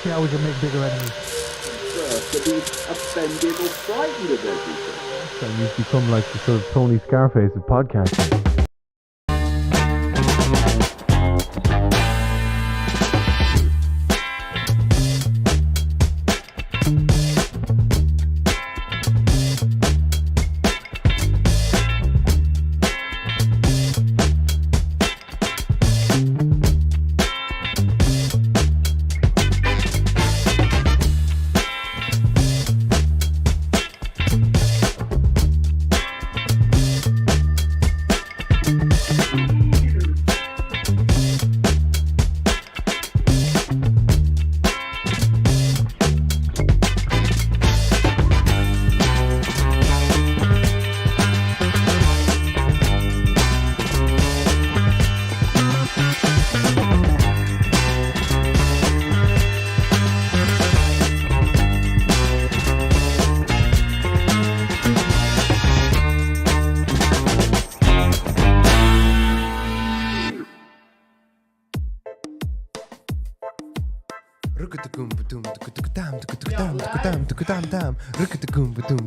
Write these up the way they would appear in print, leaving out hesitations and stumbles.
see how we can make bigger enemies. To be offended or frightened of everything. And you've become like the sort of Tony Scarface of podcasting.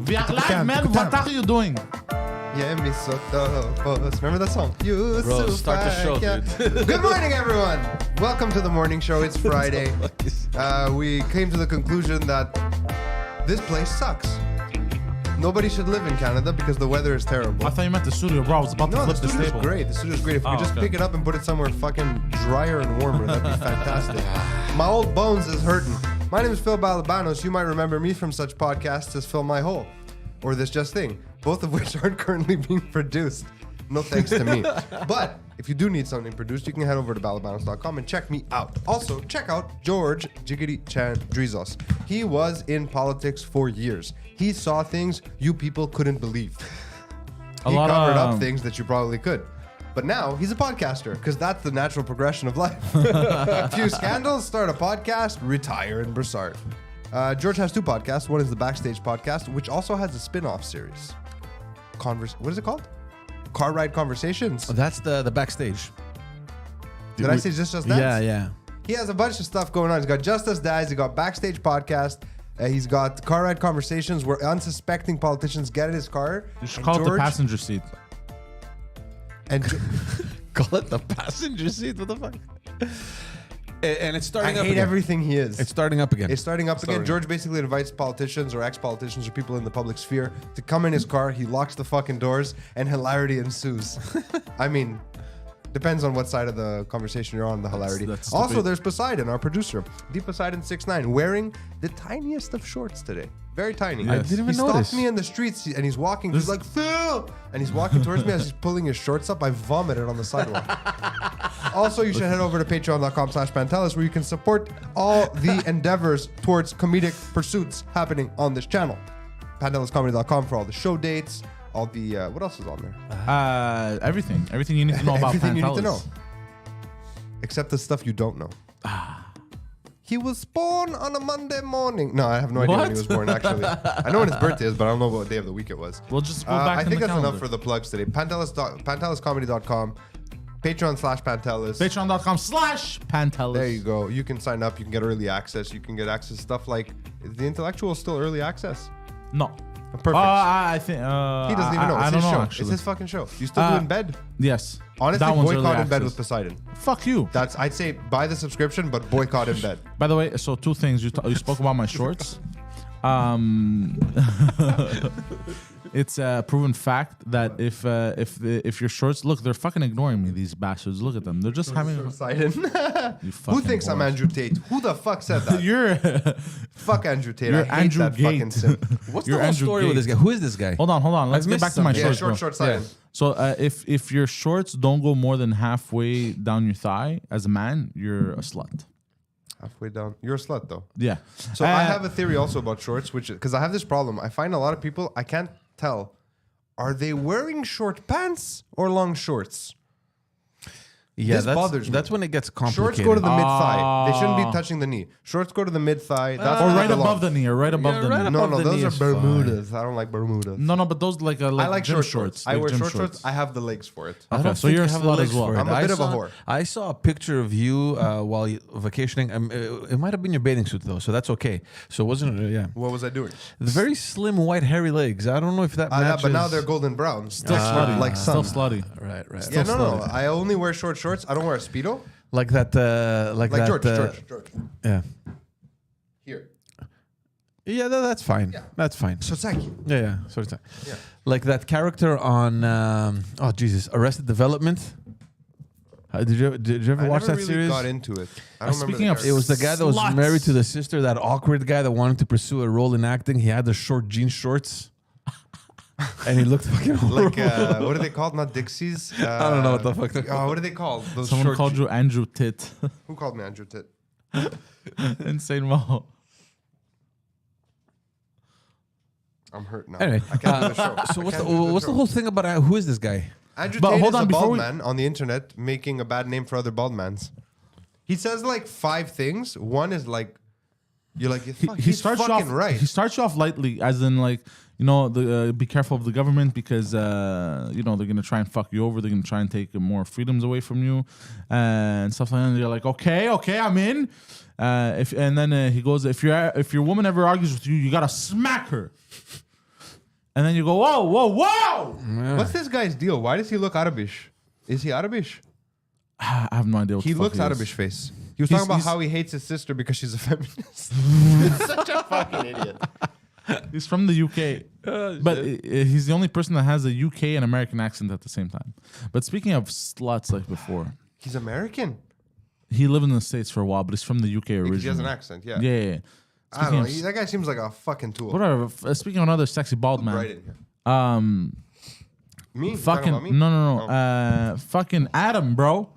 We are live, man. What are you doing? Yeah, me so tough. Remember that song? You Bro, so start the show, dude. Good morning, everyone. Welcome to the morning show. It's Friday. We came to the conclusion that this place sucks. Nobody should live in Canada because the weather is terrible. I thought you meant the studio, bro. I was about to No, the flip the studio's table. great. The studio's great. If we could just pick it up and put it somewhere fucking drier and warmer, that'd be fantastic. My old bones is hurting. My name is Phil Balabanos. You might remember me from such podcasts as Fill My Hole or This Just Thing, both of which aren't currently being produced. No thanks to me. But if you do need something produced, you can head over to balabanos.com and check me out. Also, check out George Jiggity Chan Drizos. He was in politics for years. He saw things you people couldn't believe. He covered up things that you probably could. But now he's a podcaster because that's the natural progression of life. A few scandals, start a podcast, retire in Broussard. George has two podcasts. One is the Backstage podcast, which also has a spin-off series. What is it called? Car Ride Conversations. Oh, that's the backstage. Did I say Just Dance? Yeah. He has a bunch of stuff going on. He's got Just Us Dads. He's got Backstage podcast. He's got Car Ride Conversations where unsuspecting politicians get in his car. You should call it the passenger seat. And Call it the passenger seat. What the fuck? And it's I starting up hate again. everything he is. It's starting up again. It's starting up again. George basically invites politicians or ex-politicians or people in the public sphere to come in his car. He locks the fucking doors and hilarity ensues. I mean, depends on what side of the conversation you're on, the hilarity. That's Also, there's Poseidon, our producer. The Poseidon69, wearing the tiniest of shorts today. Very tiny. I didn't even he notice. stopped me in the streets and he's walking. He's like, Phil! And he's walking towards me as he's pulling his shorts up. I vomited on the sidewalk. Also, you should head over to patreon.com/Pantelis where you can support all the endeavors towards comedic pursuits happening on this channel. PantelisComedy.com for all the show dates, all the, what else is on there? Everything you need to know about Everything you need to Pantelis. know. Except the stuff you don't know. He was born on a Monday morning. No, I have no idea when he was born, actually. I know when his birthday is, but I don't know what day of the week it was. We'll just go back I in think the that's calendar. enough for the plugs today. PantelisComedy.com, Patreon/Pantelis. Patreon.com/Pantelis. There you go. You can sign up. You can get early access. You can get access to stuff like the Intellectual is still early access. No. Perfect. I think He doesn't even know. I It's don't his know, show. actually. It's his fucking show. You still do in bed? Yes. Honestly, That one's boycott early in bed access. with Poseidon. Fuck you. That's I'd say buy the subscription, but boycott in bed. By the way, so two things. You spoke about my shorts. It's a proven fact that if your shorts look, they're fucking ignoring me. These bastards. Look at them. They're just having. Poseidon. You Who fucking thinks I'm whores. Andrew Tate? Who the fuck said that? You're. Fuck Andrew Tate. You're I hate Andrew that fucking Gate. simp. What's You're the whole Andrew story with Gate. this guy? Who is this guy? Hold on. Let's get back to my something. shorts. Yeah, bro. short Simon. So if your shorts don't go more than halfway down your thigh, as a man, you're a slut. Halfway down. You're a slut though. Yeah. So I have a theory also about shorts, which because I have this problem. I find a lot of people, I can't tell, are they wearing short pants or long shorts? Yeah, This bothers me. that's when it gets complicated. Shorts go to the mid thigh. They shouldn't be touching the knee. Shorts go to the mid thigh. That's Or where they right belong. above the knee, or right above the knee. No, above the those knee are is fine. Bermudas. I don't like Bermudas. No, but those like I like gym short shorts. I like wear gym short shorts. I have the legs for it. I Okay, don't so think you're I a have the slut legs as well. for it. I'm a bit of a whore. I saw a picture of you while vacationing. It might have been your bathing suit though, so that's okay. So wasn't it? Yeah, What was I doing? the very slim white hairy legs. I don't know if that matches. But now they're golden brown. Still slutty. Like Still sun. slutty. right. Yeah, no. I only wear short shorts. I don't wear a Speedo. Like that. Like that. George. Yeah. Here. Yeah, that's fine. Yeah. That's fine. Sosaki. Yeah. So it's Yeah. like that character on Arrested Development. Did you ever watch that I never really series? got into it. I don't remember. Speaking the of- character. It was the guy that was Sluts. married to the sister, that awkward guy that wanted to pursue a role in acting. He had the short jean shorts. And he looked fucking horrible. like what are they called? Not Dixies. I don't know what the fuck they're Oh, what are they called? Those Someone short called you Andrew Tit. Who called me Andrew Tit? Insane Mo. I'm hurt now. Anyway, I can't do the show. so I what's can't do the show. whole thing about who is this guy? Andrew But Tate hold is on, a before bald we- man on the internet making a bad name for other bald mans. He says like 5 things. One is like, you're like, fuck, He he's starts you fucking off right. He starts you off lightly, as in like, you know, be careful of the government because you know they're gonna try and fuck you over. They're gonna try and take more freedoms away from you and stuff like that. And you're like, okay, I'm in. And then he goes, if your woman ever argues with you, you gotta smack her. And then you go, whoa! What's this guy's deal? Why does he look Arabish? Is he Arabish? I have no idea. What He the fuck looks is. Arabish face. He was He's- talking about he's- how he hates his sister because she's a feminist. He's such a fucking idiot. He's from the UK, but he's the only person that has a UK and American accent at the same time. But speaking of sluts, like before, He's American. he lived in the States for a while, but he's from the UK originally. Because he has an accent, yeah. Yeah. I don't know. Speaking of That guy seems like a fucking tool. whatever. Speaking of another sexy bald man, Right in here. Me? You talking fucking about me? no. Fucking Adam, bro.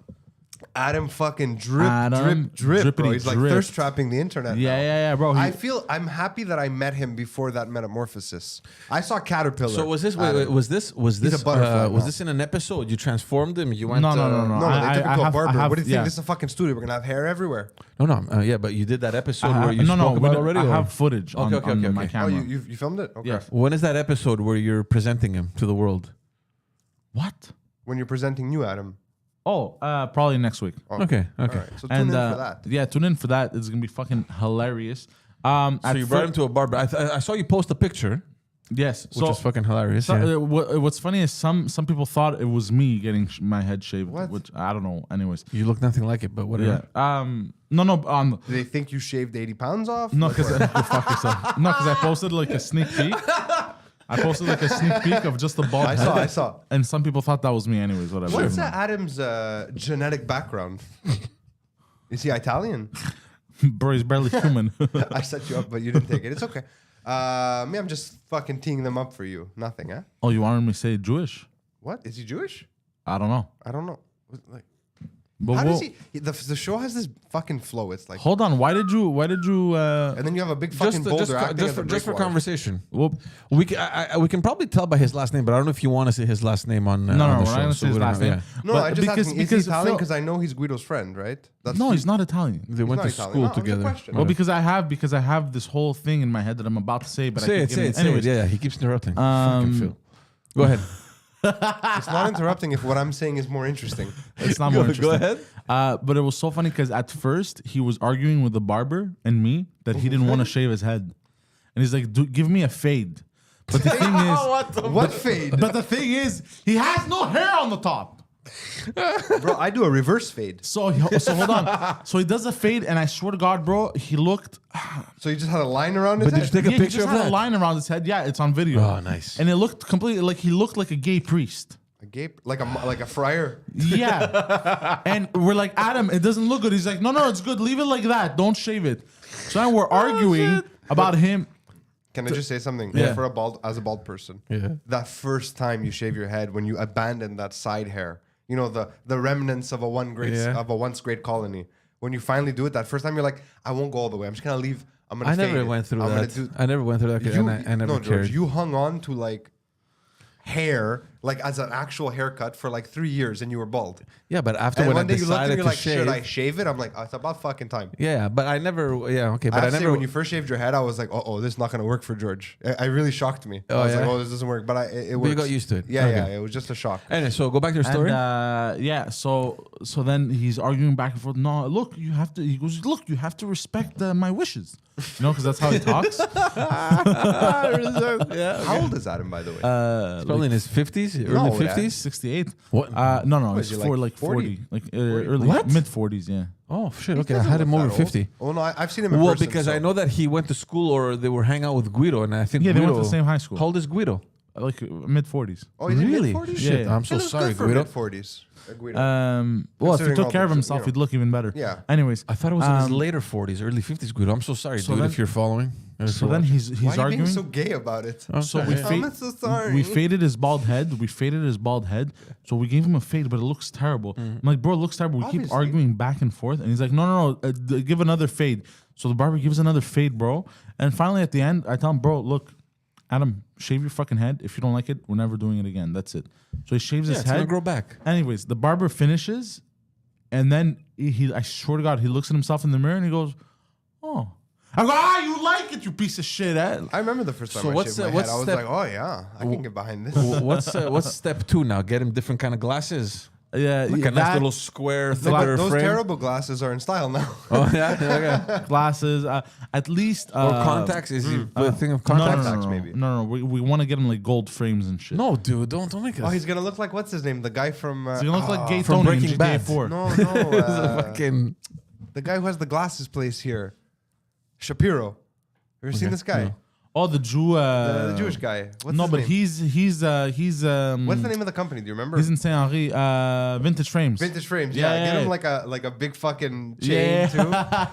Adam fucking drip, Adam, drip, bro. drippity He's like drip. thirst trapping the internet. now. Yeah, bro. I'm happy that I met him before that metamorphosis. I saw Caterpillar. So was this? Adam. Was this? a butterfly Was now. this in an episode? You transformed him. You went. No. No, I- they took him I to a have- barber. I have- What do you think? yeah. This is a fucking studio. We're gonna have hair everywhere. No. Yeah, but you did that episode where you no, spoke we about don't- already. I or- have footage on, Okay, on okay, my okay. camera. Oh, you filmed it? Okay. Yes. When is that episode where you're presenting him to the world? What? When you're presenting new Adam. Oh, probably next week. Okay. All right. So tune And in for that. yeah, tune in for that. It's gonna be fucking hilarious. So you brought him to a barber. I saw you post a picture, yes, which is fucking hilarious. So, yeah. what's funny is some people thought it was me getting my head shaved, What? which I don't know. Anyways, You look nothing like it, but whatever. yeah. No. Do they think you shaved 80 pounds off? No, Like because what? go fuck yourself. No, because I posted like a sneak peek. I posted like a sneak peek of just the bald head. I saw. And some people thought that was me. Anyways, whatever. What's Adam's genetic background? Is he Italian? Bro, he's barely human. I set you up, but you didn't take it. It's okay. Me, I'm just fucking teeing them up for you. Nothing, huh? Oh, you wanted me to say Jewish? What? Is he Jewish? I don't know. I don't know. Like, But how does we'll- he? The show has this fucking flow. It's like, Hold on. Why did you? and then you have a big fucking boulder acting as a just for breakwater. conversation. Well, We can probably tell by his last name, but I don't know if you want to say his last name on. no, on the we're not show, gonna so say his we don't last know, name. yeah. No, But I just asking, is he Italian? Phil- Because I know he's Guido's friend, right? That's no, he's not Italian. They went to not Italian. school No, it's a together. question. Well, because I have this whole thing in my head that I'm about to say, but I Say keep it, say getting- it, say it. anyways, Yeah, he keeps interrupting. Fucking Phil. Go ahead. It's not interrupting if what I'm saying is more interesting. It's not more interesting. Go ahead. But it was so funny because at first he was arguing with the barber and me that he didn't want to shave his head, and he's like, "Give me a fade." But the thing is, What fade? but the thing is, he has no hair on the top. Bro, I do a reverse fade. So hold on. So he does a fade, and I swear to God, bro, he looked. So you just had a line around his But did head? you take a he picture just of had that? a line around his head. Yeah, it's on video. Oh, nice. And it looked completely like he looked like a gay priest. A gape? Like a friar? Yeah. And we're like, Adam, it doesn't look good. He's like, no, it's good. Leave it like that. Don't shave it. So now we're arguing about him. Can I just say something? Yeah. For as a bald person. Yeah. That first time you shave your head, when you abandon that side hair, you know, the remnants of a once great colony. When you finally do it, that first time you're like, I won't go all the way. I'm just gonna leave. I'm gonna I fade never it. went through I'm that. gonna do- I never went through that. You, and I never no, cared. George, you hung on to like hair like as an actual haircut for like 3 years, and you were bald. Yeah, but after And when I one day you looked and decided you're to like, shave, should I shave it? I'm like, oh, it's about fucking time. yeah, but I never. Yeah, okay, but I I have to say, never. when you first shaved your head, I was like, oh, this is not going to work for George. It really shocked me. Oh, I was yeah? like, oh, this doesn't work. But it But works. you got used to it. Yeah, Okay. yeah. It was just a shock. Anyway, so go back to your story. And yeah, so then he's arguing back and forth. No, look, you have to. He goes, look, you have to respect my wishes. You know, because that's how he talks. How old is Adam, by the way? He's probably in his 50s, No, early yeah. 50s. 68. What? No, is it's he, for like like 40, like early What? mid 40s. Yeah. Oh shit! He Okay, I doesn't had him look over that old. 50. Oh no, I've seen him in Well, person. because so. I know that he went to school or they were hanging out with Guido, and I think Yeah, they Guido, went to the same high school. How old is Guido? Like mid 40s. Oh, he's Really? in mid-40s? Shit, Yeah. I'm so He looks sorry, good for Guido. mid-40s. Guido. Well, if he Considering took all care of the- himself, you know. he'd look even better. Yeah. Anyways, I thought it was in his um, later 40s, early 50s, Guido. I'm so sorry, So dude, then- if you're following. So then he's Why are you arguing. being so gay about it? Oh, So sorry, we yeah. I'm so sorry. we faded his bald head. We faded his bald head. So we gave him a fade, but it looks terrible. I'm like, bro, it looks terrible. We keep Obviously. arguing back and forth, and he's like, no, give another fade. So the barber gives another fade, bro. And finally, at the end, I tell him, bro, look, Adam, shave your fucking head. If you don't like it, we're never doing it again. That's it. So he shaves Yeah, his it's gonna head. grow back. Anyways, the barber finishes, and then I swear to God, he looks at himself in the mirror and he goes, oh. I go, you like it, you piece of shit, eh? I remember the first time So I what's, shaved my head. what's I was step- like, oh yeah, I can get behind this. What's step 2 now? Get him different kind of glasses. Yeah, Like a nice little square, No, thicker but those frame. terrible glasses are in style now. Oh yeah, okay. glasses, at least. Or contacts? Is he the thing of contacts? Contacts, maybe. No, we want to get him like gold frames and shit. No, dude, don't make us. Oh, he's gonna look like what's his name? The guy from. He's gonna look like Gay from Tony in Breaking GTA Bad. 4. No, It's a fucking. the guy who has the glasses place here, Shapiro. Ever seen this guy? Oh, the Jew. The Jewish guy. What's no, his but name? he's What's the name of the company? Do you remember? He's in Saint Henri. Vintage Frames. Vintage Frames. Yeah, Yeah, yeah, get him yeah. like a big fucking chain Yeah. too,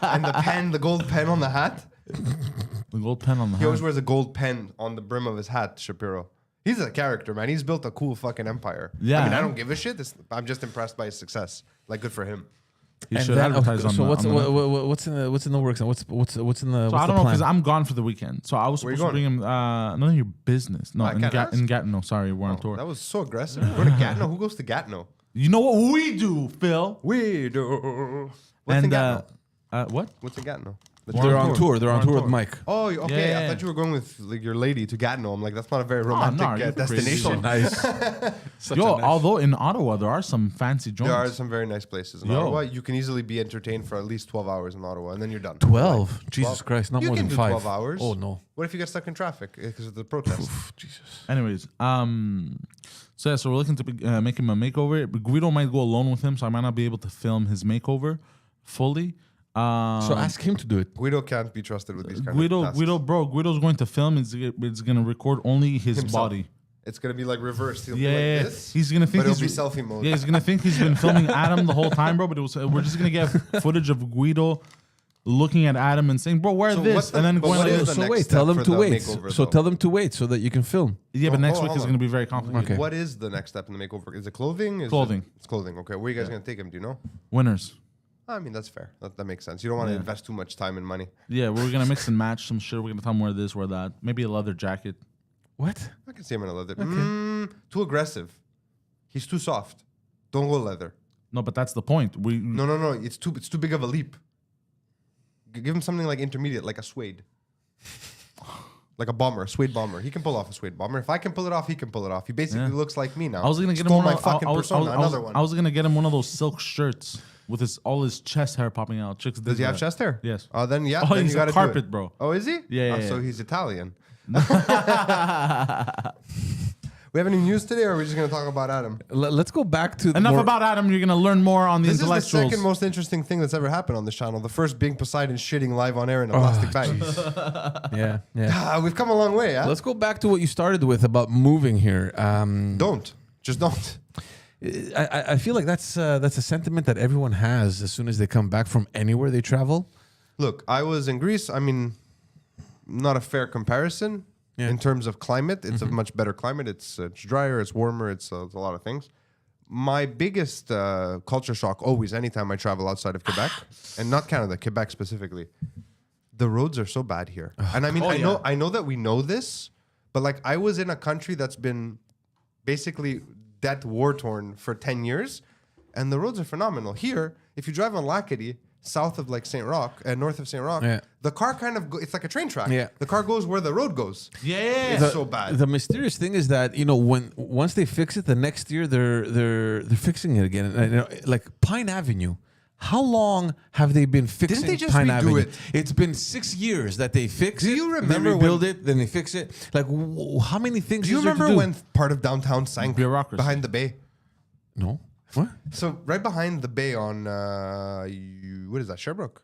and the pen, the gold pen on the hat. The gold pen on the He always hat. wears a gold pen on the brim of his hat. Shapiro. He's a character, man. He's built a cool fucking empire. Yeah. I mean, I don't give a shit. I'm just impressed by his success. Like, good for him. He And should then, advertise on so the, what's on the what's in the works and what's in the So what's I don't the know because plan? I'm gone for the weekend. So I was Where you supposed to bring him. None of your business. No, I can't ask? in Gatineau. Sorry, we're on tour. That was so aggressive. Go to Gatineau. Who goes to Gatineau? You know what we do, Phil? We do. What's in And Gatineau? what? What's in Gatineau? The They're on tour. They're on We're on tour with tour. Mike. Oh, okay. Yeah. I thought you were going with like your lady to Gatineau. I'm like, that's not a very no, romantic are you crazy? destination. Nice. Such Yo, a nice- although in Ottawa there are some fancy joints. There are some very nice places in Yo. Ottawa. You can easily be entertained for at least 12 hours in Ottawa, and then you're done. 12. Jesus 12. Christ, not You more can than do 5. 12 hours. Oh no. What if you get stuck in traffic because of the protest? Jesus. Anyways, so yeah, so we're looking to make him a makeover. But Guido might go alone with him, so I might not be able to film his makeover fully. So ask him to do it. Guido can't be trusted with these kind of tasks. Guido's going to film. It's gonna record only his Himself. body. It's gonna be like reversed. He'll Yeah, be like this. he's gonna think but it'll he's be selfie mode. Yeah, he's gonna think he's been filming Adam the whole time, bro. But we're just gonna get footage of Guido looking at Adam and saying, "Bro, wear So this," what's the- and then but going what like is this. the So next wait, step tell them for to the wait. makeover, So though? tell them to wait so that you can film. Yeah, but No, next hold week is on. gonna be very complicated. Okay. What is the next step in the makeover? Is it clothing? Is Clothing. It's clothing. Okay. Where are you guys gonna take him? Do you know? Winners. I mean, that's fair. That makes sense. You don't want to invest too much time and money. Yeah, we're gonna mix and match some shit. We're gonna tell him wear this, wear that. Maybe a leather jacket. What? I can see him in a leather. Too aggressive. He's too soft. Don't go leather. No, but that's the point. No. It's too big of a leap. Give him something like intermediate, like a suede. Like a bomber, a suede bomber. He can pull off a suede bomber. If I can pull it off, he can pull it off. He basically Yeah. looks like me now. I was gonna get Stole him my one of, fucking I was- persona. I was- Another one. I was gonna get him one of those silk shirts with all his chest hair popping out. Chicks Does he have chest hair? Yes. Oh, then yeah. Oh, then he's you a gotta do carpet, it. bro. Oh, is he? Yeah, Oh, yeah, so yeah. he's Italian. We have any news today, or are we just gonna talk about Adam? Let's go back to Enough more- about Adam. You're gonna learn more on the This is the intellectuals. second most interesting thing that's ever happened on this channel. The first being Poseidon shitting live on air in a Oh, plastic bag. Yeah. We've come a long way, yeah? Let's go back to what you started with about moving here. Just don't. I feel like that's a sentiment that everyone has as soon as they come back from anywhere they travel. Look, I was in Greece. I mean, not a fair comparison Yeah. in terms of climate. It's a much better climate. It's drier, it's warmer, it's a lot of things. My biggest culture shock always, anytime I travel outside of Quebec, and not Canada, Quebec specifically, the roads are so bad here. And I mean, I know that we know this, but like I was in a country that's been basically debt war-torn for 10 years, and the roads are phenomenal. Here, if you drive on Lackady, south of like St. Roch and north of St. Roch, the car kind of it's like a train track. Yeah. The car goes where the road goes. Yeah. It's so bad. The mysterious thing is that once they fix it, the next year they're fixing it again. And, like Pine Avenue. How long have they been fixing Didn't they just Pine redo Avenue? it? It's been 6 years that they fix it. Do you remember Then when- rebuild it, then they fix it. Like how many things? Do you is there to remember do? when part of downtown sank Bureaucracy. behind the bay? No. What? So right behind the bay on what is that? Sherbrooke,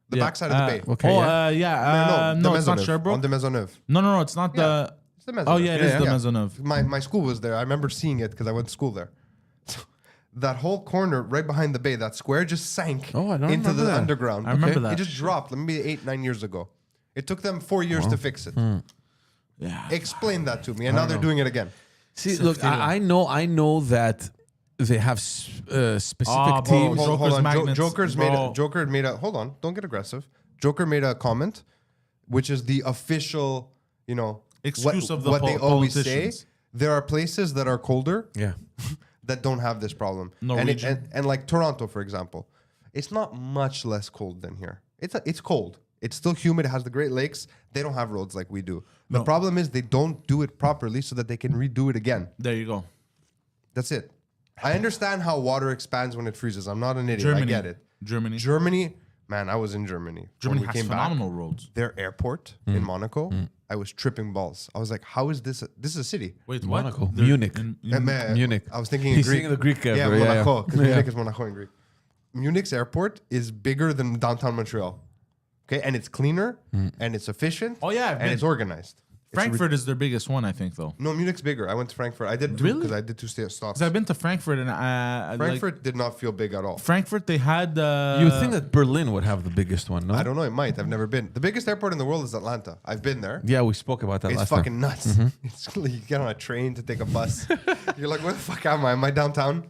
the backside of the bay. Okay. No, it's not Maisonneuve, Sherbrooke. on the Maisonneuve. No, it's not the. It's the Maisonneuve. Oh yeah, it is the Maisonneuve. My school was there. I remember seeing it because I went to school there. That whole corner right behind the bay, that square just sank Oh, I don't into remember the that. underground. I remember that. It just dropped. Maybe 8-9 years ago. It took them 4 years to fix it. Yeah. Explain that to me. And now they're doing it again. See, look, I know that they have specific teams. bro. Hold Joker's on. magnets, Joker made a. Hold on. Don't get aggressive. Joker made a comment, which is the official, Excuse of the what they always say. politicians. There are places that are colder Yeah. that don't have this problem. Norwegian. And like Toronto, for example, it's not much less cold than here. It's cold. It's still humid. It has the Great Lakes. They don't have roads like we do. The problem is they don't do it properly so that they can redo it again. There you go. That's it. I understand how water expands when it freezes. I'm not an idiot. Germany. I get it. Germany. Man, I was in Germany. Germany When we has came phenomenal back, roads. their airport in Monaco, I was tripping balls. I was like, how is this? This is a city. Wait, Monaco. what? They're Munich. Munich. I was thinking in He's Greek. singing the Greek. Yeah, bro. Monaco. Because Yeah. Munich is Monaco in Greek. Munich's airport is bigger than downtown Montreal. Okay, and it's cleaner and it's efficient. Oh, yeah, I've and been. it's organized. Frankfurt is their biggest one, I think, though. No, Munich's bigger. I went to Frankfurt. I did two Really? because I did two stops. Because I've been to Frankfurt and Frankfurt did not feel big at all. Frankfurt, they had. You would think that Berlin would have the biggest one, no? I don't know. It might. I've never been. The biggest airport in the world is Atlanta. I've been there. Yeah, we spoke about that It's last fucking time. nuts. It's you get on a train to take a bus. You're like, where the fuck am I? Am I downtown?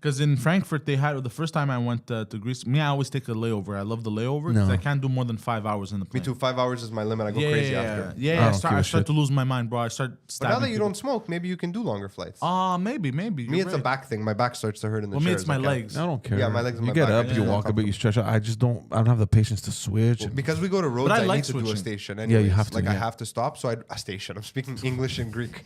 Because in Frankfurt, they had the first time I went to Greece. Me, I always take a layover. I love the layover because No. I can't do more than 5 hours in the Me plane. too. 5 hours is my limit. I go crazy after. I I don't start, give a I start shit. to lose my mind, bro. I start But stabbing now that you people. don't smoke, maybe you can do longer flights. Maybe. Me, you're it's a right. back thing. My back starts to hurt in the Well, me, chairs. it's my I can't. legs. I don't care. Yeah, my legs and You my get back, up, I you just walk a don't bit, you stretch out. I don't have the patience to switch. and- Because we go to roads, But I I like need to do a switching. station. you Anyways. have to, Like I yeah. have to stop. So a station. I'm speaking English and Greek.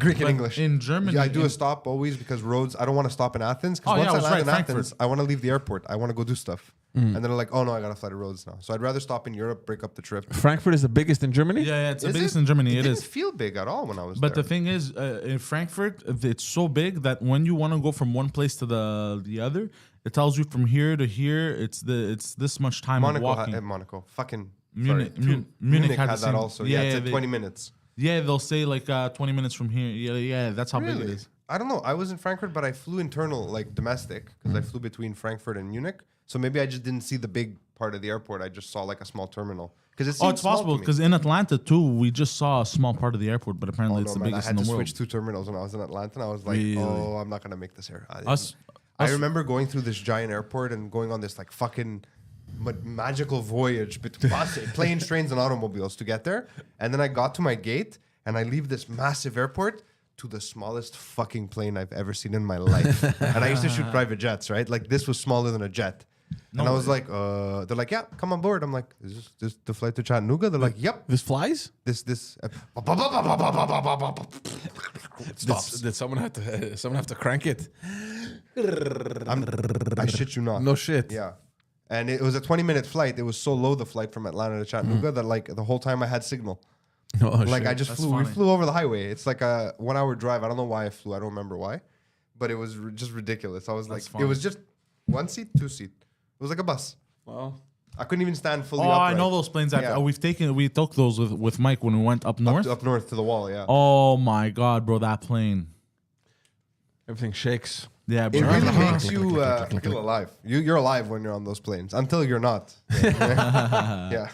Greek and But English. in Germany- Yeah, I do a in- stop always because roads. I don't want to stop in Athens. Oh, Because yeah, I once was I land right, in Frankfurt. Athens, I want to leave the airport. I want to go do stuff. And then they're like, oh no, I got to fly to Rhodes now. So I'd rather stop in Europe, break up the trip. Frankfurt is the biggest in Germany? Yeah, it's the Is biggest it? in Germany. It It didn't is. feel big at all when I was But there. the thing is, in Frankfurt, it's so big that when you want to go from one place to the other, it tells you from here to here. It's this much time of walking. Monaco. Fucking Munich- sorry. Munich had the had that same- also. yeah, Yeah, it's at they- 20 minutes. Yeah, they'll say like 20 minutes from here. Yeah, that's how big it Really? is. I don't know. I was in Frankfurt, but I flew internal, like domestic, because I flew between Frankfurt and Munich. So maybe I just didn't see the big part of the airport. I just saw like a small terminal. Because Oh, it's possible because in Atlanta too, we just saw a small part of the airport, but apparently it's the I biggest had in to the world. switch 2 terminals when I was in Atlanta. And I was like, Really? oh, I'm not gonna make this here. Us- I us- remember going through this giant airport and going on this like fucking magical voyage between planes, trains, and automobiles to get there. And then I got to my gate and I leave this massive airport to the smallest fucking plane I've ever seen in my life. And I used to shoot private jets, right? Like this was smaller than a jet. And I was like, they're like, yeah, come on board. I'm like, is this the flight to Chattanooga? They're like, yep. This flies? This. Did someone have to crank it? I shit you not. No shit. Yeah. And it was a 20-minute flight. It was so low, the flight from Atlanta to Chattanooga, that like the whole time I had signal. No, Like shit. I just That's flew. We funny. flew over the highway. It's like a 1-hour drive. I don't know why I flew. I don't remember why, but it was just ridiculous. I was like, That's it funny. was just 1 seat, 2 seat. It was like a bus. Well, I couldn't even stand fully Oh, upright. I know those planes. Yeah. We took those with Mike when we went up north. Up north to the wall, yeah. Oh my god, bro, that plane. everything shakes. Yeah, bro. It really makes you feel alive. You're alive when you're on those planes until you're not. Yeah.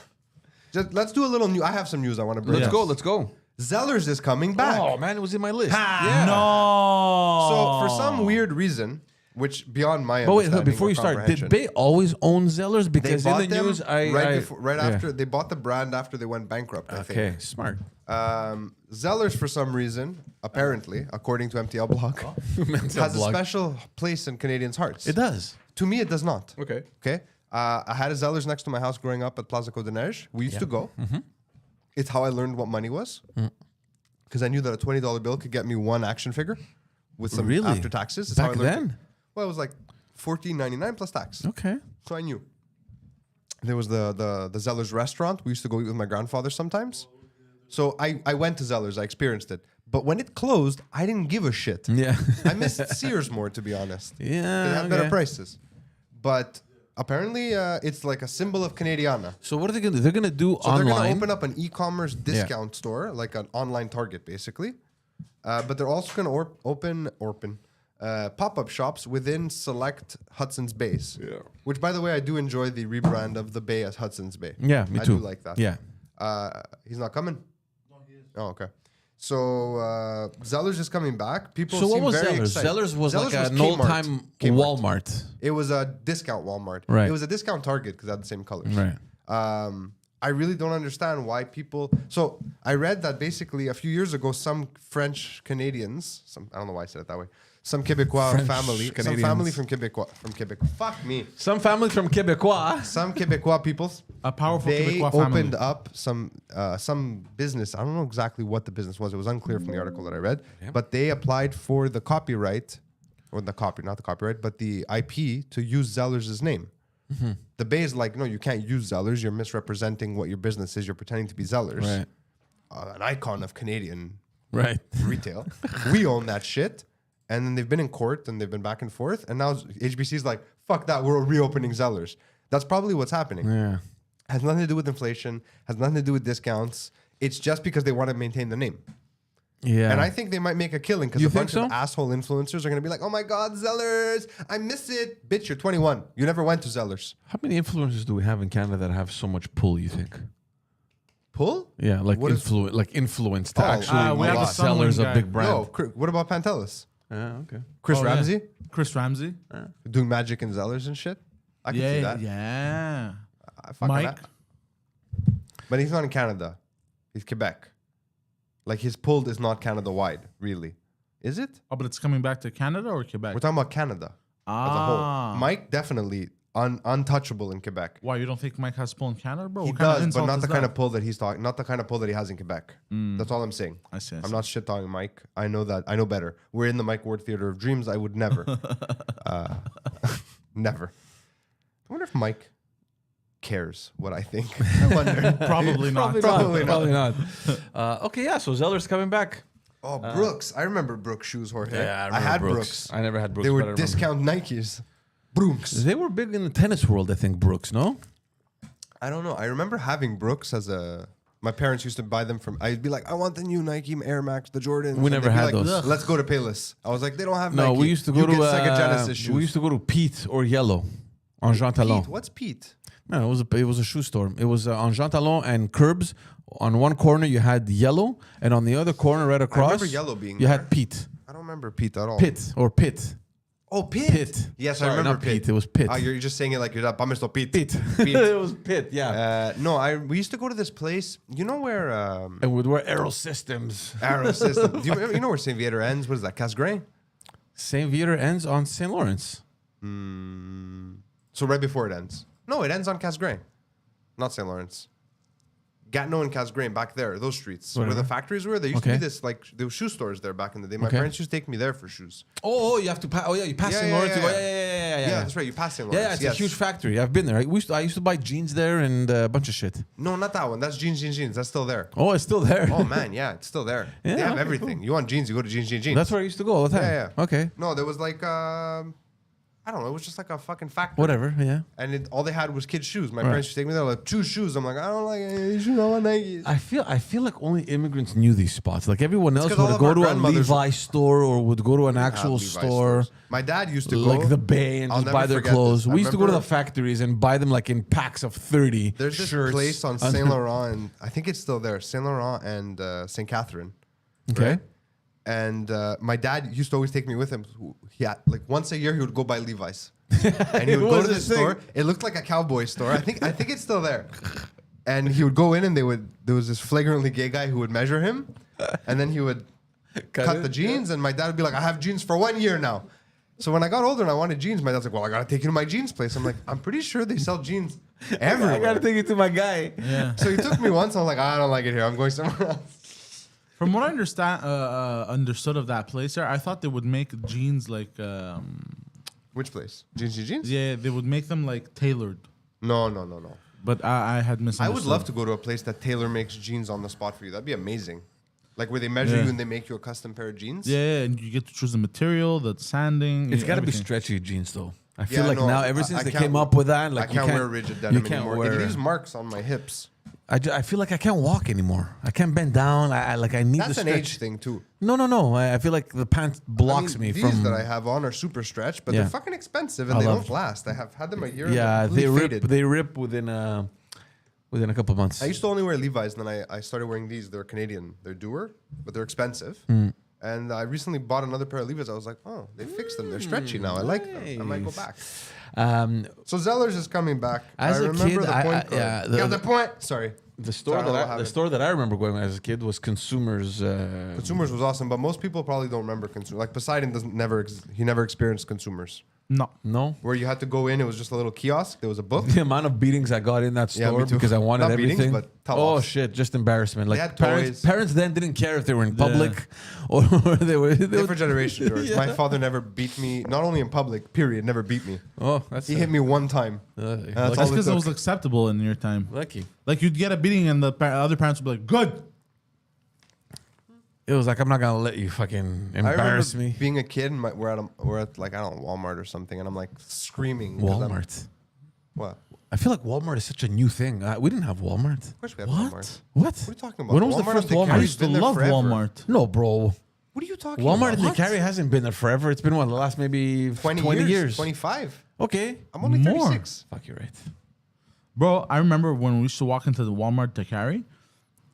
Just, let's do a little new. I have some news I want to bring. Let's up. go. Let's go. Zellers is coming back. Oh man, it was in my list. No. So for some weird reason, which beyond my But wait, understanding before or you start, comprehension. did they always own Zellers? They Because in bought the them news, right yeah. after they bought the brand after they went bankrupt. I think. Okay, smart. Zellers, for some reason, apparently, according to MTL Blog, has a special place in Canadians' hearts. It does. To me, it does not. Okay. Okay. I had a Zellers next to my house growing up at Plaza Côte de Neige. We used to go. It's how I learned what money was. Because I knew that a $20 bill could get me one action figure with some Really? after taxes. It's Back how I learned then? Well, it was like $14.99 plus tax. Okay. So I knew. There was the Zellers restaurant. We used to go eat with my grandfather sometimes. So I went to Zellers. I experienced it. But when it closed, I didn't give a shit. Yeah. I missed Sears more, to be honest. Yeah, They have better okay. prices. But apparently, it's like a symbol of Canadiana. So what are they going to do? They're going to do So they're going to online. open up an e-commerce discount store, like an online Target, basically. But they're also going to open pop-up shops within select Hudson's Bays. Yeah. Which, by the way, I do enjoy the rebrand of the bay as Hudson's Bay. Yeah, me I too. do like that. Yeah. He's not coming? No, he is. Oh, okay. So Zellers is coming back. People So what seem was very Zellers? excited. Zellers was like an Kmart. old-time Kmart. Walmart. It was a discount Walmart. Right. It was a discount Target because they had the same colors. Right. I really don't understand why people. So I read that basically a few years ago, some French Canadians, I don't know why I said it that way, some Quebecois French family, some Canadians. family from Quebec. Fuck me. Some family from Quebecois. Some Quebecois people. A powerful They Quebecois family. opened up some business. I don't know exactly what the business was. It was unclear from the article that I read. But they applied for the copyright, or not the copyright, but the IP to use Zellers' name. The Bay is like, no, you can't use Zellers. You're misrepresenting what your business is. You're pretending to be Zellers. Right. An icon of Canadian Right. retail. We own that shit. And then they've been in court and they've been back and forth. And now HBC's like, fuck that, we're reopening Zellers. That's probably what's happening. Yeah. Has nothing to do with inflation, has nothing to do with discounts. It's just because they want to maintain the name. Yeah. And I think they might make a killing because You a think bunch of so? asshole influencers are going to be like, oh my God, Zellers, I miss it. Bitch, you're 21. You never went to Zellers. How many influencers do we have in Canada that have so much pull, you think? Pull? Yeah, like What is- influence to Oh, actually we have make the Sunwing sellers a guy. big brand. No, what about Pantelis? Yeah, okay. Chris Oh, yeah. Ramsey? Chris Ramsey. Doing magic in Zellers and shit? I can see that. Yeah. I fucking Mike. But he's not in Canada. He's Quebec. Like his pull is not Canada wide, really. Is it? Oh, but it's coming back to Canada or Quebec? We're talking about Canada as a whole. Mike definitely untouchable in Quebec. Why, you don't think Mike has pull in Canada, bro? He What kind of does, but insult not is the kind that? of pull that he's talking. Not the kind of pull that he has in Quebec. That's all I'm saying. I see. I'm not shit talking Mike. I know that. I know better. We're in the Mike Ward Theater of Dreams. I would never, never. I wonder if Mike cares what I think. I wonder. Probably not. Probably not. Okay, yeah. So Zeller's coming back. Oh, Brooks. I remember Brooks shoes, Jorge. Yeah, I had Brooks. I never had Brooks. They but I were remember. discount Nikes. Brooks. They were big in the tennis world, I think. Brooks, no? I don't know. I remember having Brooks as a. My parents used to buy them from. I'd be like, I want the new Nike Air Max, the Jordans. We And never they'd be had like, those. "Ugh, let's go to Payless. I was like, they don't have No, Nike. we used to go You to get Sega Genesis shoes. we used to go to Pete or Yellow on Jean Talon. Pete. What's Pete? No, it was a shoe store. It was on Jean Talon and Curbs. On one corner you had Yellow, and on the other corner right across, remember Yellow being you there. had Pete. I don't remember Pete at all. Pit or Pit. Oh, Pete. Pit. Yes, Sorry, I remember not Pete. It was Pit. You're just saying it like you're that. Pamesto Pete. Pete. Pete. It was Pit. Yeah. No, we used to go to this place. You know where and we'd wear Aero Systems. Arrow System. Do you know where Saint Viator ends? What is that? Casgrain? Saint Viator ends on Saint Lawrence. So right before it ends. No, it ends on Casgrain. Not St. Lawrence. Gatineau and Casgrain, back there, those streets where Whatever. the factories were. There used to Okay. be this, like, there were shoe stores there back in the day. My Okay. parents used to take me there for shoes. Oh, you have to pass. Oh, yeah, you pass Yeah, Saint yeah, Lawrence. yeah, to go, yeah. yeah. That's right. You pass St. Yeah, Lawrence. it's a huge factory. I've been there. I used to buy jeans there and a bunch of shit. No, not that one. That's Jeans. That's still there. Oh, it's still there. Oh, man. Yeah, it's still there. Yeah, they have okay, everything. You want jeans, you go to Jeans. That's where I used to go all the time. Yeah, yeah. Okay. No, there was like, I don't know. It was just like a fucking factory. Whatever. Yeah. And all they had was kids' shoes. My parents used to take me there, like, choose shoes. I'm like, I don't like it. You should know what Nikes. I feel like only immigrants knew these spots. Like everyone else 'cause all would of go our to a grandmothers Levi store or would go to an Have actual Levi store. stores. My dad used to go. Like the Bay and I'll just never buy their forget clothes. this. I We used to go to the remember- factories and buy them like in packs of 30. There's this shirts. place on Saint Laurent, and I think it's still there. Saint Laurent and Saint Catherine. Okay. right? And my dad used to always take me with him. He had, like once a year, he would go buy Levi's, and he would go to the store. It looked like a cowboy store. I think it's still there. And he would go in, and there was this flagrantly gay guy who would measure him, and then he would cut the jeans. And my dad would be like, "I have jeans for 1 year now." So when I got older and I wanted jeans, my dad's like, "Well, I gotta take you to my jeans place." I'm like, "I'm pretty sure they sell jeans everywhere." I gotta take you to my guy. Yeah. So he took me once. I was like, "I don't like it here. I'm going somewhere else." From what I understood of that place there, I thought they would make jeans like, Which place? Jeans? yeah, they would make them like tailored. No. But I had misunderstood. I would love to go to a place that tailor makes jeans on the spot for you. That'd be amazing. Like where they measure you and they make you a custom pair of jeans. Yeah, and you get to choose the material, the sanding. It's got to be everything. stretchy jeans though. I Yeah, feel like no, now ever since I they can't- came up with that, like I can't wear rigid denim you can't anymore. wear. It leaves marks on my hips. I feel like I can't walk anymore. I can't bend down. I need That's the an stretch. age thing too. No. I feel like the pants blocks me these from. that I have on are super stretched, but Yeah. they're fucking expensive and I they love- don't last. I have had them a year. Yeah, and they they're rip. faded. They rip within a couple of months. I used to only wear Levi's, and then I started wearing these. They're Canadian. They're Doer, but they're expensive. Hmm. And I recently bought another pair of Levi's. I was like, oh, they fixed them. They're stretchy now. I like them. I might go back. So Zellers is coming back. As I a remember kid, the point. yeah, Got the point. Sorry. The store Sorry, that I'll the have store that I remember going as a kid was Consumers. Consumers was awesome, but most people probably don't remember Consumers. Like Poseidon he never experienced Consumers. No. No, Where you had to go in, it was just a little kiosk. There was a book. the amount of beatings I got in that Yeah, store me too. because I wanted Not everything. beatings, but oh tell-offs. shit, just embarrassment. Like had parents, toys. parents then didn't care if they were in public or they were. Different generation, George. Yeah. My father never beat me, not only in public, period, never beat me. Oh, that's He hit me one time. lucky. That's That's all because it took. was acceptable in your time. Lucky. Like you'd get a beating and the other parents would be like, "Good." It was like I'm not gonna let you fucking I remember embarrass me. being a kid, and we're at like, I don't know, Walmart or something, and I'm like screaming. 'cause I'm- Walmart. What? I feel like Walmart is such a new thing. We didn't have Walmart. Of course we have What? Walmart. What? What are you talking about? When was the Walmart first and Walmart? Decari's I used to been there love forever. Walmart. No, bro. What are you talking Walmart about? and Decari hasn't been there forever. It's been what, the last maybe 20 years. 25. Okay. I'm only More. 36. Fuck, you're right. Bro, I remember when we used to walk into the Walmart to carry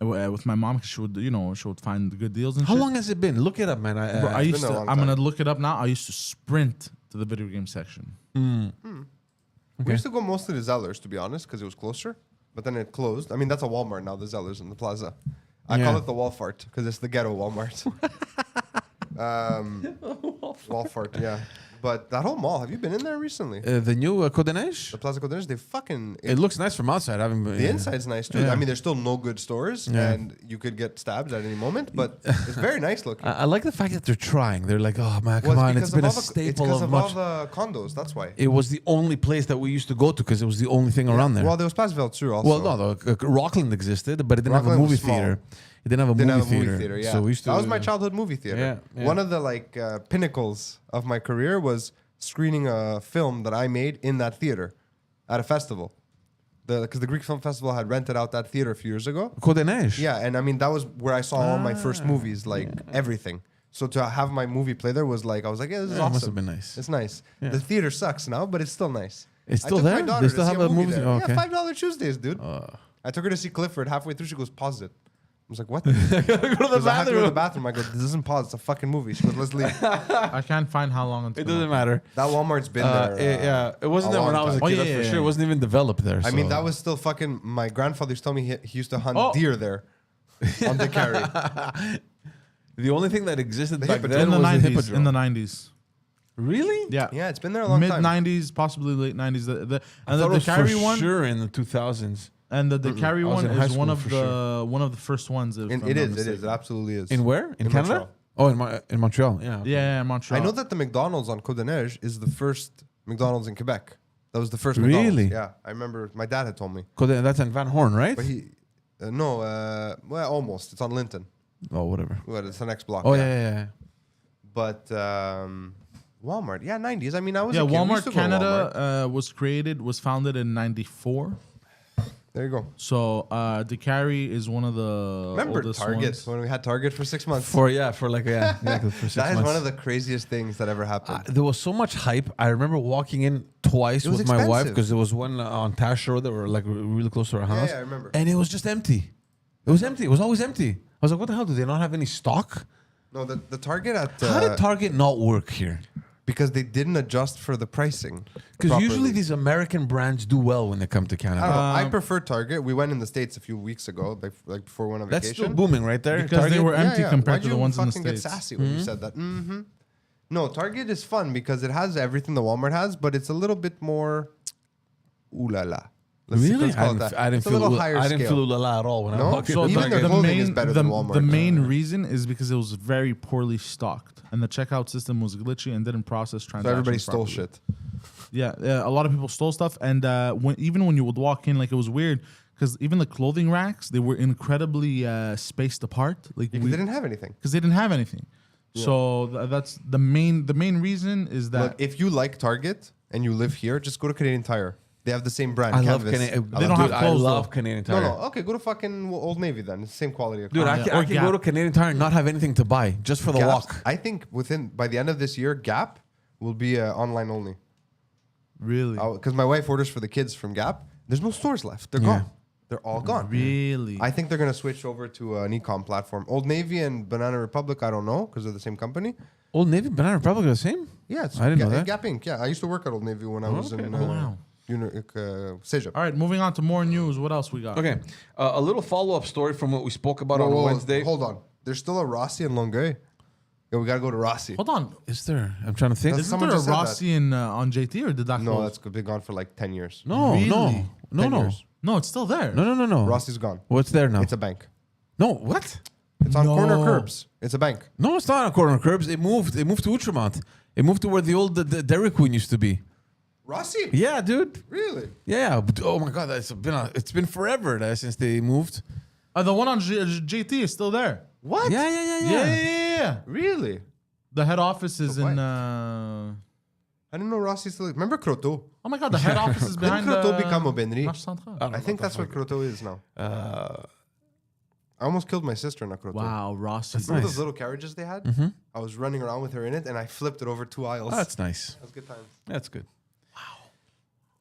with my mom, 'cause she would find the good deals and How shit. long has it been? Look it up, man. Bro, I It's used been a to. long I'm time. gonna look it up now. I used to sprint to the video game section. We used to go mostly to Zellers, to be honest, because it was closer. But then it closed. I mean, that's a Walmart now, the Zellers in the plaza. I Yeah. call it the Walfart because it's the ghetto Walmart. Walfart, yeah. But that whole mall, have you been in there recently? the new Codeneige? The Plaza Codeneige, they fucking... It looks nice from outside. I haven't been, the inside's nice too. Yeah. I mean, there's still no good stores, Yeah. and you could get stabbed at any moment. But it's very nice looking. I like the fact that they're trying. They're like, oh man, come Well, on, because it's been a of all the- it's staple because of all much. the condos. That's why. It was the only place that we used to go to because it was the only thing around there. Well, there was Place Velture also. Well, no, Rockland existed, but it didn't have a Rockland was movie small. theater. It didn't have a, Didn't movie, have a theater. movie theater. Yeah, So we used to. that was my childhood movie theater. Yeah, yeah. One of the pinnacles of my career was screening a film that I made in that theater at a festival. Because the Greek Film Festival had rented out that theater a few years ago. Codeneige. Yeah, and I mean that was where I saw all my first movies, like everything. So to have my movie play there was like, I was like, yeah, this is Yeah, it awesome. must have been nice. It's nice. Yeah. The theater sucks now, but it's still nice. It's I still took my there? daughter They to still see have a a movie there. there? Oh, okay. Yeah, $5 Tuesdays, dude. I took her to see Clifford. Halfway through, she goes, pause it. I was like, what? Go to the Because I have to go to the bathroom. bathroom. I go, this isn't pause. It's a fucking movie. She goes, let's leave. I can't find how long It doesn't matter. That Walmart's been there. Yeah, it wasn't a there when I long was a time. kid. Oh, That's yeah, for yeah, sure. It yeah. wasn't even developed there. I mean, so- that was still fucking. My grandfather used to tell me he used to hunt Oh. deer there on the carry. the only thing that existed The back hippodrome. then in the was the 90s. hippodrome. In the 90s. Really? Yeah. Yeah, it's been there a long Mid time. 90s, possibly late 90s. I And thought the it was carry for one, sure in the 2000s. and the carry I was one in high is one school of for the first ones. If I'm It not is. It mistaken. is. It absolutely is. In where? In In Canada? Montreal. Oh, in Montreal. Yeah. Yeah, Montreal. I know that the McDonald's on Côte des Neiges is the first McDonald's in Quebec. That was the first Really? McDonald's. Yeah, I remember my dad had told me. That's in Van Horn, right? But he, well, almost. It's on Linton. Oh, whatever. Well, it's the next block. Oh, yeah. But Walmart, yeah, 90s. I mean, I was Yeah, a kid. We used Walmart to go to Walmart. Canada was founded in '94. There you go. So the carry is one of the Remember oldest Target ones. when we had Target for 6 months? For 6 That is months. one of the craziest things that ever happened. There was so much hype. I remember walking in twice It was with my wife expensive. because there was one on Tash Road that were like really close to our house. yeah, I remember. And it was just empty. It was empty. It was always empty. I was like, what the hell? Do they not have any stock? No, the Target at How did Target not work here? because they didn't adjust for the pricing. Because properly. usually these American brands do well when they come to I Canada. don't know. I prefer Target. We went in the States a few weeks ago, like before we went on That's vacation. still booming right there. Because Target? they were empty compared Why'd to the you ones in the fucking States. get sassy when you said that? Mm-hmm. No, Target is fun because it has everything the Walmart has, but it's a little bit more ooh la la. Really? call it that. I didn't It's a feel little higher I didn't scale. feel la at all when I No? walked So into even Target. their clothing is better than Walmart. The main reason is because it was very poorly stocked, and the checkout system was glitchy and didn't process So transactions. everybody stole properly. shit. Yeah, a lot of people stole stuff, and even when you would walk in, like it was weird because even the clothing racks they were incredibly spaced apart. Like Because they didn't have anything. because they didn't have anything. So that's the main reason is that Look, if you like Target and you live here, just go to Canadian Tire. They have the same brand. I love Canvas. Canadian. They don't have I clothes, love though. Canadian No, Tire. no. Okay, go to fucking Old Navy then. It's the same quality of Dude, clothes. I Or can go Gap. to Canadian Tire and not have anything to buy just for the Gap's- walk. I think by the end of this year, Gap will be online only. really, Because my wife orders for the kids from Gap. There's no stores left. They're Yeah. gone. They're all gone. really. I think they're gonna switch over to an e-com platform. Old Navy and Banana Republic, I don't know because they're the same company. Old Navy, Banana Republic are the same? Yeah, it's I didn't know that. Gap Inc. Yeah, I used to work at Old Navy when I was in Wow. Cégep. All right, moving on to more news. What else we got? Okay. A little follow-up story from what we spoke about Whoa, on whoa, Wednesday. Hold on. There's still a Rossi in Longueuil. Yeah, we gotta go to Rossi. Hold on. Is there? I'm trying to think. That's- Isn't someone there a just said that. Rossi in on JT or did that No, close? that's been gone for like 10 years. No, Really? no. 10 No. years. No, it's still there. No. Rossi's gone. What's there now? It's a bank. No, what? It's on No. corner curbs. It's a bank. No, it's not on corner curbs. It moved to Outremont. It moved to where the old the Dairy Queen used to be. Rossi? Yeah, dude. Really? Yeah. But, oh my God, it's been forever since they moved. The one on JT is still there. What? Yeah. Really? The head office is So in. I didn't know Rossi still. Remember Croteau? Oh my God, the head office is behind. Didn't Croteau become Aubainerie? Marche Centrale. I think that's what Croteau is now. I almost killed my sister in a Croteau. Wow, Rossi. Remember nice. those little carriages they had? I was running around with her in it, and I flipped it over 2 aisles. That's nice. That was good times. That's good. Wow.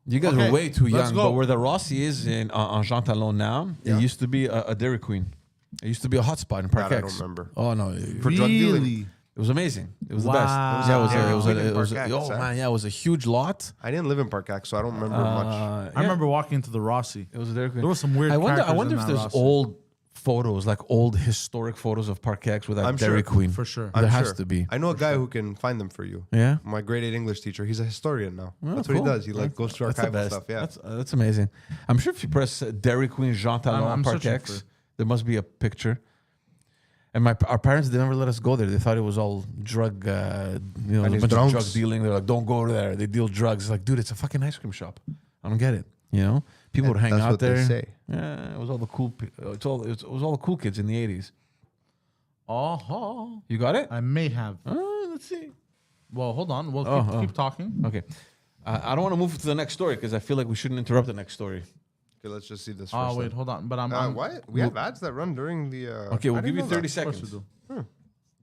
You guys Okay, are way too let's young. go. But where the Rossi is on Jean Talon now, Yeah. it used to be a Dairy Queen. It used to be a hotspot in Park That I X. don't remember. Oh no. For drug dealing. Really? It was amazing. It was Wow. the best. Yeah, it was. Yeah, It was. in It was. Park X, Oh eh? man, yeah, it was a huge lot. I didn't live in Park X, so I don't remember much. I remember walking into the Rossi. It was a Dairy Queen. There was some weird. I wonder characters in if that there's Rossi. old photos, like old historic photos of Park X with that I'm Dairy sure. Queen. For sure. I'm There has sure. to be. I know a guy who can find them for you. Yeah. My grade 8 English teacher. He's a historian now. Oh, That's what cool. he does. He like goes through That's the archival best. stuff. Yeah. That's amazing. I'm sure if you press Dairy Queen Jean Talon I'm Park searching X, for- there must be a picture. And our parents, they never let us go there. They thought it was all drug, a And bunch it's of drunks. drug dealing. They're like, don't go there. They deal drugs. It's like, dude, it's a fucking ice cream shop. I don't get it. You know, people would hang That's out what they there. say. Yeah, it was all the cool. It was all the cool kids in the '80s. Oh, You got it? I may have. Let's see. Well, hold on. We'll keep talking. Okay. I don't want to move to the next story because I feel like we shouldn't interrupt the next story. Okay, let's just see this. Oh first wait, then. hold on. But I'm Why? We have ads that run during the. Okay, we'll I give you didn't know 30 that. Of course we seconds. do.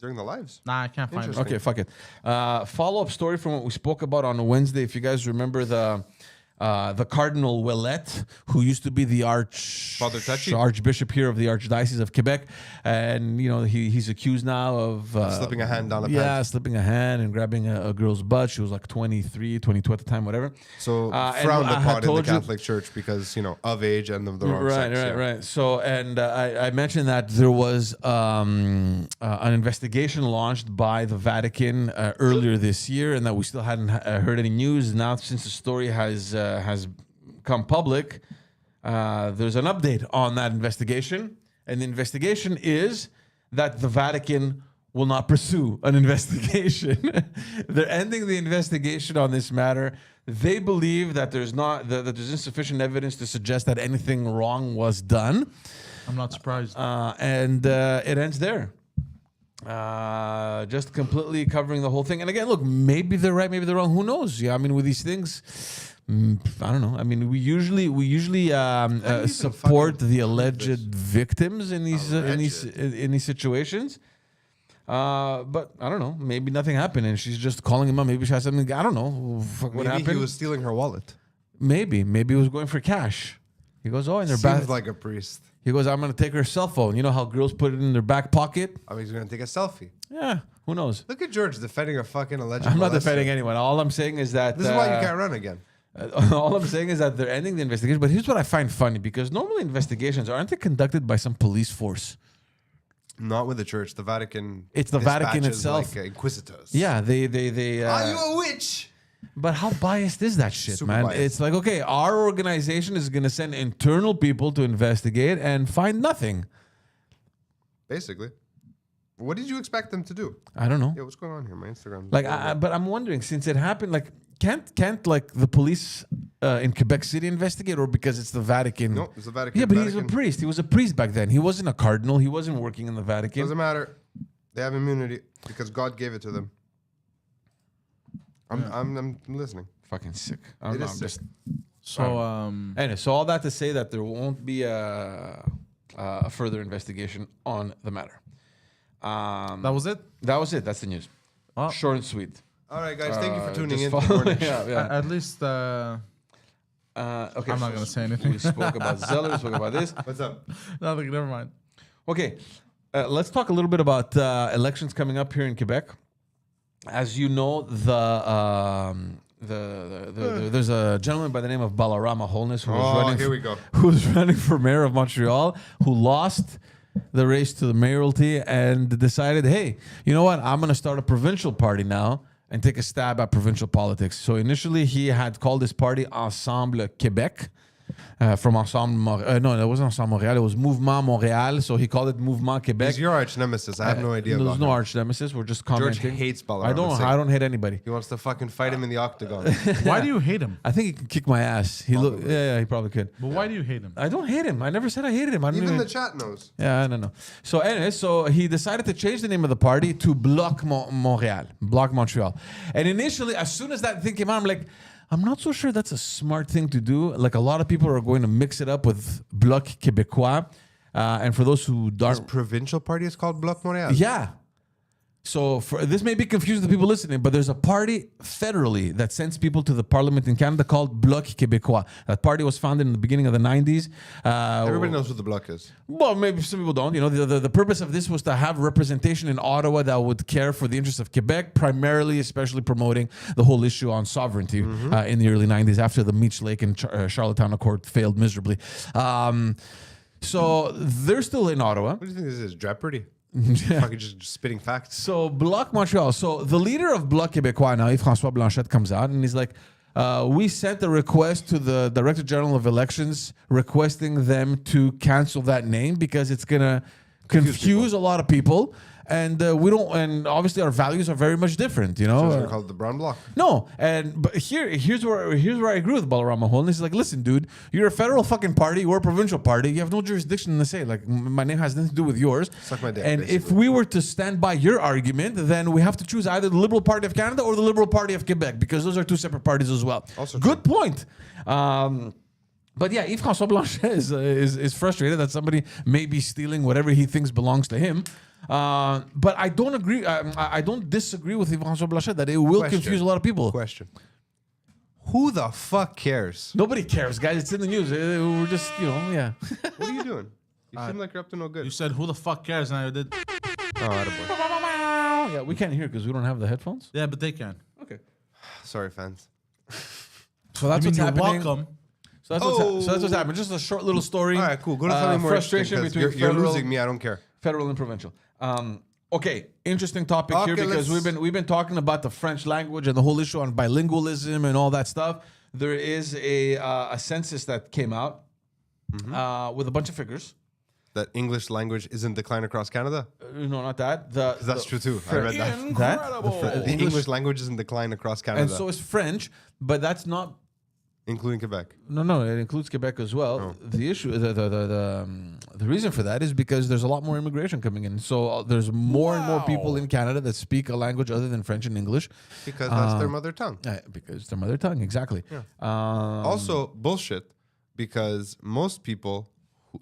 During the lives. Nah, I can't find it. Interesting. Okay, fuck it. Follow-up story from what we spoke about on Wednesday. If you guys remember the Cardinal Ouellet, who used to be the Father Tachi? Archbishop here of the Archdiocese of Quebec, and he's accused now of Slipping a hand down a yeah, pant. slipping a hand and grabbing a girl's butt. She was like 23, 22 at the time, whatever. So and frowned I had upon in the told you- Catholic Church because of age and of the wrong sex. yeah. Right. So, and I mentioned that there was an investigation launched by the Vatican earlier this year, and that we still hadn't heard any news. Now, since the story has come public, there's an update on that investigation, and the investigation is that the Vatican will not pursue an investigation. They're ending the investigation on this matter. They believe that there's insufficient evidence to suggest that anything wrong was done, I'm not surprised. and it ends there. Just completely covering the whole thing. And again, look, maybe they're right, maybe they're wrong. Who knows? Yeah, I mean, with these things, I don't know. I mean, we usually support the alleged victims in these situations. But I don't know. Maybe nothing happened, and she's just calling him up. Maybe she has something. I don't know. Fuck, what Maybe happened? he was stealing her wallet. Maybe he was going for cash. He goes, oh, in their Seems back. like a priest. He goes, I'm going to take her cell phone. You know how girls put it in their back pocket? I mean, he's gonna take a selfie. Yeah, who knows? Look at George defending a fucking alleged. I'm not molester. defending anyone. All I'm saying is that... This is why you can't run again. All I'm saying is that they're ending the investigation. But here's what I find funny, because normally investigations, aren't they conducted by some police force? Not with the church. The Vatican. It's the Vatican dispatches, itself. Like, inquisitors. Yeah, they Are you a witch? but how biased is that shit, Super man? biased. It's like, okay, our organization is going to send internal people to investigate and find nothing. Basically. What did you expect them to do? I don't know. Yeah, what's going on here? My Instagram. Like, but I'm wondering, since it happened, like, can't like the police in Quebec City investigate, or because it's the Vatican? No, it's the Vatican. Yeah, but he's a Vatican. priest. He was a priest back then. He wasn't a cardinal. He wasn't working in the Vatican. Doesn't matter. They have immunity because God gave it to them. I'm listening. Fucking sick. It is sick. So Anyway, so all that to say that there won't be a further investigation on the matter. that was it. That was it. That's the news. Oh. Short and sweet. All right, guys. Thank you for tuning Just in. follow- to yeah. At least Okay, I'm not gonna say anything. We spoke about Zeller. We spoke about this. What's up? nothing. Never mind. Okay, let's talk a little bit about elections coming up here in Quebec. As you know, there's a gentleman by the name of Balarama Holness who was Oh, running. here we go. Who's running for mayor of Montreal? Who lost the race to the mayoralty and decided, hey, you know what? I'm going to start a provincial party now and take a stab at provincial politics. So initially, he had called his party Ensemble Québec. From Ensemble no, it wasn't Ensemble Montréal, it was Mouvement Montréal, so he called it Mouvement Québec. He's your arch nemesis. I have no idea There's about no him. arch nemesis. We're just George commenting. hates Balarama. I don't hate anybody. He wants to fucking fight him in the octagon. Why do you hate him? I think he can kick my ass. Yeah, he probably could. But why do you hate him? I don't hate him. I never said I hated him. I don't Even even, the chat knows. yeah, I don't know. So anyway, so he decided to change the name of the party to Bloc Montréal, Bloc Montreal. And initially, as soon as that thing came out, I'm like, I'm not so sure that's a smart thing to do. Like, a lot of people are going to mix it up with Bloc Québécois. And for those who His don't, provincial party is called Bloc Montréal. yeah. So this may be confusing to people listening, but there's a party federally that sends people to the parliament in Canada called Bloc Québécois. That party was founded in the beginning of the 90s. Everybody knows who the Bloc is. Well, maybe some people don't. You know, the purpose of this was to have representation in Ottawa that would care for the interests of Quebec, primarily, especially promoting the whole issue on sovereignty in the early 90s after the Meech Lake and Charlottetown Accord failed miserably. So they're still in Ottawa. What do you think this is? Jeopardy? Fucking just spitting facts. So Bloc Montreal. So the leader of Bloc Québécois now, Yves-François Blanchette, comes out and he's like, we sent a request to the Director General of Elections requesting them to cancel that name because it's gonna confuse a lot of people. And we don't. And obviously, our values are very much different. You know. So they're called the Brown Bloc. No, but here's where I agree with Balarama Holness. He's like, listen, dude, you're a federal fucking party, we're a provincial party. You have no jurisdiction to say. Like, my name has nothing to do with yours. Suck my dick, And if basically. we were to stand by your argument, then we have to choose either the Liberal Party of Canada or the Liberal Party of Quebec because those are two separate parties as well. Also Good point. But yeah, Yves-François Blanchet is frustrated that somebody may be stealing whatever he thinks belongs to him. But I don't agree. I don't disagree with Yves-François Blanchet that it will Question. confuse a lot of people. Question. Who the fuck cares? Nobody cares, guys. It's in the news. We're just, yeah. What are you doing? You seem like you're up to no good. You said who the fuck cares, and I did. Oh, attaboy. Yeah, we can't hear because we don't have the headphones. Yeah, but they can. Okay. Sorry, fans. So that's I mean, what's you're happening. welcome. So that's what's happening. Just a short little story. All right, cool. Go to something more frustration interesting, between 'cause you're federal, losing me. I don't care. federal and provincial. Okay, interesting topic here Okay, because we've been talking about the French language and the whole issue on bilingualism and all that stuff. There is a census that came out with a bunch of figures. That English language is in decline across Canada? No, not that. That's true too. I read that. Incredible. The English language is in decline across Canada, And so is French, but that's not. including Quebec. No, it includes Quebec as well. Oh. The issue, the reason for that is because there's a lot more immigration coming in. So there's more and more people in Canada that speak a language other than French and English. Because that's their mother tongue. Because it's their mother tongue, exactly. Also, bullshit. Because most people,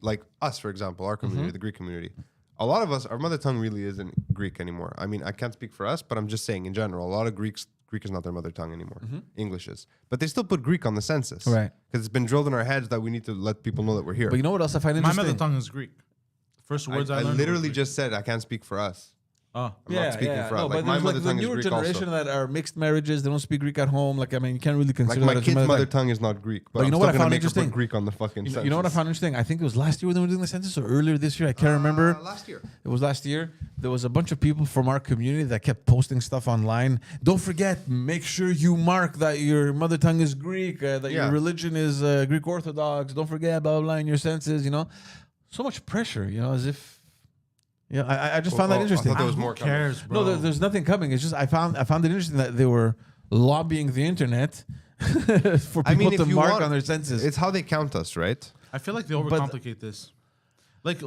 like us, for example, our community, the Greek community, a lot of us, our mother tongue really isn't Greek anymore. I mean, I can't speak for us, but I'm just saying in general, a lot of Greek Greek is not their mother tongue anymore. English is. But they still put Greek on the census. Right. Because it's been drilled in our heads that we need to let people know that we're here. But you know what else I find My interesting? mother tongue is Greek. First words I I learned. literally were Greek. just said I can't speak for us. Oh. I'm not speaking for us. No, Like, but my there's mother like the tongue is newer Greek generation also. that are mixed marriages. They don't speak Greek at home. Like, I mean, you can't really Like consider my that as kid's your mother tongue is not Greek. But you I'm know still what I gonna found make her put interesting? Greek on the fucking census. You know what I found interesting? I think it was last year when they were doing the census, or earlier this year. I can't remember. Last year. It was last year. There was a bunch of people from our community that kept posting stuff online. Don't forget, make sure you mark that your mother tongue is Greek, that your religion is Greek Orthodox. Don't forget, blah, blah, blah, in your census, you know. So much pressure, you know, as if... Yeah, I just found that interesting. I thought there was Who more coming. cares, bro? No, there's nothing coming. It's just I found it interesting that they were lobbying the internet for people to mark on their census. It's how they count us, right? I feel like they overcomplicate this. Like,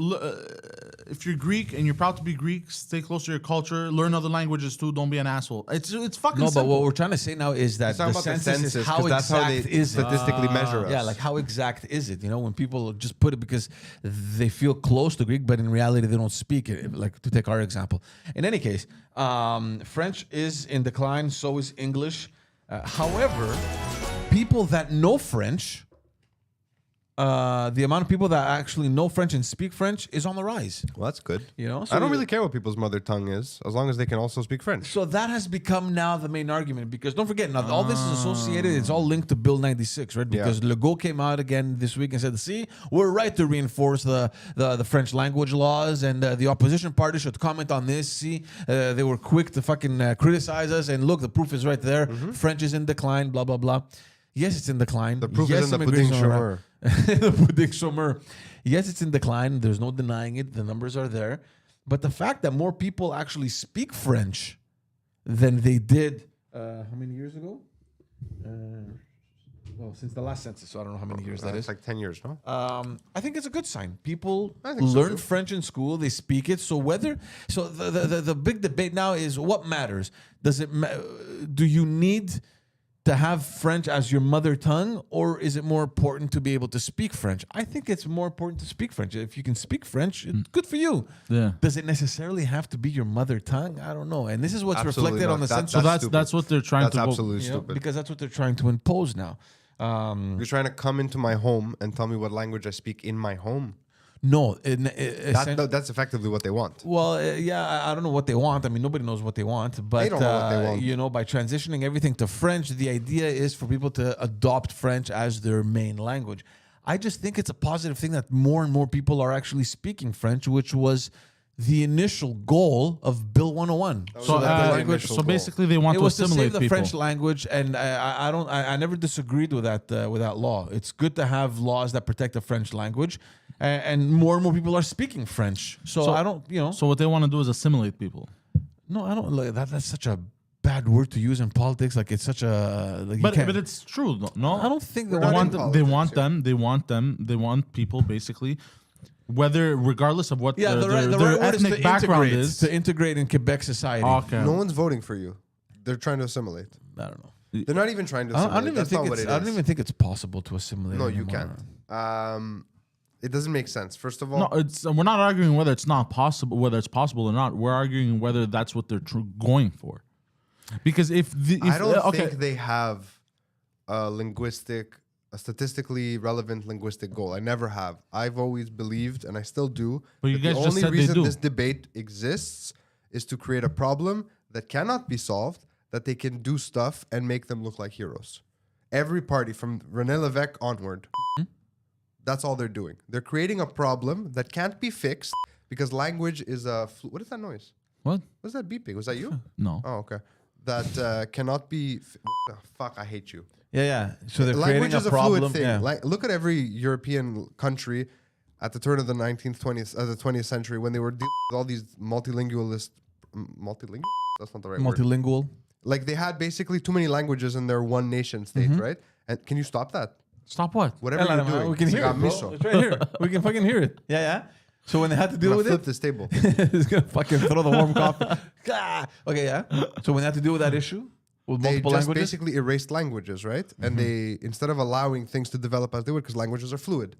if you're Greek and you're proud to be Greek, stay close to your culture. Learn other languages too. Don't be an asshole. It's fucking No, simple. but what we're trying to say now is that It's the talking about the census, is 'cause how that's how exact they is it? statistically measure us. Yeah, like how exact is it? You know, when people just put it because they feel close to Greek, but in reality they don't speak it. Like, to take our example. In any case, French is in decline. So is English. However, people that know French, the amount of people that actually know French and speak French is on the rise. Well, that's good. You know, I don't really care what people's mother tongue is, as long as they can also speak French. So that has become now the main argument, because don't forget, now all this is associated, it's all linked to Bill 96, right? Because Legault came out again this week and said, see, we're right to reinforce the French language laws, and the opposition party should comment on this. See, they were quick to fucking criticize us, and look, the proof is right there. French is in decline, blah, blah, blah. Yes, it's in decline. The proof yes, is in the immigration pudding are- chômeur. the pudding chômeur. Yes, it's in decline. There's no denying it. The numbers are there. But the fact that more people actually speak French than they did how many years ago? Well, since the last census, so I don't know how many years that It's is. like 10 years, no? I think it's a good sign. People I think so, learn too. French in school; they speak it. So the big debate now is what matters. Do you need to have French as your mother tongue, or is it more important to be able to speak French? I think it's more important to speak French. If you can speak French, it's good for you. Yeah. Does it necessarily have to be your mother tongue? I don't know. And this is what's Absolutely reflected not. on the That- census. So that's stupid. what they're trying That's to go. absolutely you know, stupid. because that's what they're trying to impose now. You're trying to come into my home and tell me what language I speak in my home. No, That's effectively what they want. well, I don't know what they want. I mean, nobody knows what they want. But They don't know what they want. you know, by transitioning everything to French, the idea is for people to adopt French as their main language. I just think it's a positive thing that more and more people are actually speaking French, which was the initial goal of Bill 101. So, that the initial so goal. basically, they want It to was to assimilate save the people. French language, and I never disagreed with that law. It's good to have laws that protect the French language, and more people are speaking French. So I don't, you know. So what they want to do is assimilate people. No, I don't. Like, that's such a bad word to use in politics. Like, it's such a. Like, you But can't- it's true, no? I don't think they They want. want they want people basically, regardless of what Yeah, their, the right their word is ethnic to background integrate, is. to integrate in Quebec society. Okay. No one's voting for you. They're trying to assimilate. I don't know. They're not even trying to I assimilate. don't even That's think not what it's. it is. I don't even think it's possible to assimilate. No, you anymore. can't. It doesn't make sense. First of all, No, we're not arguing whether it's not possible, whether it's possible or not. We're arguing whether that's what they're going for. Because if I don't think they have a statistically relevant linguistic goal. I never have. I've always believed, and I still do. But you that guys the just only said they reason do. this debate exists is to create a problem that cannot be solved, that they can do stuff and make them look like heroes. Every party from René Lévesque onward, that's all they're doing. They're creating a problem that can't be fixed because language is a... What is that noise? what? What's that beeping? Was that you? No. Oh, okay. That cannot be... Fuck, I hate you. Yeah. So they're Language creating is a a problem. fluid thing. Yeah. Look at every European country at the turn of the 20th century when they were dealing with all these multilingual? That's not the right word. Multilingual. Like they had basically too many languages in their one nation state, right? And can you stop that? Stop what? Whatever you're doing. We can It's hear like it, bro. miso. It's right here. We can fucking hear it. Yeah. So when they had to I'm deal gonna with flip it, this table. he's gonna fucking throw the warm coffee. Okay, yeah. So when they had to deal with that issue with They multiple just languages, basically erased languages, right? And they, instead of allowing things to develop as they would, because languages are fluid.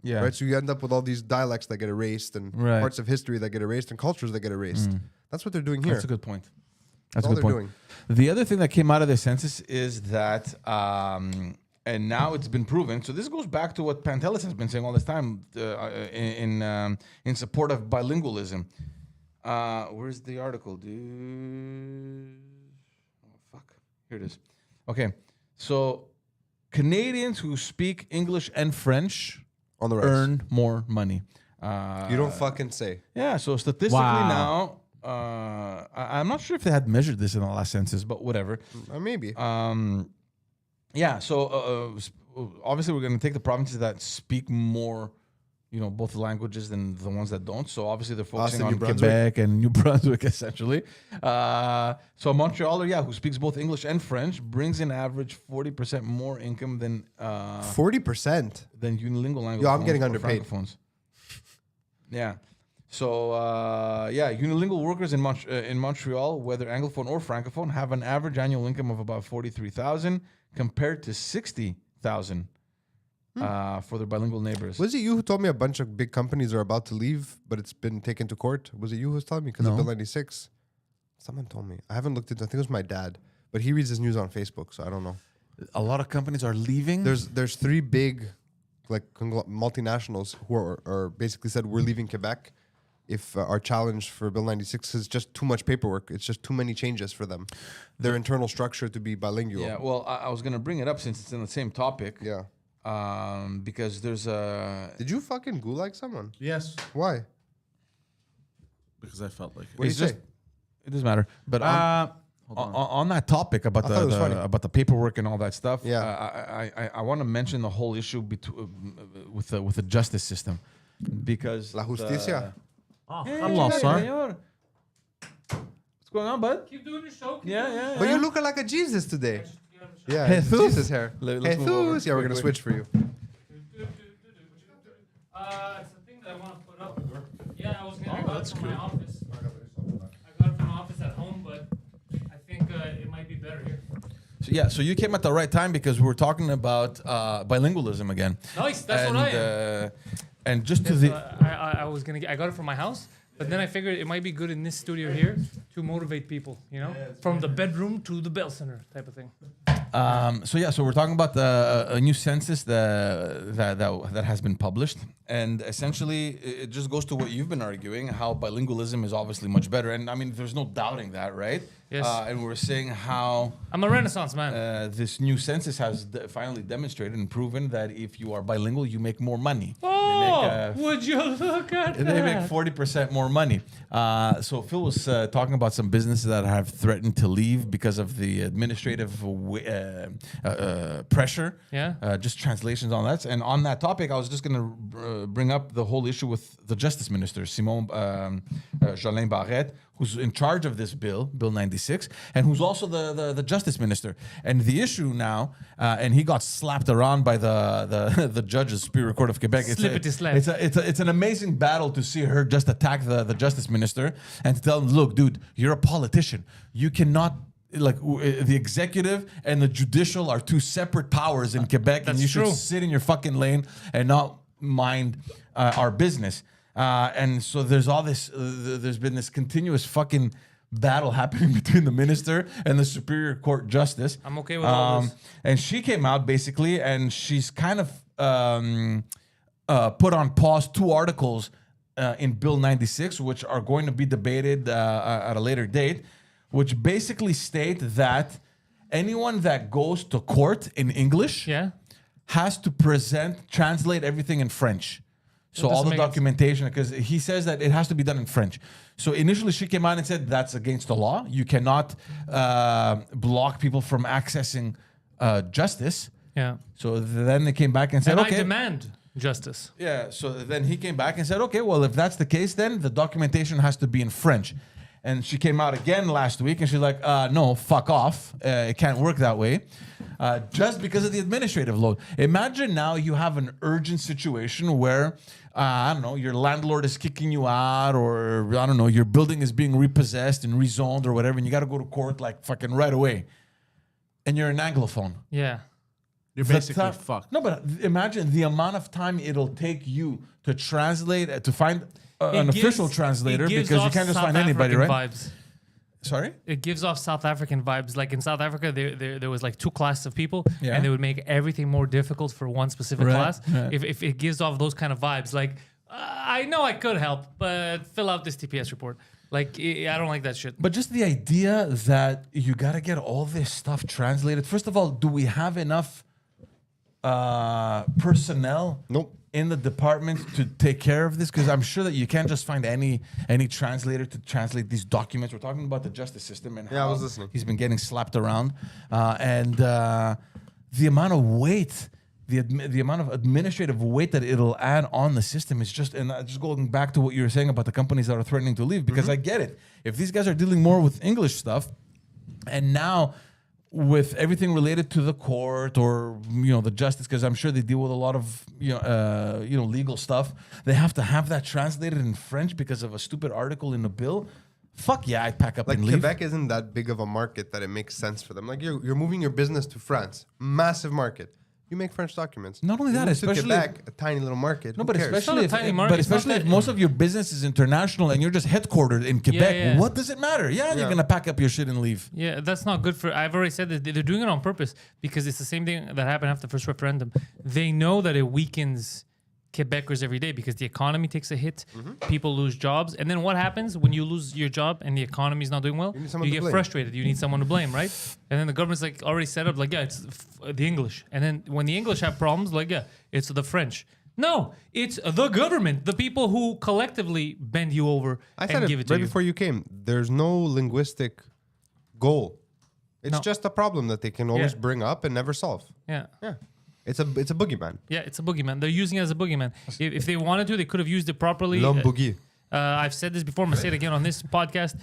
yeah. Right, so you end up with all these dialects that get erased and Right. parts of history that get erased and cultures that get erased. That's what they're doing here. That's a good point. That's a all good they're point. doing. The other thing that came out of the census is that, and now it's been proven. So this goes back to what Pantelis has been saying all this time in support of bilingualism. Where's the article, dude? Oh, fuck. Here it is. Okay. So Canadians who speak English and French On the rise. earn more money. You don't fucking say. Yeah, so statistically now, I'm not sure if they had measured this in the last census, but whatever. Maybe. Yeah, so obviously we're going to take the provinces that speak more, both languages than the ones that don't. So obviously they're focusing and on New Brunswick. Quebec and New Brunswick, essentially. So Montreal, who speaks both English and French, brings in average 40% more income than 40%. unilingual language. Yo, I'm getting or underpaid. francophones. Yeah. So unilingual workers in Montreal, whether anglophone or francophone, have an average annual income of about 43,000 compared to 60,000 for their bilingual neighbors. Was it you who told me a bunch of big companies are about to leave, but it's been taken to court? Was it you who was telling me because of No. Bill 96? Someone told me. I haven't looked into. I think it was my dad, but he reads his news on Facebook, so I don't know. A lot of companies are leaving. There's three big, multinationals who are basically said we're leaving Quebec. If our challenge for Bill 96 is just too much paperwork, it's just too many changes for them. Their internal structure to be bilingual. Yeah, well, I was going to bring it up since it's in the same topic. Yeah. Because there's a... Did you fucking gulag someone? Yes, Why? because I felt like What it. did you say? It doesn't matter. But Hold on. on that topic about I thought it was funny. about the paperwork and all that stuff, Yeah. I want to mention the whole issue with the justice system, because La justicia. Hello, sir. What's going on, bud? Keep doing your show. Yeah. But you look like a Jesus today. Yeah, Jesus. Jesus hair. Let's move over. Jesus. Yeah, we're gonna Quick. switch for you. It's a thing that I want to put up. Yeah, I got it from my office. I got it from my office at home, but I think it might be better here. So you came at the right time because we were talking about bilingualism again. Nice, that's what I am. And just to Because, the I got it from my house, but then I figured it might be good in this studio here to motivate people, from the bedroom to the bell center type of thing. So we're talking about a new census that has been published, and essentially it just goes to what you've been arguing, how bilingualism is obviously much better, and I mean there's no doubting that, right? Yes. And we're saying how I'm a Renaissance man. this new census has finally demonstrated and proven that if you are bilingual, you make more money. Would you look at that? They make 40% more money. So Phil was talking about some businesses that have threatened to leave because of the administrative pressure. Yeah. Just translations on that. And on that topic, I was just going to bring up the whole issue with the Justice Minister, Simon Jolin Barrette, who's in charge of this bill, Bill 96, and who's also the Justice Minister. And the issue now, and he got slapped around by the judges, Superior Court of Quebec. It's an amazing battle to see her just attack the Justice Minister and to tell him, look, dude, you're a politician. You cannot... the executive and the judicial are two separate powers in Quebec, and you should sit in your fucking lane and not mind our business. And so there's all this. There's been this continuous fucking battle happening between the minister and the Superior Court Justice. I'm okay with all this. And she came out basically, and she's kind of put on pause two articles in Bill 96, which are going to be debated at a later date, which basically state that anyone that goes to court in English has to translate everything in French. So all the documentation, because he says that it has to be done in French. So initially she came out and said that's against the law. You cannot block people from accessing justice. Yeah. So then they came back and said, And okay. I demand justice. Yeah, so then he came back and said, okay, well, if that's the case, then the documentation has to be in French. And she came out again last week and she's like, no, fuck off. It can't work that way. Just because of the administrative load. Imagine now you have an urgent situation where, I don't know, your landlord is kicking you out, or I don't know, your building is being repossessed and rezoned or whatever, and you got to go to court like fucking right away. And you're an Anglophone. Yeah. You're basically fucked. No, but imagine the amount of time it'll take you to translate, to find an official translator, because you can't just find anybody, right? Vibes. Sorry? It gives off South African vibes. Like in South Africa, there was like two classes of people, Yeah. and they would make everything more difficult for one specific Right, class. right. If it gives off those kind of vibes, like I know I could help, but fill out this TPS report. Like I don't like that shit. But just the idea that you got to get all this stuff translated. First of all, do we have enough personnel Nope. in the department to take care of this? Because I'm sure that you can't just find any translator to translate these documents. We're talking about the justice system and Yeah, I how was listening. he's been getting slapped around, and the amount of weight. The amount of administrative weight that it'll add on the system is just, and just going back to what you were saying about the companies that are threatening to leave, because I get it. If these guys are dealing more with English stuff, and now with everything related to the court or the justice, because I'm sure they deal with a lot of legal stuff, they have to have that translated in French because of a stupid article in the bill. Fuck yeah, I'd pack up Like and leave. Quebec isn't that big of a market that it makes sense for them. Like you're moving your business to France, massive market. You make French documents. Not only You that, move to especially Quebec, a tiny little market. No, Who but cares? especially It's not a tiny market. but It's not especially if that- most of your business is international and you're just headquartered in Quebec, yeah. what does it matter? Yeah, you're gonna pack up your shit and leave. Yeah, that's not good for. I've already said that they're doing it on purpose because it's the same thing that happened after the first referendum. They know that it weakens Quebecers every day because the economy takes a hit, people lose jobs, and then what happens when you lose your job and the economy is not doing well? need someone You to get blame. frustrated. You need someone to blame, right? And then the government's like already set up, like it's the English, and then when the English have problems, like it's the French. No, it's the government, the people who collectively bend you over I and said give it it to right you. before you came. There's no linguistic goal. It's No. just a problem that they can always Yeah. bring up and never solve. Yeah. Yeah, it's a boogeyman. Yeah, it's a boogeyman. They're using it as a boogeyman. If they wanted to, they could have used it properly. L'homme boogie. I've said this before. I'm gonna say it again on this podcast.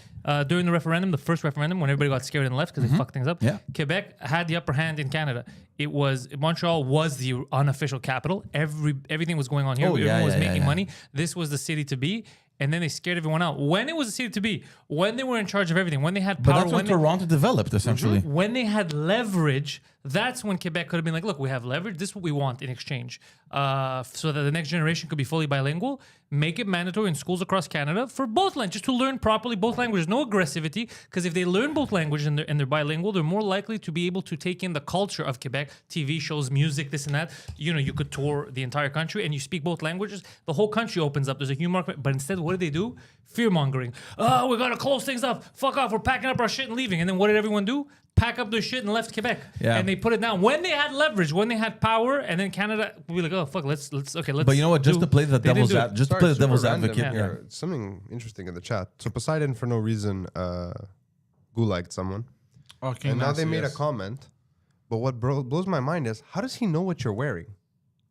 During the referendum, the first referendum, when everybody got scared and left because they fucked things up, Yeah. Quebec had the upper hand in Canada. It was Montreal was the unofficial capital. Everything was going on here. Oh, yeah, Everyone was yeah, making yeah. money. This was the city to be. And then they scared everyone out. When it was the city to be, when they were in charge of everything, when they had But power, that's when when they, Toronto developed, essentially. when they had leverage, that's when Quebec could have been like, look, we have leverage. This is what we want in exchange. So that the next generation could be fully bilingual. Make it mandatory in schools across Canada for both languages, just to learn properly both languages. No aggressivity, because if they learn both languages and they're bilingual, they're more likely to be able to take in the culture of Quebec, TV shows, music, this and that. You could tour the entire country and you speak both languages. The whole country opens up. There's a huge market. But instead, what do? Fear mongering. Oh, we got to close things up. Fuck off. We're packing up our shit and leaving. And then what did everyone do? Pack up their shit and left Quebec. Yeah. And they put it down when they had leverage, when they had power, and then Canada would be like, oh fuck, let's. But you know what? Just to play the devil's advocate. advocate Yeah. here. Something interesting in the chat. So Poseidon, for no reason, gulagged someone, Okay, and now they nasty, made yes. a comment. But what blows my mind is, how does he know what you're wearing?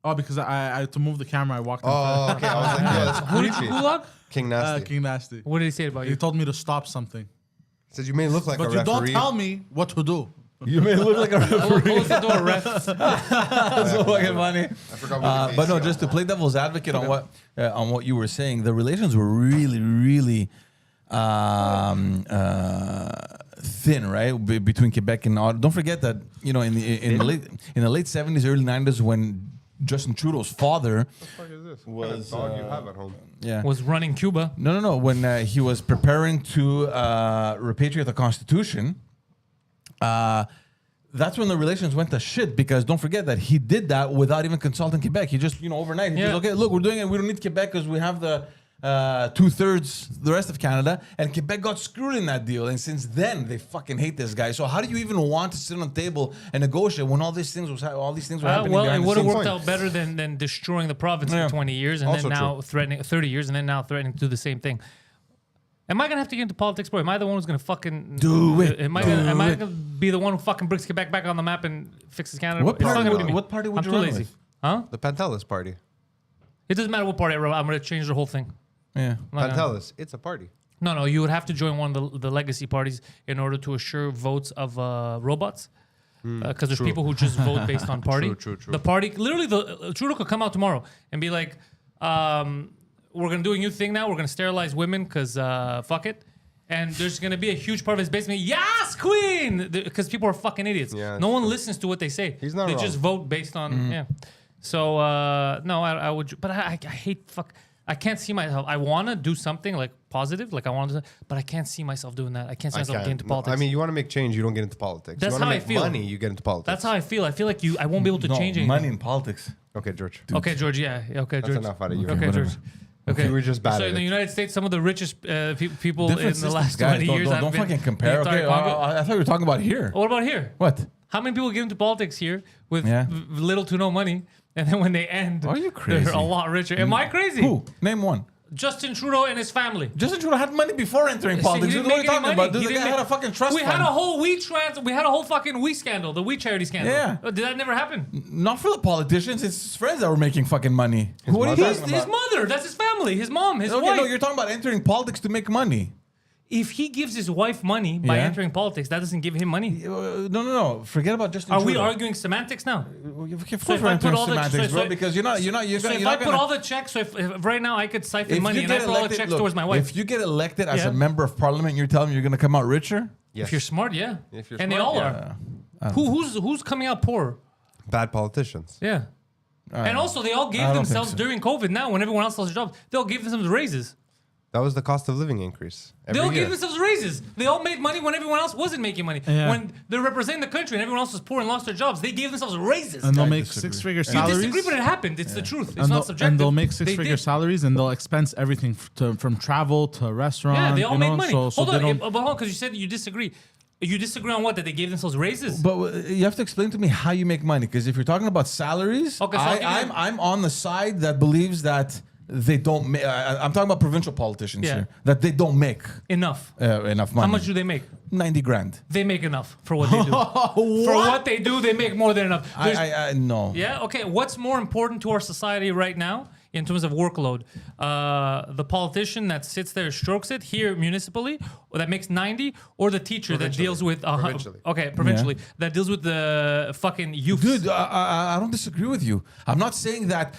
Oh, because I to move the camera, I walked. in Oh, front. okay. I was like, yo, that's Who did you creepy. gulag? King Nasty. King Nasty. What did he say about He you? told me to stop something, He said you may look like but a you referee. don't tell me what to do. You may look like a referee. Close the door, ref. That's so fucking funny. I forgot what But no, just to play devil's advocate on what you were saying, the relations were really, really thin, right, between Quebec and Ottawa. Don't forget that in the late 70s, early 90s, when Justin Trudeau's father What is this? was, What kind of dog you have at home? Was running Cuba. No. When he was preparing to repatriate the Constitution, that's when the relations went to shit, because don't forget that he did that without even consulting Quebec. He just, overnight, he Yeah. said, okay, look, we're doing it. We don't need Quebec because we have the 2/3 the rest of Canada, and Quebec got screwed in that deal. And since then, they fucking hate this guy. So how do you even want to sit on the table and negotiate when all these things were happening? Well, it behind the would have scenes? worked out better than destroying the province Yeah. for 20 years and Also then now threatening 30 years and then now threatening to do the same thing. Am I gonna have to get into politics, bro? Am I the one who's gonna fucking Do it. Am I gonna be the one who fucking brings Quebec back on the map and fixes Canada? What It's not party gonna be me. what party would I'm you too run lazy. with? Huh? The Pantelis party. It doesn't matter what party I run. I'm gonna change the whole thing. Yeah. I'm not gonna- Pantelis, it's a party. No, you would have to join one of the legacy parties in order to assure votes of robots. Because there's people who just vote based on party. True. The party, literally, Trudeau could come out tomorrow and be like, we're going to do a new thing now. We're going to sterilize women because fuck it. And there's going to be a huge part of his base. Yes, queen! Because people are fucking idiots. Yeah, No one listens to what they say. He's not They wrong. just vote based on, yeah. So, no, I would, but I hate, fuck. I can't see myself. I want to do something like positive, like I want to, but I can't see myself doing that. I can't see myself getting into politics. I mean, you want to make change, you don't get into politics. That's you want how to I make feel. money, you get into politics. That's how I feel. I feel like I won't be able to change anything. money in politics. Okay, George. Okay, George. Yeah. Okay, That's George. enough out of you. Okay, George. Okay. You were just bad So at in the it. United States, some of the richest people Different in the systems, last guys. 20 years Don't have been fucking compare. the entire Okay, Congo. I thought you were talking about here. What about here? What? How many people get into politics here with Yeah. little to no money, and then when they end, Are you crazy? they're a lot richer? Am I crazy? Who? Name one. Justin Trudeau and his family. Justin Trudeau had money before entering See, politics. he What didn't are you make any talking money. about? Dude, He the didn't guy had a make- fucking trust We fund. had a whole we had a whole fucking wheat scandal, the wheat charity scandal. Yeah. Did that never happen? Not for the politicians. It's his friends that were making fucking money. What are you mother? talking His about? mother, that's his family, his mom, his Okay, wife. no, you're talking about entering politics to make money. If he gives his wife money by Yeah. entering politics, that doesn't give him money. No. Forget about Justin Are Trudeau. we arguing semantics now? Of So course if we're I entering put all the- semantics, so- bro, so- because you're not. So if I put all the checks, so if right now I could siphon money and I put all the checks towards my wife. If you get elected as Yeah. a member of parliament, you're telling me you're going to come out richer? If you're smart, yeah. If you're and they smart, all yeah. are. Who's coming out poor? Bad politicians. Yeah. And also, they all gave I don't think themselves so. during COVID. Now, when everyone else lost their jobs, they all gave themselves raises. That was the cost of living increase. They all Every gave year. themselves raises. They all made money when everyone else wasn't making money. Yeah. When they're representing the country and everyone else was poor and lost their jobs, they gave themselves raises. And they'll I make disagree. six-figure You salaries. disagree, but it happened. It's the truth. It's and not they'll, subjective. and they'll make They six-figure did. salaries, and they'll expense everything from travel to restaurant. Yeah, they all you made know, money. So hold they on, don't. but hold on, because you said you disagree. You disagree on what? That they gave themselves raises? But you have to explain to me how you make money. Because if you're talking about salaries, Okay, so I'll give you- I'm on the side that believes that they don't make. I'm talking about provincial politicians Yeah. here. That they don't make Enough. enough money. How much do they make? 90 grand. They make enough for what they do. For what they do, they make more than enough. There's- I no. Yeah. Okay. What's more important to our society right now in terms of workload? The politician that sits there, strokes it here municipally, or that makes 90, or the teacher that deals with Provincially. okay, provincially that deals with the fucking youth. Dude, I don't disagree with you. I'm not saying that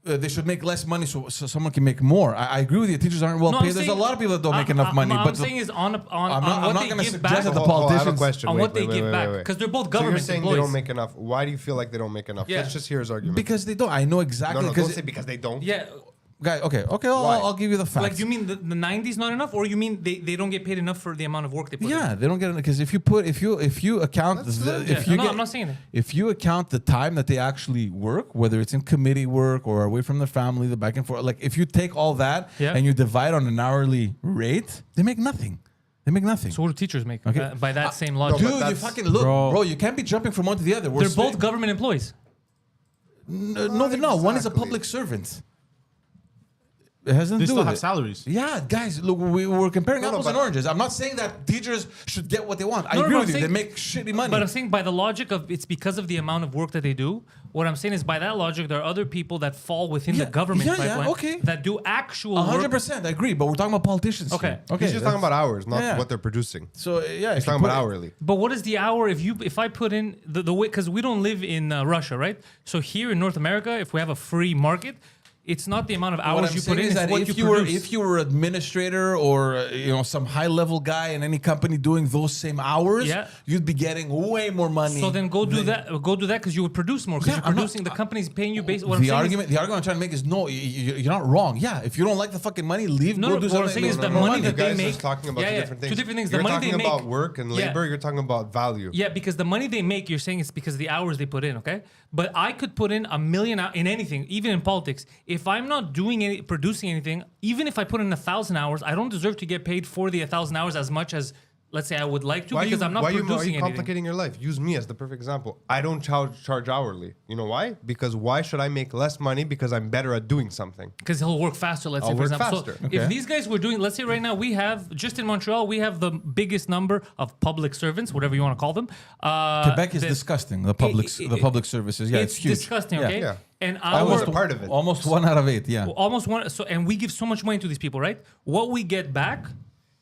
they should make less money so someone can make more. I agree with you. Teachers aren't well No, I'm paid. There's a saying- lot of people that don't make enough money. I'm But saying is on I'm what not they gonna give suggest back. that the I have a politicians- question. on Wait, what they wait, give wait, back, wait, wait. 'cause they're both So government you're saying employees. they don't make enough. Why do you feel like they don't make enough? Yeah. Let's just hear his argument. because they don't. I know no, exactly. no, Because don't say because they don't. Yeah. guy, okay, Why? I'll give you the facts. Like you mean the 90s not enough, or you mean they don't get paid enough for the amount of work they put in? Yeah, they don't get it because if you account if you No, get, I'm not saying that. if you account the time that they actually work, whether it's in committee work or away from their family, the back and forth, like if you take all that Yeah. and you divide on an hourly rate, they make nothing. They make nothing. So what do teachers make Okay. by that same no, logic? but Dude, you that's- fucking look, Bro. bro. You can't be jumping from one to the other. They're both government employees. No, they're not. One is a exactly. public servant. It has nothing They to do still with have it. salaries. Yeah, guys, look, we're comparing No, no, apples and but- oranges. I'm not saying that teachers should get what they want. I No, agree no, with I'm you. They saying- make shitty money. But I'm saying by the logic of it's because of the amount of work that they do. What I'm saying is by that logic, there are other people that fall within Yeah, the government yeah, pipeline okay. that do actual work. 100%, I agree. But we're talking about politicians. Okay. here. Okay. He's just talking about hours, not Yeah. what they're producing. So yeah, He's talking about hourly. But what is the hour if I put in the way, because we don't live in Russia, right? So here in North America, if we have a free market, it's not the amount of What hours I'm you saying put in, is it's that what if you you were produce. if you were administrator or some high level guy in any company doing those same hours, Yeah. you'd be getting way more money. So then go do that because you would produce more because Yeah, you're I'm not- producing. The company's paying you based. What I'm the saying argument I'm trying to make is no, you're not wrong. Yeah, if you don't like the fucking money, leave. No, go no, do what I'm something. saying is the more money You that they guys make. are talking about two different things. Two different things. You're The money talking they about make. work and Yeah. labor. You're talking about value. Yeah, because the money they make, you're saying it's because of the hours they put in, okay? But I could put in 1 million in anything, even in politics. If I'm not producing anything, even if I put in 1,000 hours, I don't deserve to get paid for the 1,000 hours as much as, let's say, I would like to because I'm not why producing are you anything. complicating your life? Use me as the perfect example. I don't charge hourly. You know why? Because why should I make less money because I'm better at doing something? Because he'll work faster, let's say, I'll for work example. faster. So if these guys were doing, let's say right now we have, just in Montreal, we have the biggest number of public servants, whatever you want to call them. Quebec is disgusting. The public services. Yeah, it's huge. disgusting, Yeah. okay? Yeah. And Almost our, a part of it. Almost 1 out of 8. Yeah. almost one, so, and we give so much money to these people, right? What we get back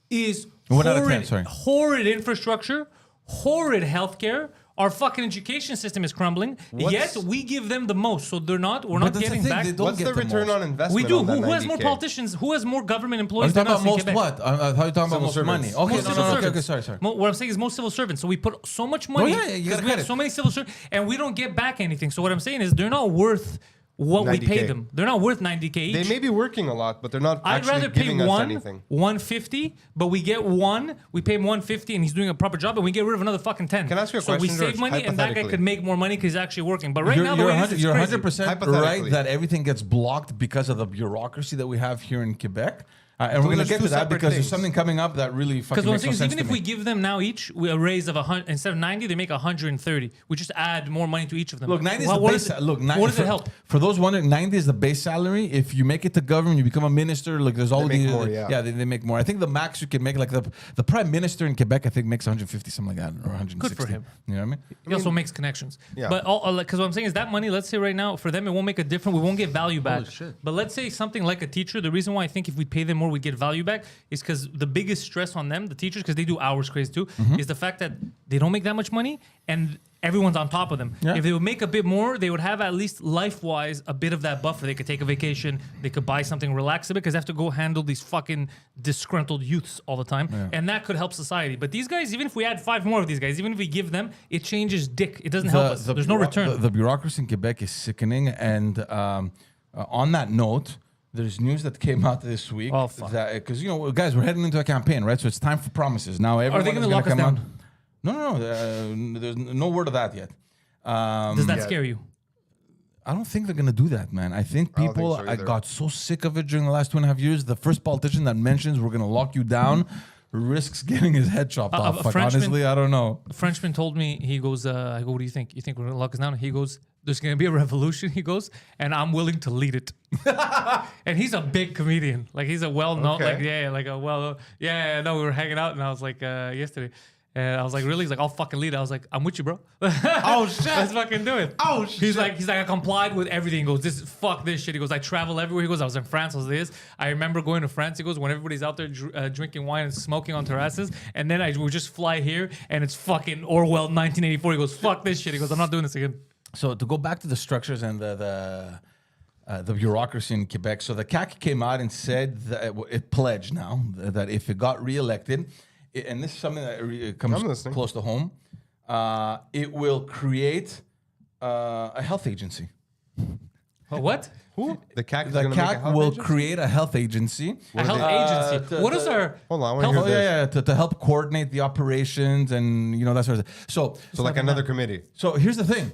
is 1 out of 10, horrid, sorry. horrid infrastructure, horrid healthcare. Our fucking education system is crumbling. Yet we give them the most, so we're not But that's the getting thing, back. they don't What's get the return most. on investment? We do. on that Who has more 90K? politicians? Who has more government Are you employees talking than us about in most Quebec? what? How are you talking about Civil most money? servants. Okay, Most no, civil no, okay, servants. sorry. What I'm saying is most civil servants. So we put so much money yeah, you because gotta we cut have it. so many civil servants, and we don't get back anything. So what I'm saying is they're not worth what we 90K. pay them. They're not worth 90K each. They may be working a lot, but they're not I'd actually rather pay giving us one anything. 150, but we get one. We pay him 150, and he's doing a proper job, and we get rid of another fucking 10. Can I ask you a so we question, save George? money, and that guy Hypothetically. could make more money because he's actually working. But right now, the way it is, it's you're crazy. 100% Hypothetically. right that everything gets blocked because of the bureaucracy that we have here in Quebec. And we're going to there's get two to that separate because there's things. something coming up that really fucking Because what I'm makes saying no is, sense even to if me. we give them now each a raise of 100 instead of 90, they make 130. We just add more money to each of them. Look, 90 is What- the what base. does it- Look, what does it help? For those wondering, 90 is the base salary. If you make it to government, you become a minister. Like there's all make the more, yeah. they make more. I think the max you can make, like the prime minister in Quebec, I think makes 150 something like that, or 160. Good for him. You know what I mean? He also makes connections. Yeah. But because what I'm saying is that money, let's say right now, for them, it won't make a difference. We won't get value back. shit. But let's say something like a teacher. The reason why I think if we pay them more, we get value back is because the biggest stress on them, the teachers, because they do hours crazy too, is the fact that they don't make that much money and everyone's on top of them. Yeah. If they would make a bit more, they would have at least life-wise a bit of that buffer. They could take a vacation. They could buy something, relax a bit, because they have to go handle these fucking disgruntled youths all the time. And that could help society. But these guys, even if we add 5 more of these guys, even if we give them, it changes dick. It doesn't help us. There's no return. The bureaucracy in Quebec is sickening. And on that note, there's news that came out this week. Oh, fuck. Because, guys, we're heading into a campaign, right? So it's time for promises. Now, everyone gonna is lock us come down? out. No. There's no word of that yet. Does that scare you? I don't think they're going to do that, man. I think don't think people so I either. got so sick of it during the last 2.5 years. The first politician that mentions we're going to lock you down risks getting his head chopped off. a Fuck, Frenchman- honestly, I don't know. A Frenchman told me, he goes, I go, what do you think? You think we're going to lock us down? He goes, there's going to be a revolution, he goes, and I'm willing to lead it. And he's a big comedian. Like, he's a well-known, Okay. no, we were hanging out, and I was like, yesterday. And I was like, really? He's like, I'll fucking lead it. I was like, I'm with you, bro. Oh, shit. Let's fucking do it. Oh, He's like, I complied with everything. He goes, fuck this shit. He goes, I travel everywhere. He goes, I was in France, I was this. I remember going to France. He goes, when everybody's out there drinking wine and smoking on terraces, and then I would just fly here, and it's fucking Orwell 1984. He goes, fuck this shit. He goes, I'm not doing this again. So to go back to the structures and the bureaucracy in Quebec. So the CAC came out and said that it pledged now that if it got reelected, and this is something that I'm comes listening. close to home, it will create a health agency. What? Who? The CAC is The going to make a CAC health will agency? create a health agency. A health agency. What is our Hold on, I want to health? hear this. To help coordinate the operations and that sort of thing. So So like another committee. So here's the thing.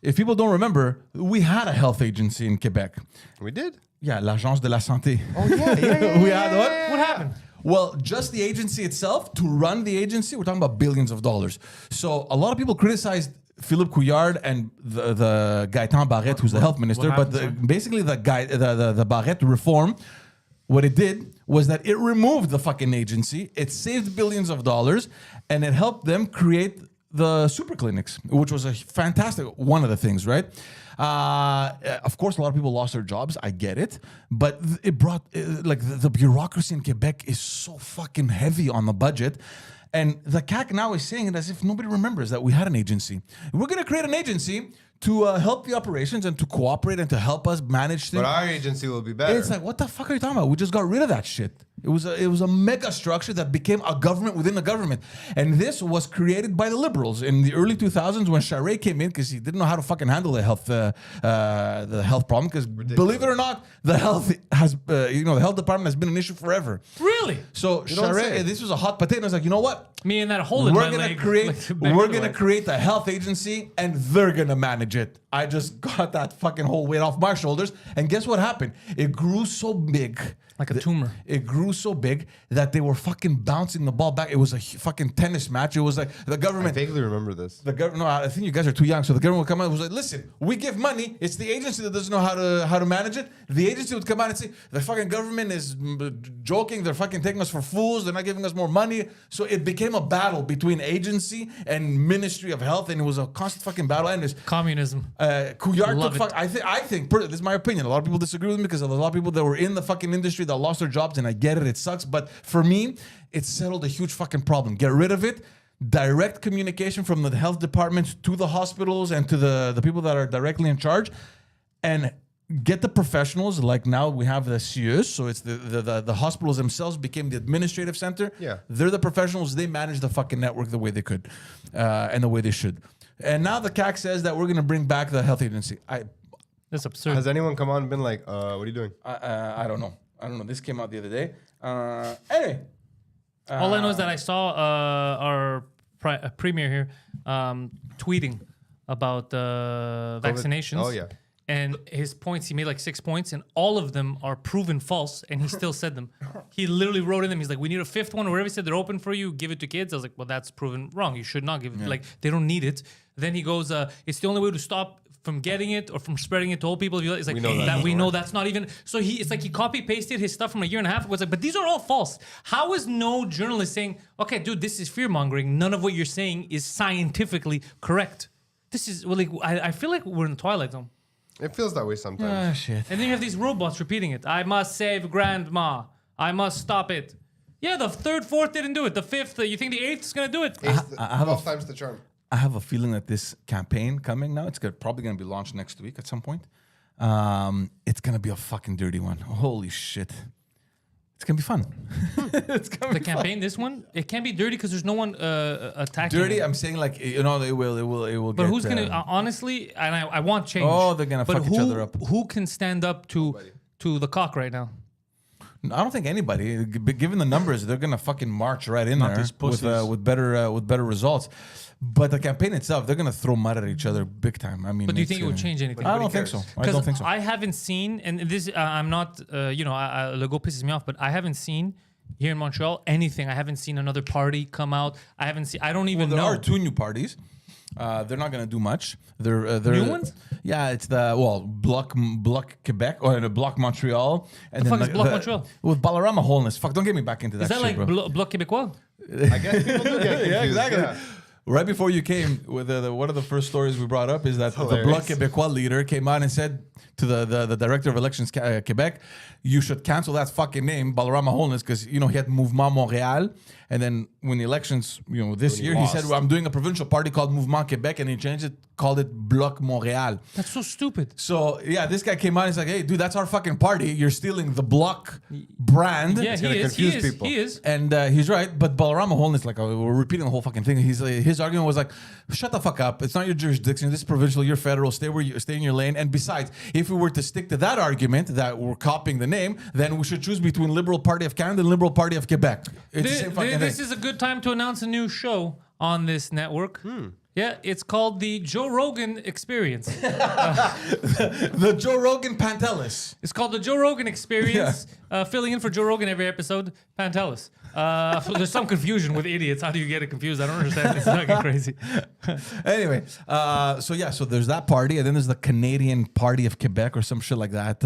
If people don't remember, we had a health agency in Quebec. We did? Yeah, l'Agence de la Santé. Oh, yeah. We had what? What happened? Well, just the agency itself, to run the agency, we're talking about billions of dollars. So a lot of people criticized Philippe Couillard and the Gaëtan Barrette, who's the health minister, but basically the Barrette reform, what it did was that it removed the fucking agency, it saved billions of dollars, and it helped them create the super clinics, which was a fantastic one of the things, right? Of course, a lot of people lost their jobs. I get it, but it brought the bureaucracy in Quebec is so fucking heavy on the budget. And the CAC now is saying it as if nobody remembers that we had an agency. We're going to create an agency to help the operations and to cooperate and to help us manage things. But our agency will be better. It's like, what the fuck are you talking about? We just got rid of that shit. It was a mega structure that became a government within a government. And this was created by the liberals in the early 2000s when Charest came in because he didn't know how to fucking handle the health problem. Because believe it or not, the health the health department has been an issue forever. Really? So don't say. Charest, this was a hot potato. I was like, you know what? Me and that hole in my leg. We're gonna create a health agency, and they're gonna manage it. I just got that fucking whole weight off my shoulders, and guess what happened? It grew so big, Like a tumor. It grew so big that they were fucking bouncing the ball back. It was a fucking tennis match. It was like the I government. vaguely remember this. The government. No, I think you guys are too young. So the government would come out and was like, "Listen, we give money. It's the agency that doesn't know how to manage it." The agency would come out and say, "The fucking government is joking. They're fucking taking us for fools. They're not giving us more money." So it became a battle between agency and Ministry of Health, and it was a constant fucking battle. And there's Communism. Couillard Love took it. I think this is my opinion. A lot of people disagree with me because there's a lot of people that were in the fucking industry that lost their jobs, and I get it. It sucks, but for me, it settled a huge fucking problem. Get rid of it. Direct communication from the health departments to the hospitals and to the people that are directly in charge, and get the professionals. Like now we have the CIUS, so it's the hospitals themselves became the administrative center. Yeah. They're the professionals. They manage the fucking network the way they could, and the way they should. And now the CAC says that we're going to bring back the health agency. That's absurd. Has anyone come on and been like, what are you doing? I don't know. This came out the other day. Anyway. All I know is that I saw our premier here tweeting about vaccinations. Oh, yeah. And his points, he made like 6 points, and all of them are proven false, and he still said them. He literally wrote in them. He's like, we need a fifth one. Wherever he said they're open for you, give it to kids. I was like, well, that's proven wrong. You should not give it. Like, they don't need it. Then he goes, it's the only way to stop from getting it or from spreading it to old people. It's like, we know that's not even. So it's like he copy pasted his stuff from a year and a half ago. It's like, but these are all false. How is no journalist saying, okay, dude, this is fear mongering. None of what you're saying is scientifically correct. This is, well, like, I feel like we're in the Twilight Zone. It feels that way sometimes. Shit. And then you have these robots repeating it. I must save grandma. I must stop it. Yeah, the third, fourth didn't do it. The fifth, you think the eighth is going to do it? I have 12 times the charm. I have a feeling that this campaign coming now, it's probably going to be launched next week at some point. It's going to be a fucking dirty one. Holy shit. It's going to be fun. It's gonna The be campaign, this one, it can't be dirty because there's no one attacking. dirty. it. I'm saying like, it will But get, who's going to, honestly, and I want change. Oh, they're gonna but fuck each other up. Who can stand up to the cock right now? I don't think anybody, given the numbers, they're gonna fucking march right in Not there these pussies. with better results. But the campaign itself, they're gonna throw mud at each other big time. I mean, But do you it's think it would gonna- change anything? I don't think so. I don't think so. I haven't seen, and this, I'm not, Lego pisses me off, but I haven't seen here in Montreal anything. I haven't seen another party come out. I haven't seen, I don't even There know. are two new parties. They're not gonna do much. They're New ones? Yeah, it's the Bloc Quebec or the Bloc Montreal. And The fuck is Bloc Montreal? With Balarama Wholeness. Fuck, don't get me back into that. Is that shit, like bro. Bloc Québécois? I guess people do get confused. Yeah, exactly. Yeah. Right before you came, with one of the first stories we brought up is that the hilarious. Bloc Québécois leader came out and said to the director of elections Quebec, you should cancel that fucking name, Balarama Wholeness, because he had Mouvement Montréal, and then when the elections, this year, he said, well, I'm doing a provincial party called Mouvement Québec, and he changed it, called it Bloc Montréal. That's so stupid. So yeah, this guy came out and he's like, hey, dude, that's our fucking party. You're stealing the Bloc brand. Yeah, gonna he confuse is. people. He is. And he's right, but Balarama Wholeness, like we're repeating the whole fucking thing. His argument was like, shut the fuck up. It's not your jurisdiction. This is provincial. You're federal. Stay in your lane. And besides, if we were to stick to that argument that we're copying the name, then we should choose between Liberal Party of Canada and Liberal Party of Quebec. It's the same fucking This thing. is a good time to announce a new show on this network. Yeah, it's called the Joe Rogan Experience. The Joe Rogan Pantelis. It's called the Joe Rogan Experience. Filling in for Joe Rogan every episode, Pantelis. There's some confusion with idiots. How do you get it confused? I don't understand. It's fucking crazy. Anyway, so there's that party, and then there's the Canadian Party of Quebec or some shit like that.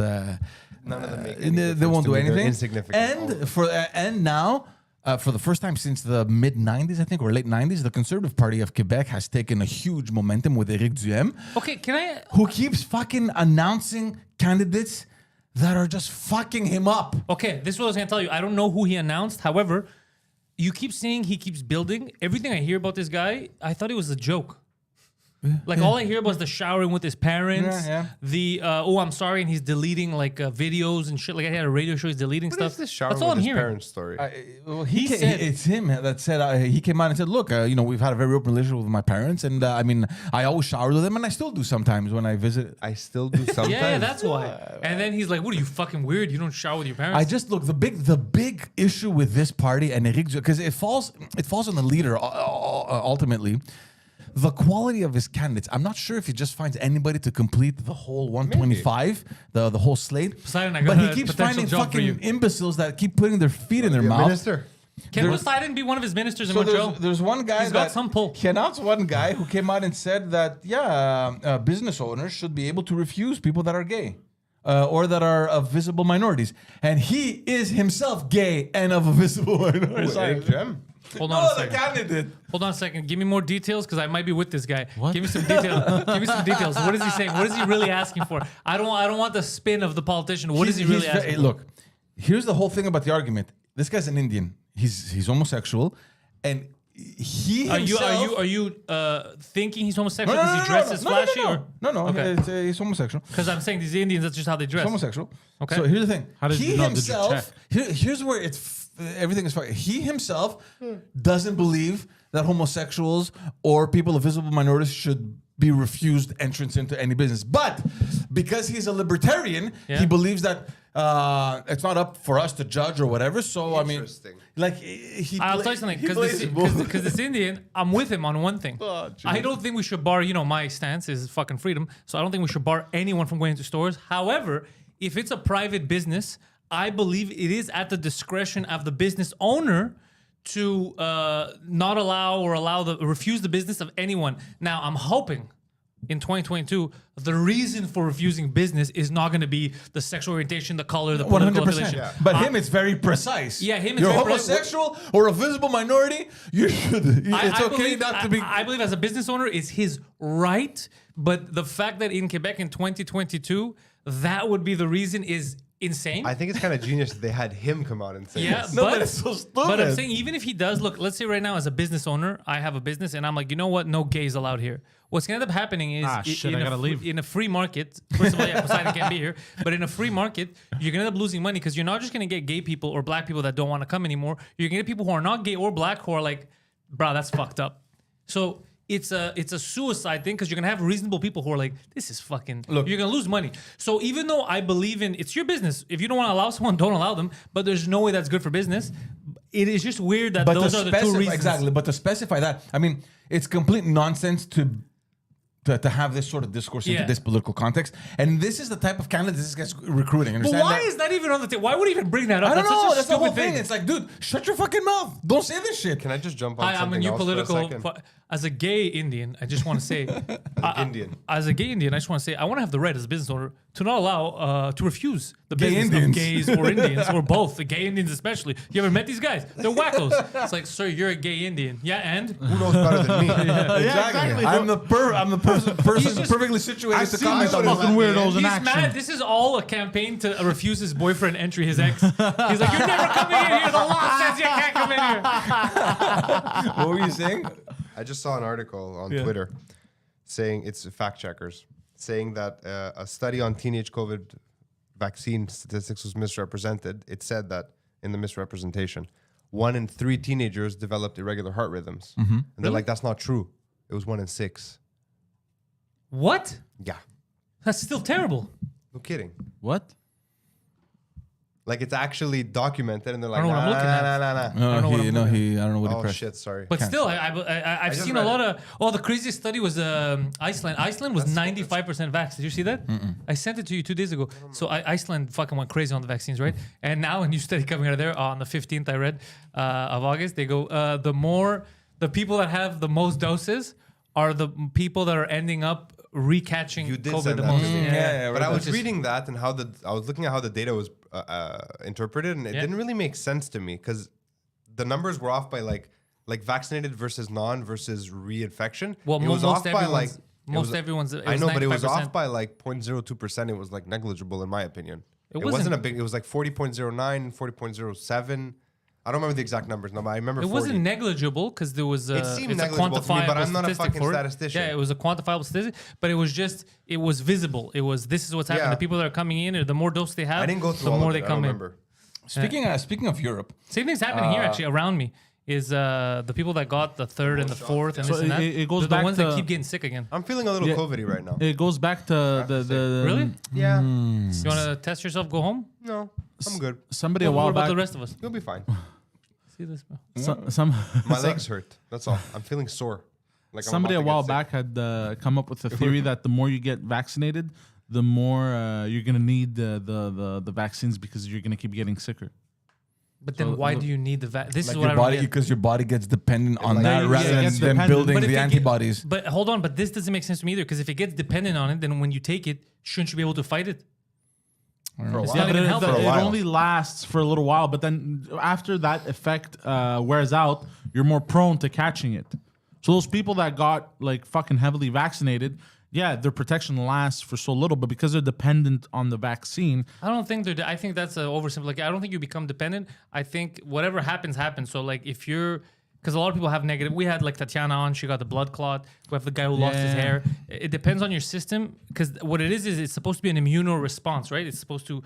None of them make any And they difference won't to do me. They're anything. insignificant. And now, for the first time since the mid '90s, I think, or late '90s, the Conservative Party of Quebec has taken a huge momentum with Éric Duhem, Okay, can I? who keeps fucking announcing candidates that are just fucking him up. Okay, this is what I was gonna tell you. I don't know who he announced. However, you keep saying he keeps building. Everything I hear about this guy, I thought it was a joke. Like all I hear was the showering with his parents. Yeah, yeah. The I'm sorry, and he's deleting like videos and shit. Like I had a radio show, he's deleting What stuff. is this shower That's all with I'm his hearing. parents' story? He said- it's him that said he came out and said, look, we've had a very open relationship with my parents, and I always shower with them, and I still do sometimes when I visit. I still do sometimes. Yeah, that's why. And then he's like, "What are you fucking weird? You don't shower with your parents?" I just look the big issue with this party and Éric, because it falls on the leader ultimately. The quality of his candidates. I'm not sure if he just finds anybody to complete the whole 125, the whole slate. Poseidon, I But got he a keeps potential finding job for you. fucking imbeciles that keep putting their feet in their Your mouth. minister. Can there's- Poseidon be one of his ministers in So Montreal? there's one guy He's got that some pull. he announced one guy who came out and said that business owners should be able to refuse people that are gay. Or that are of visible minorities. And he is himself gay and of a visible minority. Eric Jem. Hold on a No, the second. candidate. Hold on a second. Give me more details because I might be with this guy. Give me some details. Give me some details. What is he saying? What is he really asking for? I don't want the spin of the politician. What is he really asking for? Look, here's the whole thing about the argument. This guy's an Indian. He's homosexual, and he Are himself. you thinking he's homosexual because he dresses flashy or No. Okay. He's homosexual. because I'm saying these Indians, that's just how they dress. He's homosexual. Okay. So here's the thing. How did he you know? Did you himself. Here's where everything is fine. He himself doesn't believe that homosexuals or people of visible minorities should be refused entrance into any business. But because he's a libertarian, Yeah. he believes that it's not up for us to judge or whatever. So I mean, Interesting. like he. I'll tell you something, he plays because this Indian, I'm with him on one thing. Oh, I don't think we should bar, my stance is fucking freedom, so I don't think we should bar anyone from going into stores. However, if it's a private business, I believe it is at the discretion of the business owner to not allow or refuse the business of anyone. Now, I'm hoping in 2022, the reason for refusing business is not going to be the sexual orientation, the color, the political 100%. affiliation. Yeah. But him, it's very precise. Yeah, him, it's You're very precise. homosexual or a visible minority. You should. It's okay believe, not to be. I believe as a business owner, it's his right. But the fact that in Quebec in 2022, that would be the reason is insane. I think it's kind of genius that they had him come out and say Yeah, this. No, but but it's so But I'm stupid. saying even if he does, look, let's say right now as a business owner, I have a business and I'm like, you know what? No gays allowed here. What's gonna end up happening is Shit, I gotta leave. in a free market. First of all, yeah, Poseidon can't be here. But in a free market, you're gonna end up losing money because you're not just gonna get gay people or black people that don't want to come anymore. You're gonna get people who are not gay or black who are like, bro, that's fucked up. So it's a suicide thing because you're gonna have reasonable people who are like, this is fucking. Look. You're gonna lose money. So even though I believe in it's your business, if you don't want to allow someone, don't allow them. But there's no way that's good for business. It is just weird that those are the two reasons. Exactly, but to specify that, I mean, it's complete nonsense to have this sort of discourse into Yeah. this political context, and this is the type of candidate this guy's recruiting. But Understand why that? is that even on the table? Why would he even bring that up? I don't That's know. such a That's the whole stupid thing. It's like, dude, shut your fucking mouth. Don't say this shit. Can I just jump on I'm a something new else for a political. second? As a gay Indian, I just want to say, Indian. As a gay Indian, I just want to say, I want to have the right as a business owner to not allow to refuse the Gay business Indians. of gays or Indians or both. The gay Indians especially. You ever met these guys? They're wackos. It's like, sir, you're a gay Indian. Yeah, and Who knows better than me? Exactly. I'm the person just- perfectly situated I've to seen comment these on fucking this. weirdos in he's action. mad. This is all a campaign to refuse his boyfriend entry, his ex. He's like, you're never coming in here. The law says you can't come in here. What were you saying? I just saw an article on Twitter saying it's fact checkers saying that a study on teenage COVID vaccine statistics was misrepresented. It said that in the misrepresentation, 1 in 3 teenagers developed irregular heart rhythms, and they're like, "That's not true. It was 1 in 6." What? Yeah, That's still terrible. no kidding. What? Like it's actually documented, and they're like, I don't know what I'm looking at. nah. I don't know what I'm looking at. I don't know what he Oh pressed. shit, sorry. But still, I've just seen a read lot it. of. Oh, the craziest study was Iceland. Iceland was 95% vax. Did you see that? I sent it to you 2 days ago. So Iceland fucking went crazy on the vaccines, right? And now a new study coming out of there on the 15th, I read, of August. They go, the people that have the most doses are the people that are ending up recatching You did COVID send the that most. to me. Yeah, But I was Which is- reading that and I was looking at how the data was interpreted, and it Yeah. didn't really make sense to me because the numbers were off by like vaccinated versus non versus reinfection. Well, it was most off by like everyone's- most everyone's. I know, but it was 95%. off by like 0.02%. It was like negligible in my opinion. It wasn't wasn't- a big. It was like 40.09, 40.07. I don't remember the exact numbers. No, but I remember. It 40. wasn't negligible because there was It seemed it's a negligible to me, but quantifiable I'm not a statistic fucking for it. statistician. Yeah, it was a quantifiable statistic, but it was visible. It was this is what's happening. Yeah. The people that are coming in, or the more dose they have, I didn't go through the all more of they it. I come don't in. remember. Speaking of Europe, Same thing's happening here actually around me. Is the people that got the 3rd and the 4th and So this and that? it goes they're back the ones that to- keep getting sick again. I'm feeling a little Yeah. COVIDy right now. It goes back to the Really? Yeah. You want to test yourself? Go home. No, I'm good. somebody a What while about back. the rest of us? You'll be fine. See this? Bro? Some My legs hurt. That's all. I'm feeling sore. Like I'm somebody a about to while get sick. back had come up with a theory that the more you get vaccinated, the more you're gonna need the vaccines because you're gonna keep getting sicker. But then So why the- do you need the This like is what your I don't body, get. because your body gets dependent on like- that Yeah, rather it than gets them dependent. building But if the it get- antibodies. But hold on, but this doesn't make sense to me either because if it gets dependent on it, then when you take it, shouldn't you be able to fight it? For a It's while. not But even it, helpful. For a it while. only lasts for a little while, but then after that effect wears out, you're more prone to catching it. So those people that got like fucking heavily vaccinated, yeah, their protection lasts for so little, but because they're dependent on the vaccine, I don't think I think that's a oversimplification. I don't think you become dependent. I think whatever happens, happens. So like if you're, because a lot of people have negative. We had like Tatiana on. She got the blood clot. We have the guy who lost his Yeah. hair. It depends on your system because what it is it's supposed to be an immunoresponse, right? It's supposed to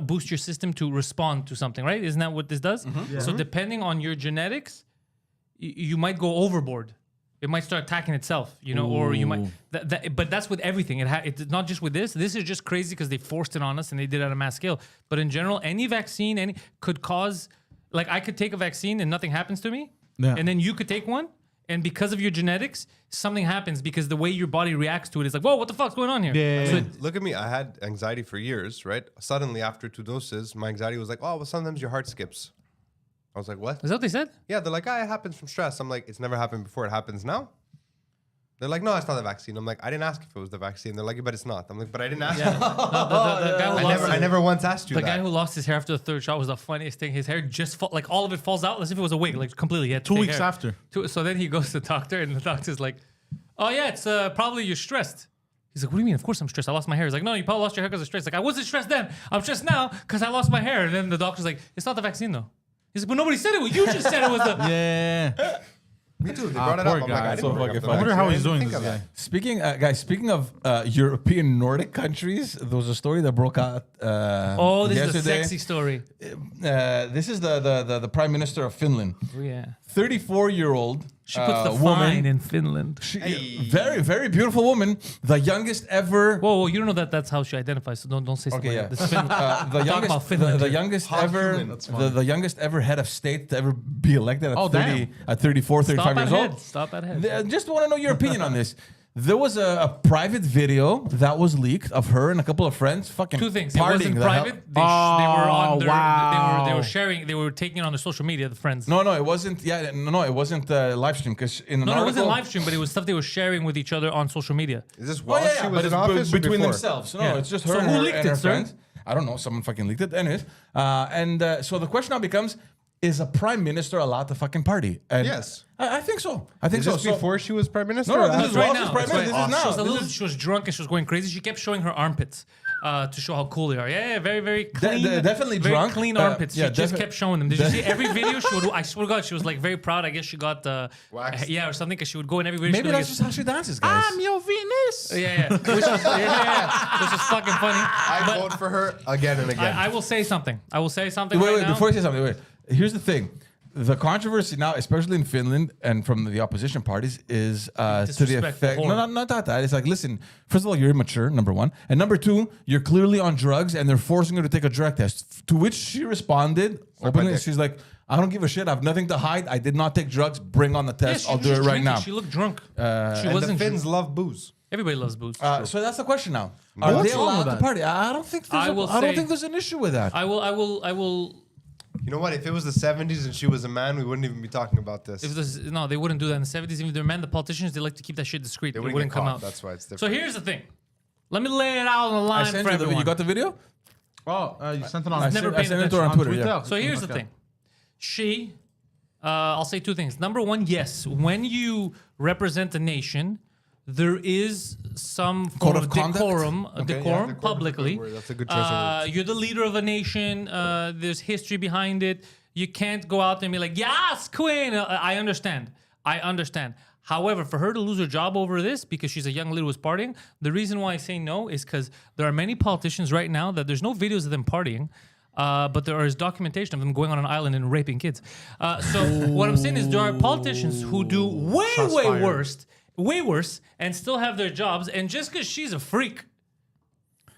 boost your system to respond to something, right? Isn't that what this does? So depending on your genetics, you might go overboard. it might start attacking itself, you know, or you might. But that's with everything. It's not just with this. This is just crazy because they forced it on us and they did it on a mass scale. But in general, any vaccine could cause, like I could take a vaccine and nothing happens to me, and then you could take one. And because of your genetics, something happens because the way your body reacts to it is like, whoa, what the fuck's going on here? Yeah. So Look at me. I had anxiety for years, right? Suddenly, after 2 doses, my anxiety was like, oh, well, sometimes your heart skips. I was like, what? is that what they said? Yeah, they're like, it happens from stress. I'm like, it's never happened before. It happens now. They're like, no, it's not the vaccine. I'm like, I didn't ask if it was the vaccine. They're like, but it's not. I'm like, but I didn't ask. Yeah. The guy who lost I never once asked you the that. guy who lost his hair after the 3rd shot was the funniest thing. His hair just like all of it falls out as if it was a wig, like completely. He had 2 fake weeks hair. after. So then he goes to the doctor, and the doctor's like, "Oh yeah, it's probably you're stressed." He's like, "What do you mean? Of course I'm stressed. I lost my hair." He's like, "No, you probably lost your hair because of stress." Like, I wasn't stressed then. I'm stressed now because I lost my hair. And then the doctor's like, "It's not the vaccine though." He's like, "But nobody said it was. You just said it was the." Yeah. Me too. They brought it poor up. I'm like, guy. I So didn't bring up fucking the I wonder vaccine. how I he's didn't doing, think this of guy. that. Guys, speaking of European Nordic countries, there was a story that broke out. Oh, this yesterday. is a sexy story. This is the Prime Minister of Finland. Oh, yeah. 34-year-old She puts the woman. fine in Finland. Very, very beautiful woman. The youngest ever. Whoa, you don't know that that's how she identifies, so don't say something Okay, like yeah. that. This is Finland. The Talk youngest, about Finland the here. youngest Hot ever, human, that's the youngest ever head of state to ever be elected at Oh, 30, damn. at 34, 35 Stop at years head. old. Stop at head. Just want to know your opinion on this. There was a private video that was leaked of her and a couple of friends fucking 2 things. It partying wasn't the private. hell- They were on their, wow. they were sharing. They were taking it on their social media. The friends. No, it wasn't. Yeah, no, it wasn't live stream because in an No, it article. wasn't live stream, but it was stuff they were sharing with each other on social media. Is this Oh, while yeah, she was but in it's office or between before? themselves. No, Yeah. it's just her So and who her, leaked and it, her sir? friends. I don't know. Someone fucking leaked it. Anyways, so the question now becomes: is a prime minister allowed to fucking party? And Yes. I think so. I think Is so. this So- before she was prime minister? No, or this after? is Right while now. she's prime That's minister. right. This is She was now. she was drunk and she was going crazy. She kept showing her armpits to show how cool they are. Yeah, very, very clean. definitely very drunk. clean armpits. Yeah, she just kept showing them. Did you see every video? She would. I swear to God, she was like very proud. I guess she got Waxed. yeah, or something. Because she would go in every video. Maybe she would that's just how she dances, guys. I'm your Venus. yeah. Which is fucking funny. I vote for her again and again. I will say something. I will say something Wait, right wait, now. before you say something, wait. Here's the thing. The controversy now, especially in Finland and from the opposition parties, is to the Disrespectful effect. whore. No, not that. It's like, listen, first of all, you're immature, number one. And number two, you're clearly on drugs and they're forcing her to take a drug test. To which she responded openly. dick. She's like, I don't give a shit. I have nothing to hide. I did not take drugs. Bring on the Yeah, test. she I'll was do it just right drinking. now. She looked drunk. She and the wasn't. Finns love booze. Everybody loves booze. So that's the question now. Are What's they wrong allowed with to that? party? I don't think I there's will I don't say- think there's an issue with that. I will. You know what? If it was the 70s and she was a man, we wouldn't even be talking about this. If this, no, they wouldn't do that in the 70s. Even if they're men, the politicians, they like to keep that shit discreet. They It wouldn't wouldn't get come caught. out. That's why it's different. So here's the thing. Let me lay it out on the I line sent for you the, everyone. you got the video? Oh, you sent it on. I never sent, I paid sent it to her on attention. Twitter. Yeah. So here's the thing. She, I'll say 2 things. Number one, yes, when you represent a nation, there is some form Code of of conduct? decorum, Okay, yeah. decorum Decorum is a good publicly. word. That's a good choice of words. You're the leader of a nation. There's history behind it. You can't go out there and be like, yes, queen. I understand. However, for her to lose her job over this because she's a young lady who was partying, the reason why I say no is because there are many politicians right now that there's no videos of them partying. But there is documentation of them going on an island and raping kids. So what I'm saying is there are politicians who do way worse, and still have their jobs. And just because she's a freak,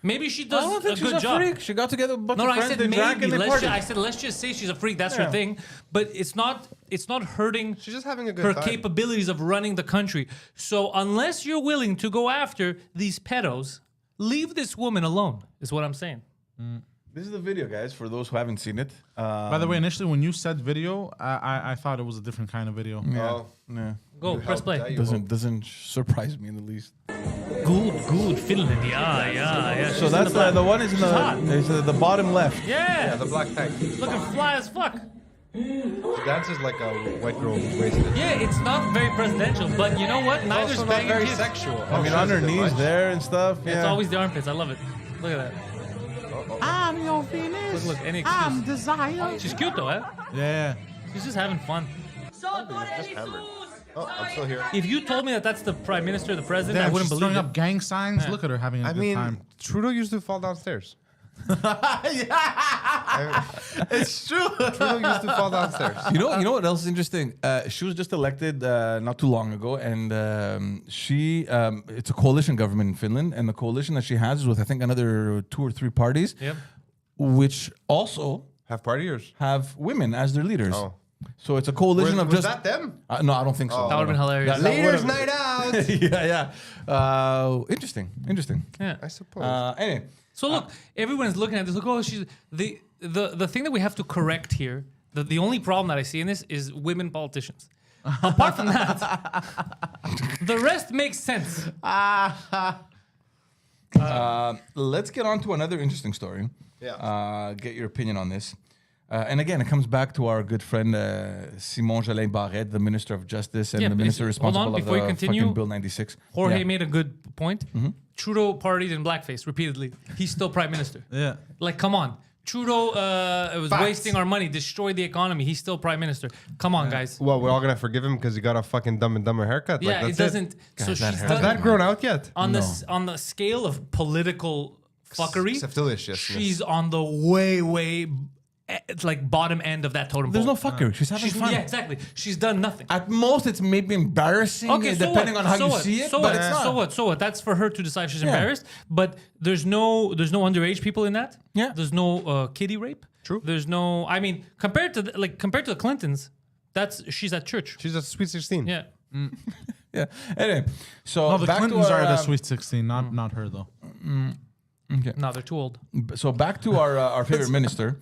maybe she I does don't think a she's good a job. freak. She got together with a bunch No, of I friends. said They drank maybe. and they I partied. said let's just say she's a freak. That's her Yeah. thing. But it's not hurting. She's just having a good her time. capabilities of running the country. So unless you're willing to go after these pedos, leave this woman alone. Is what I'm saying. This is the video, guys, for those who haven't seen it. By the way, initially when you said video, I thought it was a different kind of video. Oh, Yeah. Go you press helped play. that, you Doesn't surprise me in the least. Good Finland. Yeah. So that's the one is in hot. the bottom left. Yeah. the black tank. Looking fly as fuck. She dances like a white girl who's wasted. Yeah, it's not very presidential, but you know what? Neither's Also not banging very kids. sexual. I mean, on her knees there and stuff. It's Yeah. always the armpits. I love it. Look at that. I'm your Venus. Look, any excuse. Desire. She's cute though, eh? Yeah. She's just having fun. Just hammered. Oh, I'm still here. If you told me that that's the prime minister, the president, I Damn, wouldn't she's believe throwing it. up gang signs. Yeah. Look at her having a I good mean, time. Trudeau used to fall downstairs. It's true. Trudeau used to fall downstairs. You know what else is interesting? She was just elected not too long ago, and it's a coalition government in Finland, and the coalition that she has is with I think another 2 or 3 parties, Yep. which also Have partiers. have women as their leaders. Oh. So it's a coalition of Was just. that them? No, I don't think so. Oh. That would have been hilarious. Leaders' night out. yeah. Interesting. Yeah. I suppose. Anyway, So look, everyone's looking at this. Look, oh, she's the thing that we have to correct here. The only problem that I see in this is women politicians. Apart from that, the rest makes sense. let's get on to another interesting story. Yeah. Get your opinion on this. And again, it comes back to our good friend Simon Jolin Barrette, the Minister of Justice and Yeah, the Minister hold responsible on, of before you the continue, fucking Bill 96. Jorge Yeah. made a good point. Trudeau partied in blackface repeatedly. He's still prime minister. Yeah. Like, come on. Trudeau was Facts. wasting our money, destroyed the economy. He's still prime minister. Come on, guys. Well, we're all gonna forgive him because he got a fucking Dumb and Dumber haircut. Yeah, like, it that's doesn't. So God, that she's haircut. Has done that grown out yet? on the scale of political fuckery. Delicious. She's on the way it's like bottom end of that totem There's no pole. fucker. She's having fun. Yeah, exactly. She's done nothing. At most, it's maybe embarrassing, Okay, so depending what? on how So you what? see it. So but what? it's not. So what? That's for her to decide if she's Yeah. embarrassed. But there's no underage people in that. Yeah. There's no kiddie rape. True. There's no. I mean, compared to the Clintons, she's at church. She's a sweet 16. Yeah. Yeah. Anyway, so No, the back Clintons to our, are the Sweet 16, not her though. No, they're too old. So back to our favorite minister.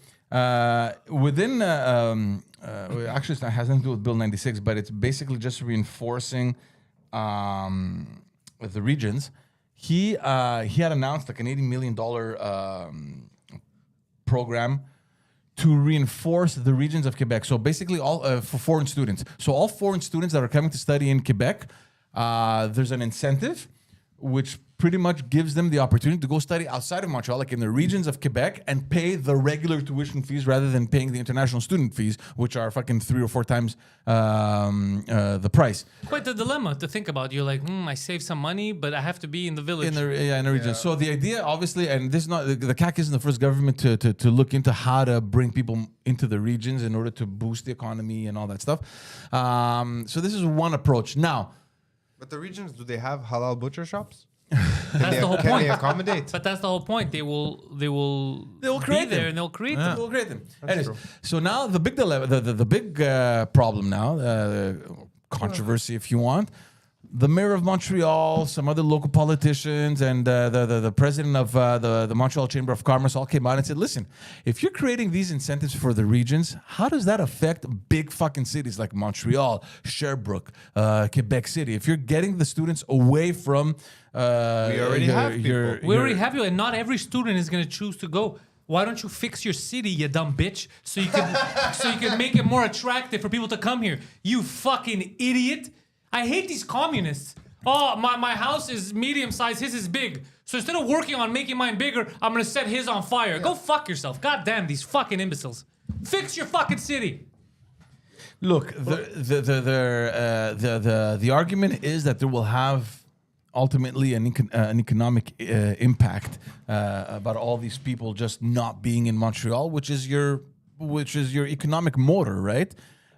Within actually, it has nothing to do with Bill 96, but it's basically just reinforcing the regions. He had announced like an $80 million program to reinforce the regions of Quebec. So basically, all for foreign students. So all foreign students that are coming to study in Quebec, there's an incentive which pretty much gives them the opportunity to go study outside of Montreal, like in the regions of Quebec, and pay the regular tuition fees rather than paying the international student fees, which are fucking 3 or 4 times the price. Quite the dilemma to think about. You're like, I saved some money, but I have to be in the village. In the region. So the idea, obviously, and this is not the CAC isn't the first government to look into how to bring people into the regions in order to boost the economy and all that stuff. So this is one approach. Now, But the regions, do they have halal butcher shops? That's the whole Can they point. accommodate? But that's the whole point. They will create be there them. and they'll create Yeah. them. We'll create them. Anyways, true. so now the big dilemma, the big problem now, controversy if you want. The mayor of Montreal, some other local politicians, and the president of the Montreal Chamber of Commerce all came out and said, listen, if you're creating these incentives for the regions, how does that affect big fucking cities like Montreal, Sherbrooke, Quebec City? If you're getting the students away from... We already have people. We already have you, and not every student is going to choose to go. Why don't you fix your city, you dumb bitch, so you can make it more attractive for people to come here? You fucking idiot! I hate these communists. Oh, my house is medium sized, his is big. So instead of working on making mine bigger, I'm gonna set his on fire. Go fuck yourself. God damn these fucking imbeciles. Fix your fucking city. Look, the argument is that there will have ultimately an economic impact about all these people just not being in Montreal, which is your economic motor, right?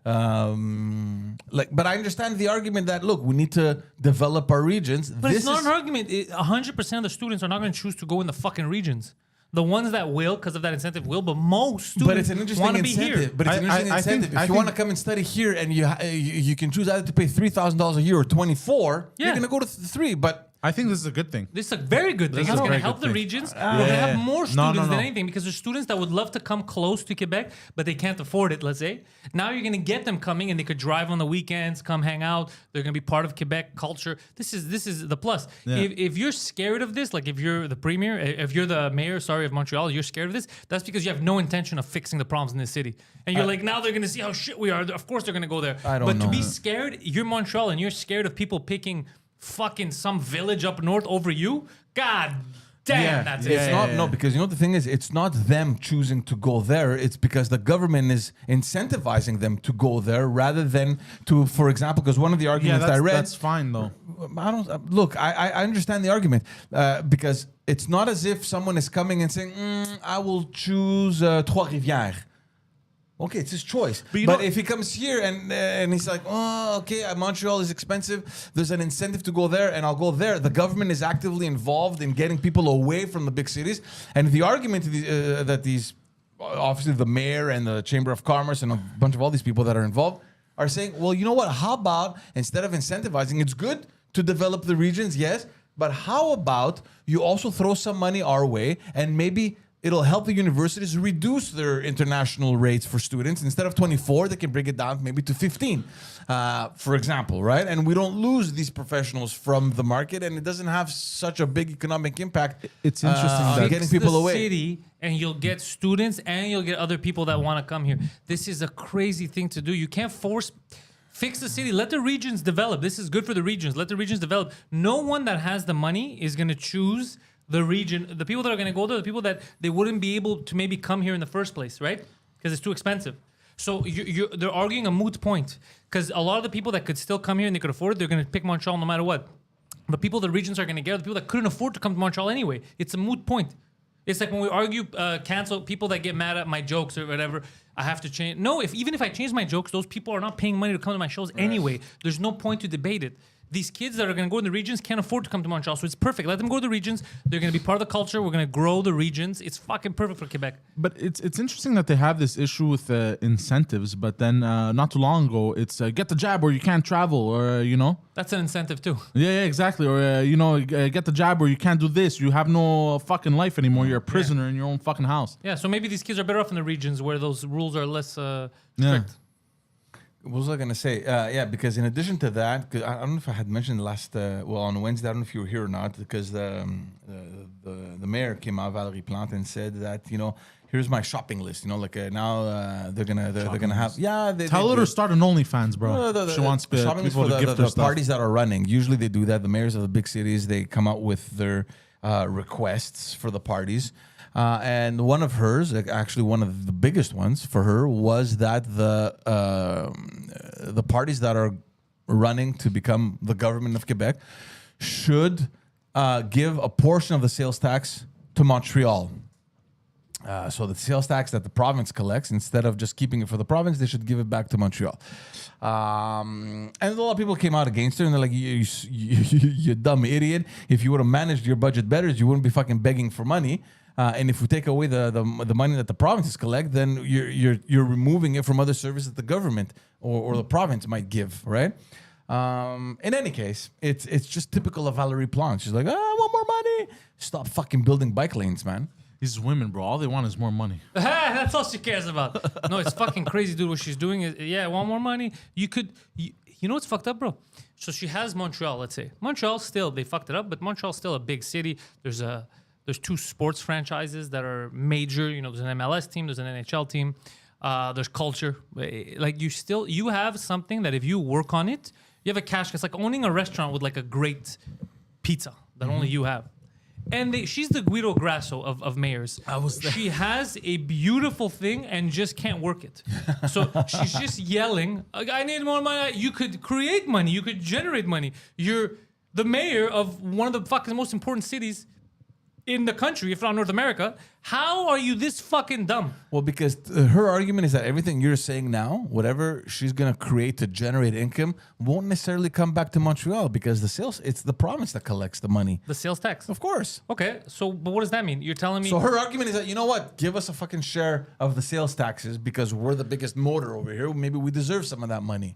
But I understand the argument that look, we need to develop our regions. But it's not an argument. 100% of the students are not going to choose to go in the fucking regions. The ones that will, because of that incentive, will. But most students But it's an interesting want to be incentive. here. But it's an interesting I think- incentive. I If you want to think- come and study here, and you can choose either to pay $3,000 a year or 24, Yeah. you're gonna go to 3. But I think this is a good thing. This is a very good thing. This is It's a going to very help good the thing. regions. We're going to have more No, students than no. anything because there's students that would love to come close to Quebec, but they can't afford it, let's say. Now you're going to get them coming and they could drive on the weekends, come hang out. They're going to be part of Quebec culture. This is the plus. Yeah. If you're scared of this, like if you're the premier, if you're the mayor, of Montreal, you're scared of this, that's because you have no intention of fixing the problems in this city. And you're like, now they're going to see how shit we are. Of course they're going to go there. I don't but to know. be scared, you're Montreal and you're scared of people picking fucking some village up north over you. God damn, that's it. It's not no, because you know the thing is, it's not them choosing to go there. It's because the government is incentivizing them to go there rather than to, for example, because one of the Yeah, arguments I read. that's fine though. I don't look. I understand the argument because it's not as if someone is coming and saying, I will choose Trois-Rivières. Okay, it's his choice. But if he comes here and he's like, oh, okay, Montreal is expensive. There's an incentive to go there, and I'll go there. The government is actively involved in getting people away from the big cities. And the argument that these, obviously the mayor and the Chamber of Commerce and a bunch of all these people that are involved are saying, well, you know what? How about instead of incentivizing, it's good to develop the regions, yes, but how about you also throw some money our way and maybe it'll help the universities reduce their international rates for students. Instead of 24, they can bring it down maybe to 15, for example, right? And we don't lose these professionals from the market, and it doesn't have such a big economic impact. It's interesting that getting people the away. City, and you'll get students, and you'll get other people that want to come here. This is a crazy thing to do. You can't fix the city. Let the regions develop. This is good for the regions. Let the regions develop. No one that has the money is going to choose the region. The people that are going to go there, the people that they wouldn't be able to maybe come here in the first place, right? Because it's too expensive. So they're arguing a moot point. Because a lot of the people that could still come here and they could afford it, they're going to pick Montreal no matter what. The people the regions are going to get are the people that couldn't afford to come to Montreal anyway. It's a moot point. It's like when we argue, cancel people that get mad at my jokes or whatever. I have to change. No, even if I change my jokes, those people are not paying money to come to my shows anyway. There's no point to debate it. These kids that are going to go in the regions can't afford to come to Montreal, so it's perfect. Let them go to the regions. They're going to be part of the culture. We're going to grow the regions. It's fucking perfect for Quebec. But it's interesting that they have this issue with incentives, but then not too long ago, it's get the jab or you can't travel, or, That's an incentive too. Yeah, exactly. Or, get the jab or you can't do this. You have no fucking life anymore. You're a prisoner in your own fucking house. Yeah, so maybe these kids are better off in the regions where those rules are less strict. Yeah. What was I going to say? Because in addition to that, 'cause I don't know if I had mentioned on Wednesday, I don't know if you were here or not, because the mayor came out, Valérie Plante, and said that, here's my shopping list. Now they're gonna have Tell her to start an OnlyFans, bro. She wants shopping list people for to gift her the stuff. parties that are running. Usually they do that. The mayors of the big cities, they come out with their requests for the parties. And one of hers, actually one of the biggest ones for her, was that the parties that are running to become the government of Quebec should give a portion of the sales tax to Montreal. So the sales tax that the province collects, instead of just keeping it for the province, they should give it back to Montreal. And a lot of people came out against her, and they're like, you dumb idiot. If you would have managed your budget better, you wouldn't be fucking begging for money. And if we take away the money that the provinces collect, then you're removing it from other services that the government or the province might give, right? In any case, it's just typical of Valérie Plante. She's like, I want more money. Stop fucking building bike lanes, man. These women, bro, all they want is more money. That's all she cares about. No, it's fucking crazy, dude. What she's doing is, I want more money. You know what's fucked up, bro? So she has Montreal, let's say. Montreal still, they fucked it up, but Montreal's still a big city. There's two sports franchises that are major. There's an MLS team, there's an NHL team. There's culture. Like you have something that if you work on it, you have a cash. It's like owning a restaurant with like a great pizza that only you have. And she's the Guido Grasso of mayors. She has a beautiful thing and just can't work it. So she's just yelling, I need more money. You could create money. You could generate money. You're the mayor of one of the fucking most important cities in the country, if not North America. How are you this fucking dumb? Well, because her argument is that everything you're saying now, whatever she's going to create to generate income, won't necessarily come back to Montreal, because it's the province that collects the money. The sales tax. Of course. Okay, but what does that mean? You're telling me... So her argument is that, you know what? Give us a fucking share of the sales taxes because we're the biggest motor over here. Maybe we deserve some of that money.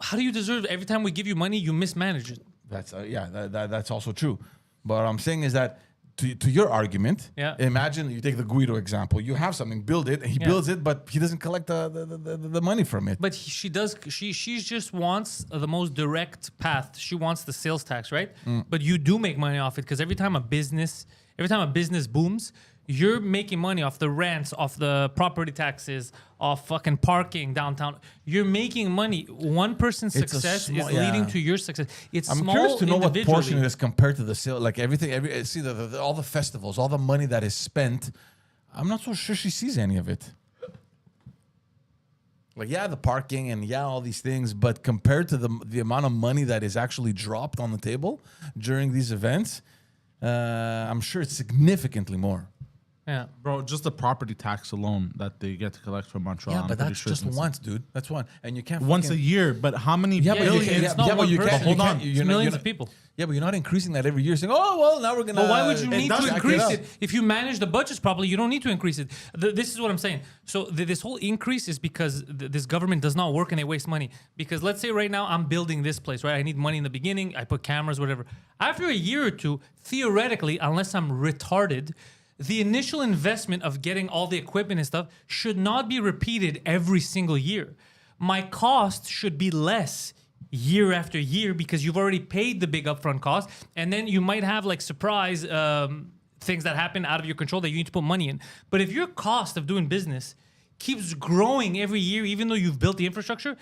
How do you deserve every time we give you money, you mismanage it? That's that's also true. But what I'm saying is that to your argument, imagine you take the Guido example. You have something, build it, and he builds it, but he doesn't collect the money from it. But she does. She just wants the most direct path. She wants the sales tax, right? But you do make money off it, because every time a business booms, you're making money off the rents, off the property taxes, off fucking parking downtown. You're making money. One person's success is leading to your success. I'm curious to know what portion it is compared to the sale. Like everything, see all the festivals, all the money that is spent. I'm not so sure she sees any of it. Like, the parking and all these things, but compared to the amount of money that is actually dropped on the table during these events, I'm sure it's significantly more. Yeah. Bro, just the property tax alone that they get to collect from Montreal. Yeah, I'm but pretty that's sure just it's once, dude. That's one, and you can't once a fucking- year. But how many Yeah, but you billions? can't- it's not yeah, but one you person. can't. Hold you on. can't- It's you're not- millions you're of people. Yeah, but you're not increasing that every year, saying, "Oh, well, now we're gonna." But why would you need to doesn't increase jack it? it up. If you manage the budgets properly, you don't need to increase it. This is what I'm saying. So this whole increase is because this government does not work and they waste money. Because let's say right now I'm building this place, right? I need money in the beginning. I put cameras, whatever. After a year or two, theoretically, unless I'm retarded, the initial investment of getting all the equipment and stuff should not be repeated every single year. My cost should be less year after year because you've already paid the big upfront cost, and then you might have like surprise things that happen out of your control that you need to put money in. But if your cost of doing business keeps growing every year, even though you've built the infrastructure,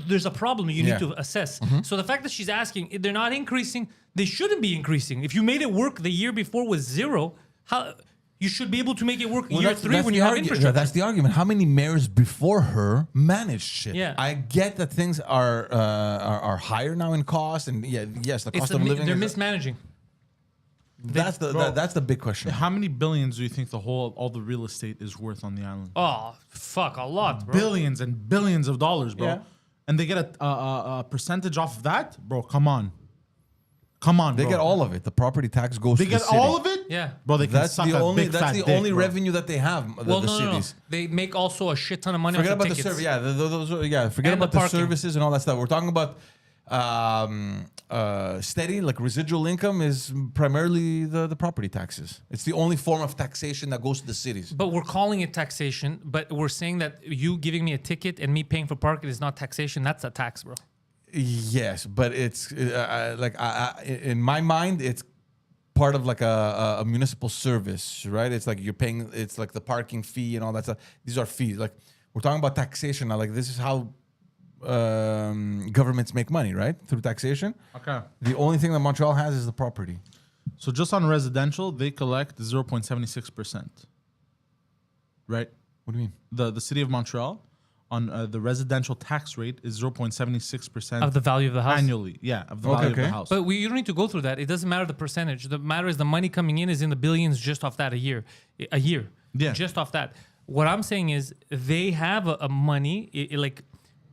there's a problem you need to assess. So the fact that she's asking, if they're not increasing, they shouldn't be increasing. If you made it work the year before with zero, how you should be able to make it work year three when you have infrastructure. That's the argument. How many mayors before her managed shit? Yeah. I get that things are higher now in cost, and yes, the cost of living. They're is- mismanaging. That's the big question. How many billions do you think all the real estate is worth on the island? Oh, fuck, a lot, bro. Billions and billions of dollars, bro. Yeah. And they get a percentage off of that, bro. Come on, bro. They get all of it. The property tax goes. They to get the city. all of it. Yeah. bro. They can That's suck the a only. big That's fat the dick, only bro. revenue that they have. Well, the no. cities. They make also a shit ton of money Forget off the about the tickets. service. Yeah, forget And about the the parking. services and all that stuff. We're talking about steady, like residual income, is primarily the property taxes. It's the only form of taxation that goes to the cities. But we're calling it taxation, but we're saying that you giving me a ticket and me paying for parking is not taxation. That's a tax, bro. Yes, but it's in my mind, it's part of like a municipal service, right? It's like you're paying. It's like the parking fee and all that stuff. These are fees. Like we're talking about taxation now. Like this is how governments make money, right? Through taxation. Okay. The only thing that Montreal has is the property. So just on residential, they collect 0.76%. Right. What do you mean? The city of Montreal on the residential tax rate is 0.76% Of the value of the house. annually. Yeah, of the value of the house. But you don't need to go through that. It doesn't matter the percentage. The matter is the money coming in is in the billions just off that a year. Yeah. Just off that. What I'm saying is they have a money like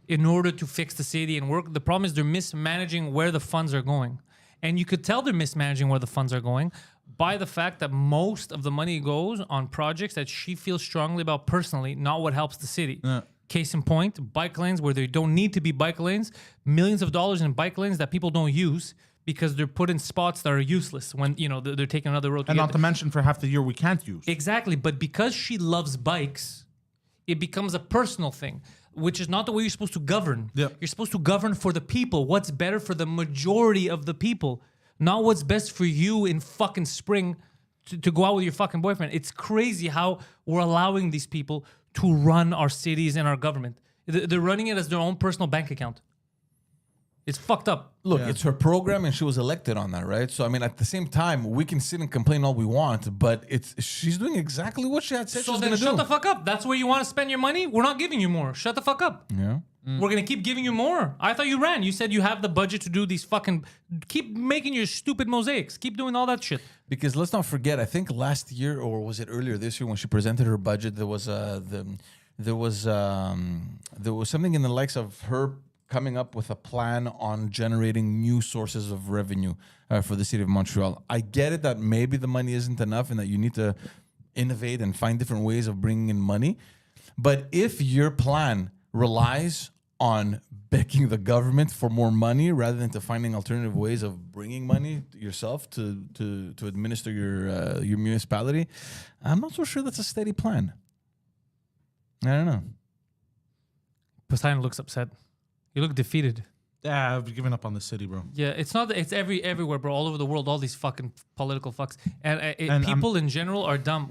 in order to fix the city and work. The problem is they're mismanaging where the funds are going. And you could tell they're mismanaging where the funds are going by the fact that most of the money goes on projects that she feels strongly about personally, not what helps the city. Yeah. Case in point, bike lanes where there don't need to be bike lanes, millions of dollars in bike lanes that people don't use because they're put in spots that are useless when they're taking another road. and not to mention for half the year we can't use. Exactly, but because she loves bikes, it becomes a personal thing, which is not the way you're supposed to govern. Yeah. You're supposed to govern for the people. What's better for the majority of the people, not what's best for you in fucking spring to go out with your fucking boyfriend. It's crazy how we're allowing these people to run our cities and our government. They're running it as their own personal bank account. It's fucked up. Look, it's her program, and she was elected on that, right? So I mean, at the same time, we can sit and complain all we want, but she's doing exactly what she had said she So was then going to shut do. the fuck up. That's where you want to spend your money? We're not giving you more. Shut the fuck up. Yeah. We're going to keep giving you more. I thought you ran. You said you have the budget to do these fucking... Keep making your stupid mosaics. Keep doing all that shit. Because let's not forget, I think last year, or was it earlier this year, when she presented her budget, there was something in the likes of her coming up with a plan on generating new sources of revenue for the city of Montreal. I get it that maybe the money isn't enough and that you need to innovate and find different ways of bringing in money. But if your plan relies on begging the government for more money rather than to finding alternative ways of bringing money yourself to administer your municipality, I'm not so sure that's a steady plan. I don't know. Poseidon looks upset. You look defeated. Yeah, I've given up on the city, bro. Yeah, it's not. It's everywhere, bro. All over the world, all these fucking political fucks, And people in general are dumb.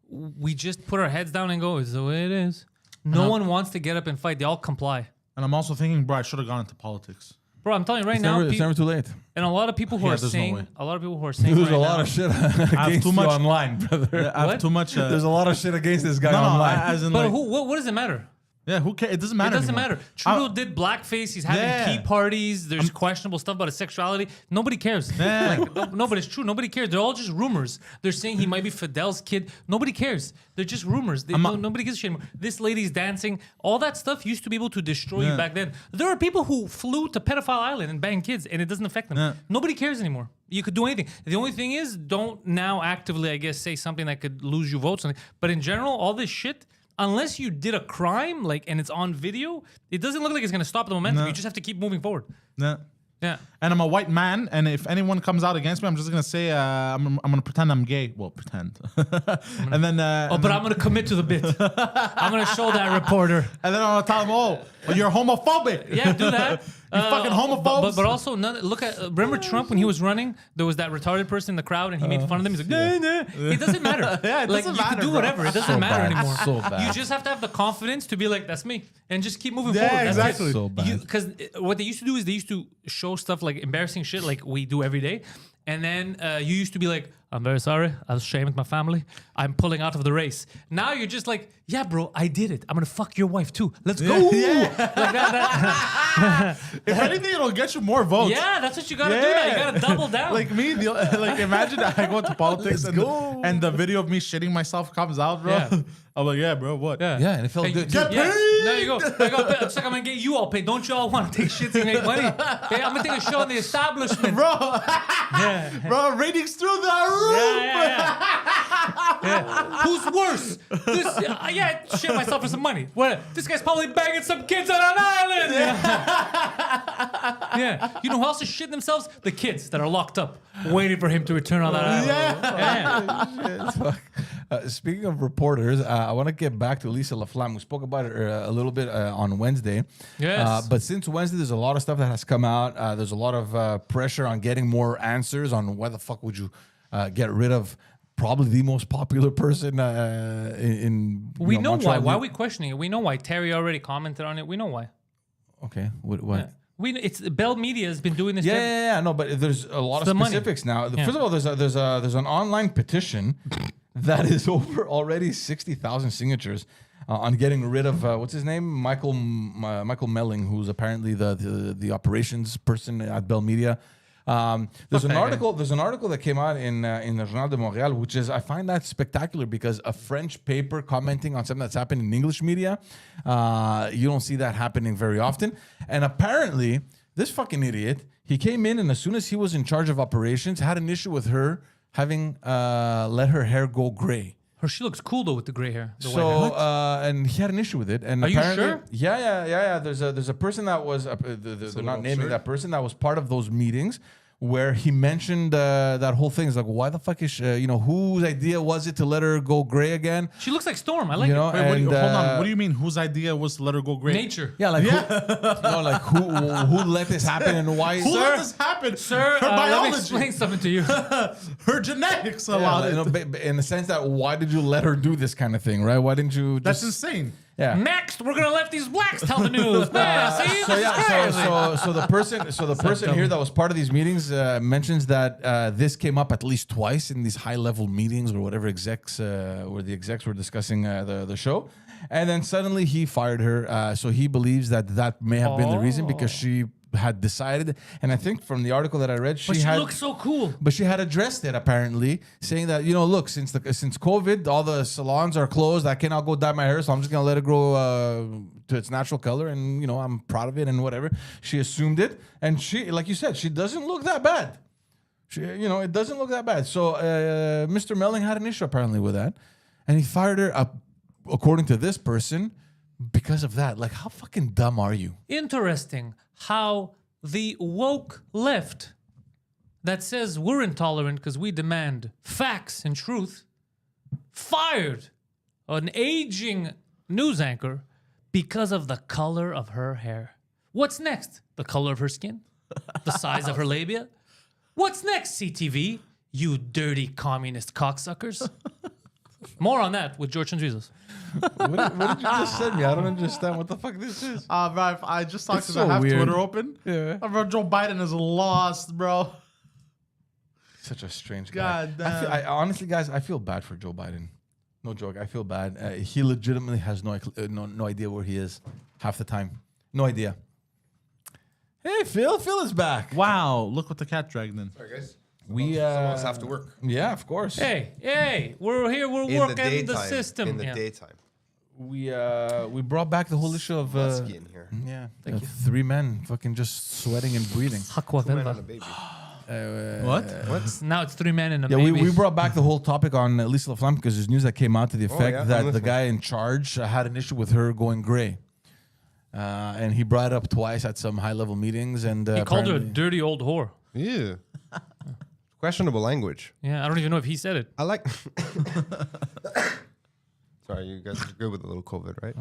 We just put our heads down and go. It's the way it is. No one wants to get up and fight. They all comply. And I'm also thinking, bro, I should have gone into politics. Bro, I'm telling you right now, It's never too late. and a lot of people who Yeah, are there's no saying, way. a lot of people who are saying, There's right a lot now, of shit have against too you much- online, brother. I have What? too much. There's a lot of shit against this guy no, online. as in But like, what does it matter? Yeah, who cares? It doesn't It matter. doesn't anymore. matter. Trudeau did blackface. He's having Yeah. key parties. There's questionable stuff about his sexuality. Nobody cares. Yeah. No, but it's true. Nobody cares. They're all just rumors. They're saying he might be Fidel's kid. Nobody cares. They're just rumors. Nobody gives a shit anymore. This lady's dancing. All that stuff used to be able to destroy you back then. There are people who flew to Pedophile Island and banged kids, and it doesn't affect them. Yeah. Nobody cares anymore. You could do anything. The only thing is, don't now actively, I guess, say something that could lose you votes. But in general, all this shit, unless you did a crime, and it's on video, it doesn't look like it's gonna stop the momentum. No. You just have to keep moving forward. Yeah. Yeah. And I'm a white man, and if anyone comes out against me, I'm just gonna say I'm gonna pretend I'm gay. Well, pretend. And then I'm gonna commit to the bit. I'm gonna show that reporter. and then I'm gonna tell them, you're homophobic. Yeah, do that. You fucking homophobes. But also, look at remember Trump when he was running? There was that retarded person in the crowd, and he made fun of them. He's like, nah, nah. It doesn't matter. Yeah, it like doesn't you matter, can do bro. whatever. It doesn't So matter bad. anymore. So bad. You just have to have the confidence to be like, that's me, and just keep moving Yeah, forward. That's exactly. it. So bad. Because what they used to do is they used to show stuff like embarrassing shit, like we do every day, and then you used to be like, I'm very sorry. I was shamed my family. I'm pulling out of the race. Now you're just like, yeah, bro, I did it. I'm gonna fuck your wife too. Let's go. Yeah. Like that. If anything, it'll get you more votes. Yeah, that's what you gotta do now. You gotta double down. Like me, like imagine I go into politics and the video of me shitting myself comes out, bro. Yeah. I'm like, yeah, bro, what? yeah. Yeah, and it felt Hey, good. Get Yeah. paid. There you go. It's like I'm gonna get you all paid. Don't you all want to take shits and make money? Okay, I'm gonna take a show on the establishment. Bro, Yeah. bro, ratings through the roof. Yeah. Who's worse? This, yeah, I shit myself for some money. What? This guy's probably banging some kids on an island. Yeah. You know who else is shitting themselves? The kids that are locked up, waiting for him to return on that island. Yeah. Speaking of reporters, I want to get back to Lisa LaFlamme. We spoke about it a little bit on Wednesday. Yes. But since Wednesday, there's a lot of stuff that has come out. There's a lot of pressure on getting more answers on why the fuck would you get rid of probably the most popular person in We know why. Montreal. Why are we questioning it? We know why. Terry already commented on it. We know why. Okay. What? It's Bell Media has been doing this. Yeah. No, but there's a lot It's the of money. specifics now. Yeah. First of all, there's an online petition that is over already 60,000 signatures on getting rid of what's his name, Michael Melling, who's apparently the operations person at Bell Media. There's an article that came out in the Journal de Montréal, which is, I find that spectacular because a French paper commenting on something that's happened in English media, you don't see that happening very often. And apparently, this fucking idiot, he came in and as soon as he was in charge of operations, had an issue with her having let her hair go gray. She looks cool though with the gray hair. The white So hair. and he had an issue with it. And Are you apparently, sure? Yeah. There's a person that was they're not naming that person that was part of those meetings where he mentioned that whole thing. It's like, why the fuck is whose idea was it to let her go gray again? She looks like Storm. I like You it. know, Wait, hold on. and, What do you mean? Whose idea was to let her go great? Nature. Yeah, like who let this happen and why? Who let this happen? Sir, her let me biology, explain something to you. her genetics Yeah, allowed like, it. in the sense that why did you let her do this kind of thing, right? Why didn't you? That's just, insane. yeah. Next, we're gonna let these blacks tell the news. Man, see, So this is crazy. so the person here that was part of these meetings mentions that this came up at least twice in these high level meetings or whatever execs where the execs were discussing the show, and then suddenly he fired her. So he believes that may have been the reason because she had decided, and I think from the article that I read, But she had. looks so cool. But she had addressed it apparently, saying that look, since COVID, all the salons are closed. I cannot go dye my hair, so I'm just gonna let it grow to its natural color, and I'm proud of it and whatever. She assumed it, and she, like you said, she doesn't look that bad. It doesn't look that bad. So Mr. Melling had an issue apparently with that, and he fired her up, according to this person, because of that. Like, how fucking dumb are you? Interesting how the woke left that says we're intolerant because we demand facts and truth fired an aging news anchor because of the color of her hair. What's next? The color of her skin? The size of her labia? What's next, CTV? You dirty communist cocksuckers. More on that with George and Jesus. What did you just send me? I don't understand what the fuck this is. Bro, I just talked It's to so I have weird. Twitter open. Yeah. Bro, Joe Biden is lost, bro. Such a strange guy. God damn. I honestly, guys, I feel bad for Joe Biden. No joke. I feel bad. He legitimately has no idea where he is half the time. No idea. Hey, Phil. Phil is back. Wow, look what the cat dragged in. Sorry, guys. We Someone else have to work. Yeah, of course. Hey, we're here. We're In working the system. In the daytime. We brought back the whole issue of Musky in here. yeah, three men fucking just sweating and breathing. Hakwa Man on a Velva. baby. What? Now it's 3 men and a Yeah, baby. we brought back the whole topic on Lisa LaFlamme because there's news that came out to the effect yeah, I'm that the listening. guy in charge had an issue with her going gray. And he brought it up twice at some high-level meetings. And He called her a apparently- dirty old whore. Yeah. Questionable language. Yeah, I don't even know if he said it. I like. Sorry, you guys are good with a little COVID, right?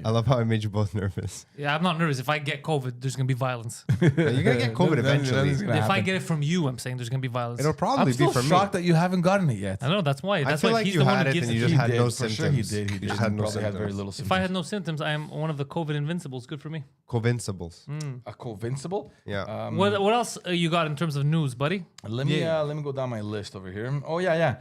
I love how I made you both nervous. Yeah, I'm not nervous. If I get COVID, there's gonna be violence. You're gonna get COVID That eventually. is gonna If I happen. get it from you, I'm saying there's gonna be violence. It'll probably I'm be still from me. shocked that you haven't gotten it yet. I know that's why. I That's feel why like he's you the one had who it gives and you it. just He had did, no for symptoms. sure he did. He You did. just had no Probably had very symptoms. little If symptoms. I had no symptoms, I am one of the COVID invincibles. Good for me. Covincibles. A convincible? Yeah. What else you got in terms of news, buddy? Let me go down my list over here. Oh yeah.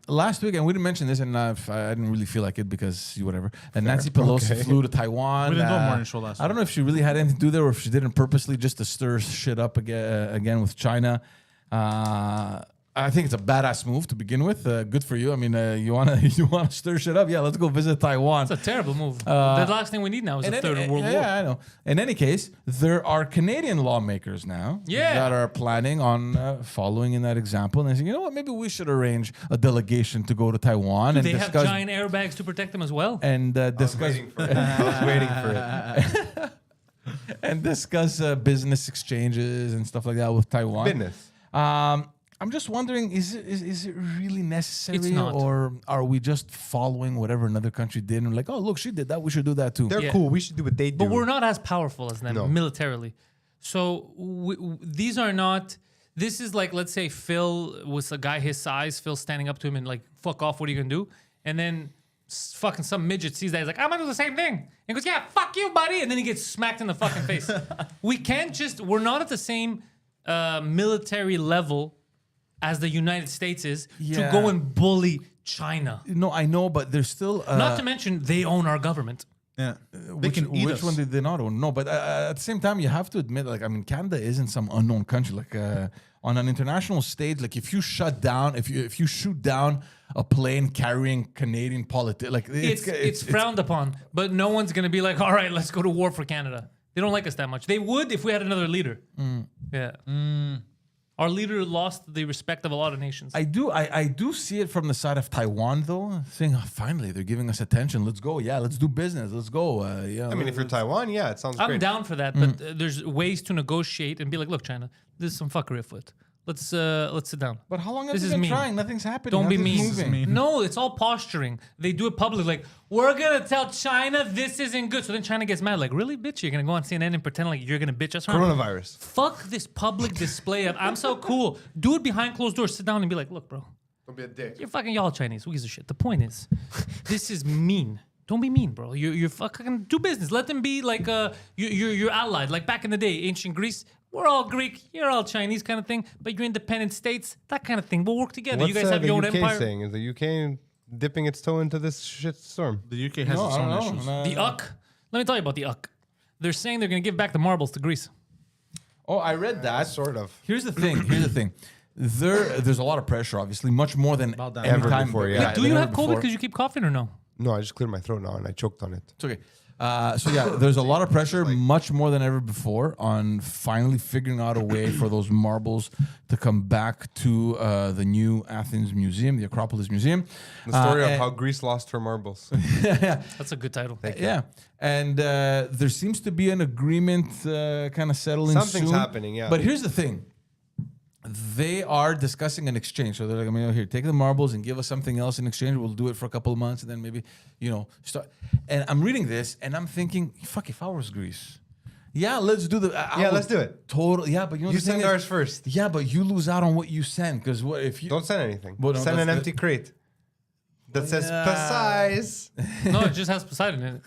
Last week, and we didn't mention this, and I didn't really feel like it because whatever. And Nancy Pelosi flew to Taiwan. We didn't do a morning show last I don't know if she really had anything to do there, or if she did it purposely just to stir shit up again with China. I think it's a badass move to begin with. Good for you. I mean, you wanna stir shit up? Yeah, let's go visit Taiwan. It's a terrible move. The last thing we need now is a third world war. Yeah, I know. In any case, there are Canadian lawmakers now that are planning on following in that example and saying, you know what, maybe we should arrange a delegation to go to Taiwan and They have discuss giant airbags to protect them as well. and discuss waiting for it. I was waiting for it. and discuss business exchanges and stuff like that with Taiwan. Business. I'm just wondering, is it really necessary, It's not. or are we just following whatever another country did and like, oh look, she did that, we should do that too? They're Yeah. cool. We should do what they do. But we're not as powerful as them No. militarily. So these are not. This is like, let's say Phil was a guy his size, Phil standing up to him and like, fuck off, what are you gonna do? And then fucking some midget sees that, he's like, I'm gonna do the same thing. And goes, yeah, fuck you, buddy. And then he gets smacked in the fucking face. We're not at the same military level as the United States is to Yeah. go and bully China. No, I know, but there's still Not to mention they own our government. Yeah. which one did they not own? No, but at the same time, you have to admit, like, I mean, Canada isn't some unknown country. Like, on an international stage, like, if you shut down, if you shoot down a plane carrying Canadian politics, like, It's frowned upon, but no one's gonna be like, all right, let's go to war for Canada. They don't like us that much. They would if we had another leader. Yeah. Our leader lost the respect of a lot of nations. I do see it from the side of Taiwan, though, saying, oh, finally, they're giving us attention. Let's go. Yeah, let's do business. Let's go. I mean, if you're Taiwan, yeah, it sounds I'm great. down for that, but there's ways to negotiate and be like, look, China, this is some fuckery afoot. Let's sit down. But how long have This you is been mean. trying? Nothing's happening. Don't be Nothing's mean. moving. No, it's all posturing. They do it publicly, like, we're gonna tell China this isn't good. So then China gets mad, like, really, bitch? You're gonna go on CNN and pretend like you're gonna bitch us around? Coronavirus. Fuck this public display of I'm so cool. Do it behind closed doors. Sit down and be like, look, bro, Don't be a dick. you're fucking y'all Chinese. Who gives a shit? The point is, this is mean. Don't be mean, bro. You're fucking do business. Let them be like you're allied. Like back in the day, ancient Greece. We're all Greek, you're all Chinese kind of thing, but you're independent states, that kind of thing. We'll work together. What's you guys have the your own UK empire. saying? Is the UK dipping its toe into this shit storm? The UK has its own issues. The UC. Let me tell you about the UC. They're saying they're going to give back the marbles to Greece. Oh, I read that. Sort of. Here's the thing. There's a lot of pressure, obviously, much more than About that. any Ever time before, yeah. Wait, do than you ever have COVID before. because you keep coughing or no? No, I just cleared my throat now and I choked on it. It's okay. So yeah, there's a lot of pressure, much more than ever before, on finally figuring out a way for those marbles to come back to the new Athens Museum, the Acropolis Museum. The story of and- how Greece lost her marbles. That's a good title. Yeah, and there seems to be an agreement kind of settling Something's soon. happening, yeah. But here's the thing. They are discussing an exchange. So they're like, I mean, here, take the marbles and give us something else in exchange. We'll do it for a couple of months and then maybe, start. And I'm reading this and I'm thinking, fuck, if I was Greece. Yeah, let's do the. Yeah, let's do it. Totally. Yeah, but you know You the thing send is- ours first. Yeah, but you lose out on what you send because what if you Don't send anything. Well, no, send an that's empty crate that says Yeah. precise. No, it just has Poseidon in it.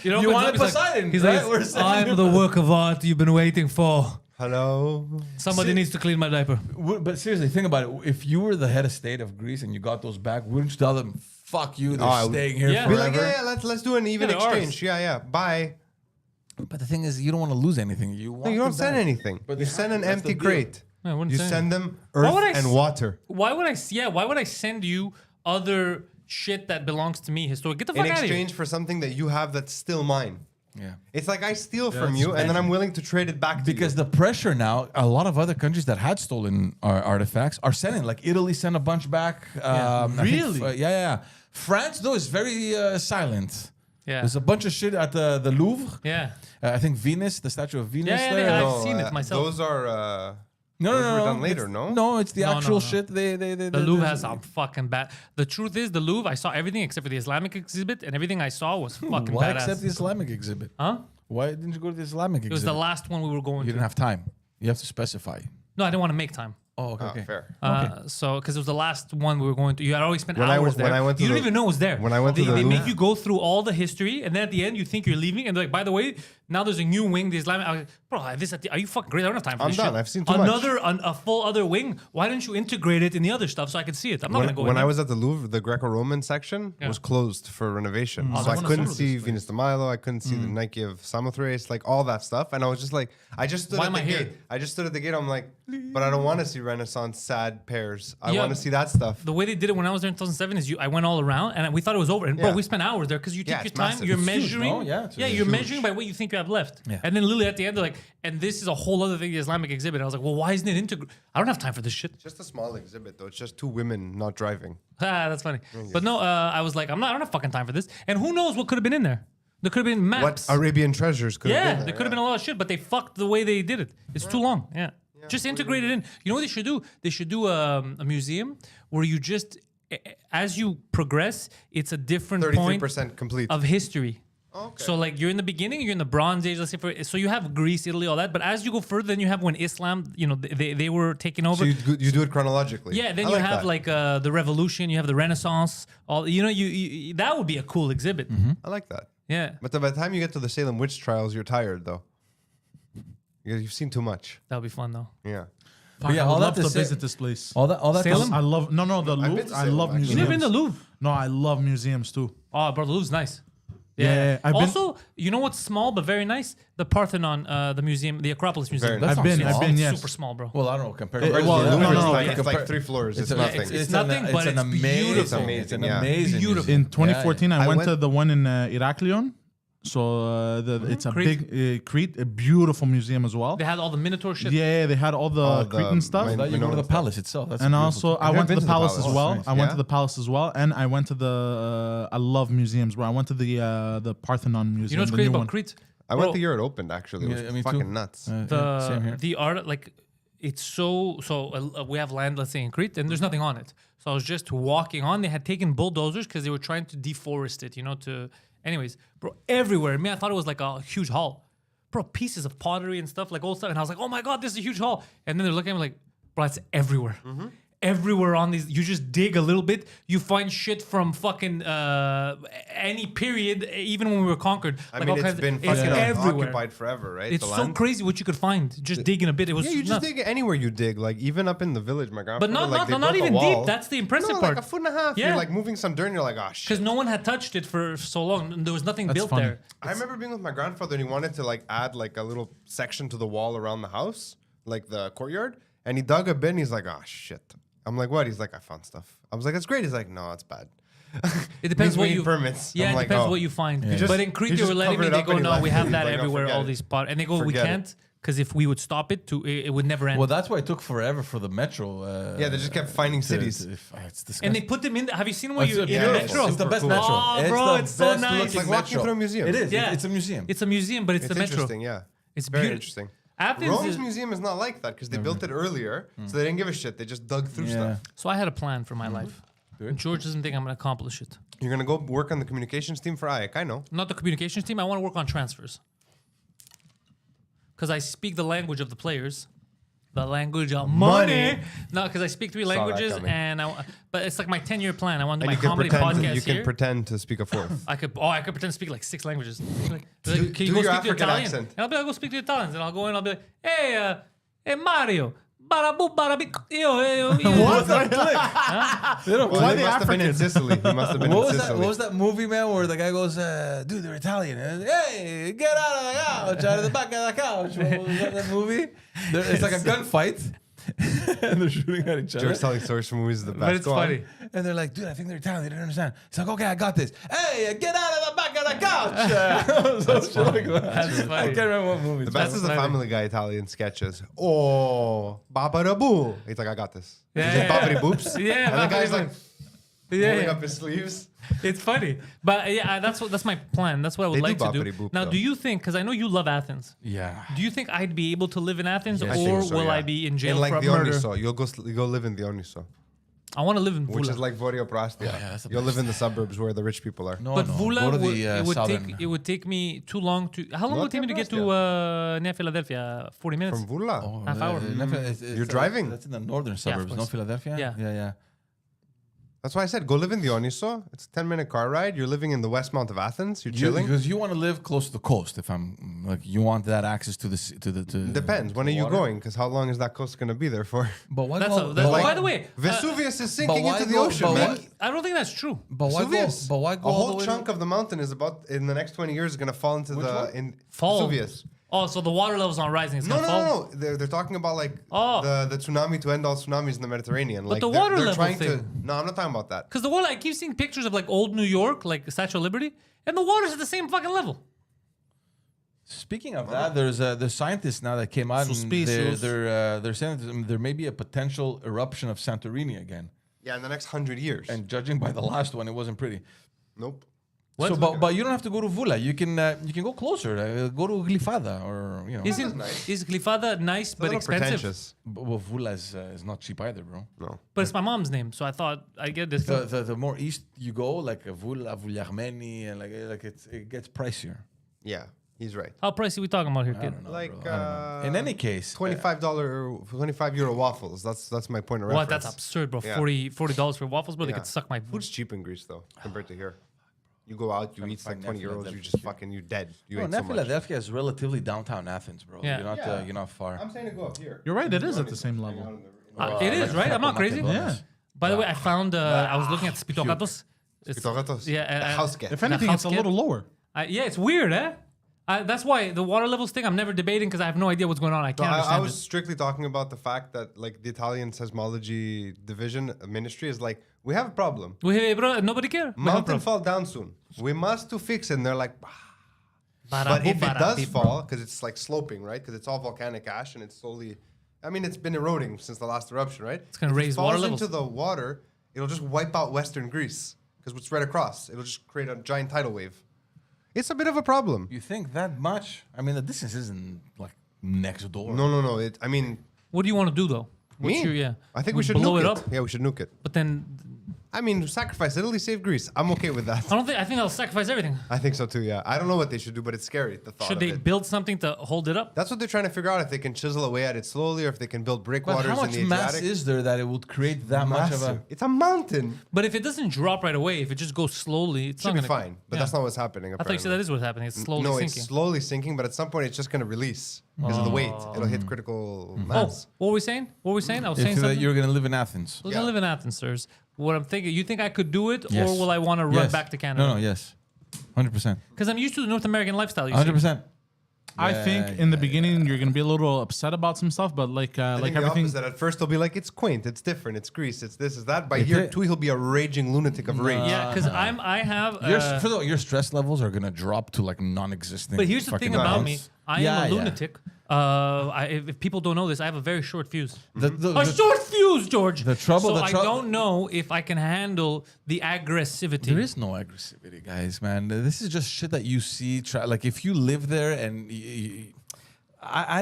You opens want up, he's like- Poseidon, He's right? like, We're sending I'm you the work of art you've been waiting for. Hello. Somebody needs to clean my diaper. But seriously, think about it. If you were the head of state of Greece and you got those back, wouldn't you tell them, "Fuck you, they're I would- staying here Yeah. Be forever"? like, yeah, let's do an even they're ours. exchange. Yeah. Bye. But the thing is, you don't want to lose anything. You No, want you don't them send back. anything. But You they send have an to. That's the empty deal. crate. I wouldn't You say send anything. them Why earth would I and s- water. Why would I send you other shit that belongs to me historic? Get the In fuck out of here. exchange for something that you have that's still mine. Yeah. It's like I steal from it's you and then I'm willing to trade it back to Because you. the pressure now, a lot of other countries that had stolen our artifacts are sending. Like Italy sent a bunch back. I think, Really? yeah. France, though, is very silent. Yeah. There's a bunch of shit at the Louvre. Yeah. I think Venus, the statue of Venus. Yeah, there. I've seen it myself. Those are No, those no, were no. done later, It's- no? No, it's the No, actual no. shit. The Louvre has some fucking bad. The truth is, the Louvre, I saw everything except for the Islamic exhibit, and everything I saw was fucking Why badass. accept the Islamic exhibit? Huh? Why didn't you go to the Islamic exhibit? It was the last one we were going You to. didn't have time. You have to specify. No, I didn't want to make time. Oh, okay. Oh, okay. fair. So, because it was the last one we were going to. You had already spent When I hours was- when there. I went to you don't the- even know it was there. when I went to they, the they make Louvre- you go through all the history, and then at the end you think you're leaving, and they're like, by the way, now there's a new wing, the Islamic. I was like, bro, are you fucking great? I don't have time for I'm this done. shit. I've seen too much. a full other wing. Why didn't you integrate it in the other stuff so I could see it? I'm not When, gonna go when in I there. was at the Louvre, the Greco-Roman section was closed for renovation. Oh, So I I wanna couldn't go to see this place. Venus de Milo. I couldn't see the Nike of Samothrace, like all that stuff. And I was just like, I just stood Why at am the I here? gate. I just stood at the gate. I'm like, but I don't want to see Renaissance sad pairs. I Yeah, want to see that stuff. The way they did it when I was there in 2007 is I went all around and we thought it was over. And bro, Yeah. we spent hours there because you Yeah, take your it's time, massive. you're It's huge, measuring. no? Yeah, it's you're huge. measuring by what you think you have left. Yeah. And then literally at the end, they're like, and this is a whole other thing, the Islamic exhibit. I was like, well, why isn't it integrated? I don't have time for this shit. Just a small exhibit, though. It's just two women not driving. Ah, that's funny. But no, I was like, I don't have fucking time for this. And who knows what could have been in there? There could have been maps. What Arabian treasures could have Yeah, been there could have been a lot of shit, but they fucked the way they did it. It's too long. Yeah. Just integrate it in. You know what they should do? They should do a museum where you just, as you progress, it's a different point 33% complete. of history. Okay. So like you're in the beginning, you're in the Bronze Age. Let's say so you have Greece, Italy, all that. But as you go further, then you have when Islam, they were taking over. So you do it chronologically. Yeah, then I you like have that. like the Revolution, you have the Renaissance. All you that would be a cool exhibit. I like that. Yeah, But by the time you get to the Salem witch trials, you're tired, though. You've seen too much. that would be fun though. Yeah. Fuck, yeah, I all would that love to to say- visit this place. All that. Salem? I love the Louvre. been to I Salem, love actually. museums. You never been to the Louvre? No, I love museums too. Oh, bro, the Louvre's nice. Yeah, I've been- also, you know what's small but very nice? The Parthenon, the museum, the Acropolis Museum. Very nice. I've been, small. yes. Super small, bro. Well, I don't know. Compared It- to well, The no, Louvre no, is no, like, yeah. it's like 3 floors. It's nothing. it's nothing, but an it's amazing, beautiful. It's Amazing, an yeah. amazing. Beautiful. museum. In 2014, Yeah, I went went- to the one in Heraklion. So it's a Crete. big Crete, a beautiful museum as well. They had all the Minotaur shit. Yeah, they had all the All the Cretan stuff. main- That you go to the Minotaur. palace itself. That's And beautiful. also, I never went to been the to the palace as palace. well. Nice. I went Yeah? to the palace as well, and I went to the. I love museums, bro. I went to the Parthenon museum. You know what's the crazy new about one. Crete? I went Bro, the year it opened, actually. It was Yeah, me too. fucking nuts. Same here. the art, like it's so we have land, let's say in Crete, and there's nothing on it. So I was just walking on. They had taken bulldozers because they were trying to deforest it, anyways, bro, everywhere. I thought it was like a huge hall, bro, pieces of pottery and stuff, like old stuff. And I was like, oh my god, this is a huge hall. And then they're looking at me like, bro, it's everywhere. Everywhere on these, you just dig a little bit, you find shit from fucking any period, even when we were conquered. I like mean, all it's kinds been of, it's fucking everywhere. occupied forever, right? It's the so land? crazy what you could find just digging a bit. It was Yeah, you just nuts. dig it anywhere you dig, like even up in the village, my grandfather. But like, they not built a even wall. deep. That's the impressive no, part. like a foot and a half. Yeah. You're like moving some dirt and you're like, oh shit. Because no one had touched it for so long. And there was nothing built funny. there. I remember being with my grandfather and he wanted to like add like a little section to the wall around the house, like the courtyard. And he dug a bit and he's like, oh shit. I'm like, what? He's like, I found stuff. I was like, that's great. He's like, no, it's bad. It depends Means we what need you permits. Yeah, I'm it like, depends oh. what you find. just- But in Crete, he they were just letting me. covered it They up go, and he no, left we it. have He's that like, no, everywhere. forget All it. these spots, and they go, we Forget it. can't, because if we would stop it, it would never end. Well, that's why it took forever for the metro. Yeah, they just kept finding cities. It's disgusting. and they put them in. Have you seen where you're in It's the beautiful. metro? It's the best Cool. metro. Oh, bro, the it's so best nice. looking It's like walking metro. through a museum. It is. Yeah. It's a museum. It's a museum, but it's It's the metro. interesting, yeah. It's Very beautiful. interesting. Athens Rome's is- museum is not like that because they built it earlier, so they didn't give a shit. They just dug through stuff. So I had a plan for my life. George doesn't think I'm going to accomplish it. You're gonna go work on the communications team for IAC. I know. Not the communications team. I want to work on transfers. Because I speak the language of the players. the language of money. Money. No, because I speak 3 that languages, coming. and but it's like my 10-year plan. I want to do And my you can comedy pretend. podcast You can here. pretend to speak a fourth. I could pretend to speak like 6 languages. Like, Do can you your go speak to African Italian? accent. And I'll be like, go speak to Italians, and I'll go in. I'll be like, hey Mario, barabu barabi, What the click? Well, he must have been in Sicily. He must have been in What was that? Sicily. What was that movie, man, where the guy goes, "Dude, they're Italian." And, hey, get out of the couch, out of the back of the couch. What was that movie? It's like a gunfight, and they're shooting at each other. George telling stories from movies is the best. But it's Go on. funny. And they're like, "Dude, I think they're Italian. They don't understand." It's like, "Okay, I got this." Hey, get out of the back of the couch. That's funny. That's I funny. can't remember what movie. The best is the funny. Family Guy Italian sketches. Oh, babarabu. He's like, I got this. Yeah, He's like, yeah. babari boops. Yeah, And the guy's like, Yeah, rolling yeah. up his sleeves. It's funny, but yeah, that's my plan. That's what I would They like do to do. boppity boop, Now, though. do you think? Because I know you love Athens. Yeah. Do you think I'd be able to live in Athens, Yes. or I think So, will yeah. I be in jail In like for the murder? Oniso. You'll go live in the Oniso, I want to live in Vula. which is like Vorio Prastia. yeah, that's the You'll live best. in the suburbs where the rich people are. No, But no. Vula, Go to would, the it would southern. take me too long to. How long Not would it take me to get to near Philadelphia? 40 minutes. From Vula. Half hour. You're driving? That's in the northern suburbs, course. no Philadelphia. Yeah. yeah. That's why I said go live in the Oniso. It's a 10-minute car ride. You're living in the West Mount of Athens. You're chilling. Because you want to live close to the coast. If I'm like, you want that access to the Depends. When to are you water. going? Because how long is that coast going to be there for? But why That's go? that's, but by the way, Vesuvius is sinking why into the go- ocean, but man. why- I don't think that's true. But why go? Vesuvius. But why go A all the whole way chunk of the mountain is about in the next 20 years is going to fall into Fall. Vesuvius. Oh, so the water level's not rising. It's No, gonna fall. no. They're talking about like Oh. the tsunami to end all tsunamis in the Mediterranean. But Like the they're- water they're level trying thing. to. No, I'm not talking about that. Because the water, I keep seeing pictures of like old New York, like Statue of Liberty, and the water's at the same fucking level. Speaking of that, there's the scientists now that came out and Suspicious. they're saying that there may be a potential eruption of Santorini again. Yeah, in the next 100 years. And judging by the last one, it wasn't pretty. Nope. So, but you don't have to go to Vula. You can go closer. Go to Glifada or you know. Is Glifada nice It's a but little expensive? pretentious. Well, Vula is not cheap either, bro. No. But it's my mom's name, so I thought I get this. The more east you go, like Vula, Vuliarmeni, and like it gets pricier. Yeah, he's right. How pricey we talking about here, I kid? don't know, Like bro. I don't know. In any case, €25 waffles. That's my point of What? reference. That's absurd, bro. Yeah. $40 for waffles, bro. They Yeah. could suck my. Food's cheap in Greece though, compared to here. You go out, you eat find like €20, Philadelphia you just here. fucking you dead. You no, ate so much. Philadelphia is relatively downtown Athens, bro. Yeah. You're not far. I'm saying to go up here. You're right. It is at the same level. It is right. I'm not crazy. Yeah. By the way, I found. I was looking at Spitogatos. Spitogatos? Yeah, The house cat. If anything, it's a house little kid? lower. Yeah, it's weird, eh? That's why the water levels thing I'm never debating because I have no idea what's going on. I No, can't I understand was it. strictly talking about the fact that like the Italian seismology division ministry is like, we have a problem. Bro, nobody care. Mountain fall down soon. We must to fix it. And they're like, but if it does fall, because it's like sloping, right? Because it's all volcanic ash and it's slowly, I mean, it's been eroding since the last eruption, right? It's gonna if raise it water falls levels. into the water, it'll just wipe out Western Greece because it's right across. It'll just create a giant tidal wave. It's a bit of a problem. You think that much? I mean, the distance isn't like next door. No. I mean, What do you want to do though? What's me? your- yeah. I think we should blow nuke it it. up. Yeah, we should nuke it. But then I mean, sacrifice Italy, save Greece. I'm okay with that. I think they'll sacrifice everything. I think so too. Yeah, I don't know what they should do, but it's scary. The thought Should of they it. build something to hold it up? That's what they're trying to figure out. If they can chisel away at it slowly, or if they can build But breakwaters how in much the mass Adriatic. is there that it would create that much of a? Massive. It's a mountain. But if it doesn't drop right away, if it just goes slowly, it's Should not be gonna, fine. But Yeah. that's not what's happening. I thought you said that apparently. is what's happening. It's slowly No, sinking. it's slowly sinking, but at some point it's just going to release because of the weight. It'll hit critical Oh, mass. what were we saying? I was saying If something. you're gonna live in Athens. We're gonna live in Athens, sirs. What I'm thinking, you think I could do it, Yes. or will I want to run Yes. back to Canada? No, yes, 100%, Because I'm used to the North American lifestyle. You see. 100%. I think in the beginning you're gonna be a little upset about some stuff, but like I think the everything. opposite. At first, they'll be like, "It's quaint, it's different, it's Greece, it's this, it's that." By It year is. 2, he'll be a raging lunatic of rage. Yeah, because I have. First of all, your stress levels are gonna drop to like non-existent. But here's the fucking thing about me: amounts. I Yeah, am a yeah. lunatic. If people don't know this, I have a very short fuse. The Short fuse, George. the trouble- So the I trou- don't know if I can handle the aggressivity. There is no aggressivity, guys, man. This is just shit that you see. Like if you live there and I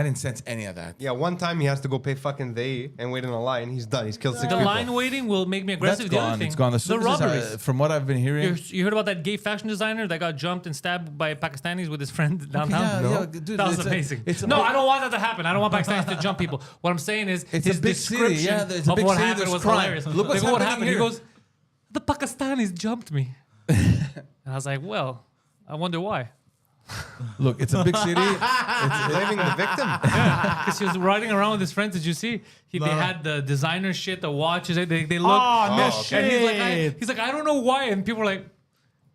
didn't sense any of that. Yeah, one time he has to go pay fucking they and wait in a line. He's done. He's killed 6 The people. line waiting will make me That's aggressive. The other gone. thing, It's gone. The the services robberies. from what I've been hearing. You heard about that gay fashion designer that got jumped and stabbed by Pakistanis with his friend downtown? yeah, dude, that was it's a- amazing. it's a No, big- I don't want that to happen. I don't want Pakistanis to jump people. What I'm saying is It's his a big city. description Yeah, it's a of big what city. happened There's was crime. hilarious. Look what's Like, what happening happened. He here. goes, the Pakistanis jumped me. And I was like, well, I wonder why. Look, it's a big city. It's blaming the victim. Because he was riding around with his friends. Did you see? They had the designer shit, the watches. They look. Oh, no And shit. he's like, I don't know why. And people were like,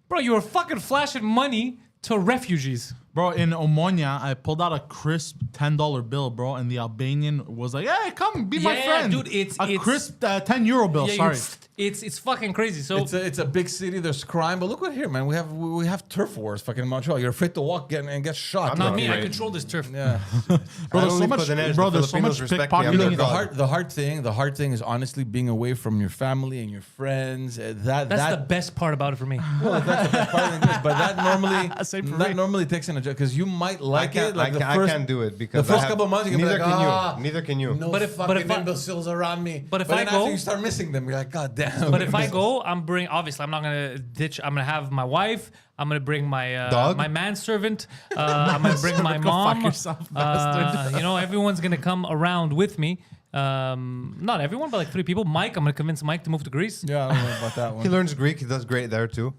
bro, you were fucking flashing money to refugees. Bro, in Omonia, I pulled out a crisp $10 bill, bro, and the Albanian was like, "Hey, come, be my Yeah, friend." dude, it's- crisp €10 bill. Yeah, Sorry. it's fucking crazy. So It's a big city. There's crime, but look what here, man. We have turf wars, fucking in Montreal. You're afraid to walk and get shot. not not me. I afraid. control this turf. Yeah. Bro, I there's only so much. put an edge. Bro, The there's so much Filipinos respect me. I'm pickpocketing. their in- God. The hard thing is honestly being away from your family and your friends. That's the best part about it for me. Well, that's the best part of this, but Same for that me. normally takes an adjustment because you might like it. Like I can't do it because the first I have- couple of months you can neither be like, can you. Neither can you. No But if- fucking but if I- imbeciles around me. but if then I after go- you start missing them, you're like, God damn. But if I go, obviously I'm not gonna ditch. I'm gonna have my wife. I'm gonna bring my Dog? my manservant. I'm gonna bring my Go fuck mom. yourself, bastard. Everyone's gonna come around with me. Not everyone, but like 3 people. Mike, I'm gonna convince Mike to move to Greece. yeah, I don't know about that one. He learns Greek. He does great there too.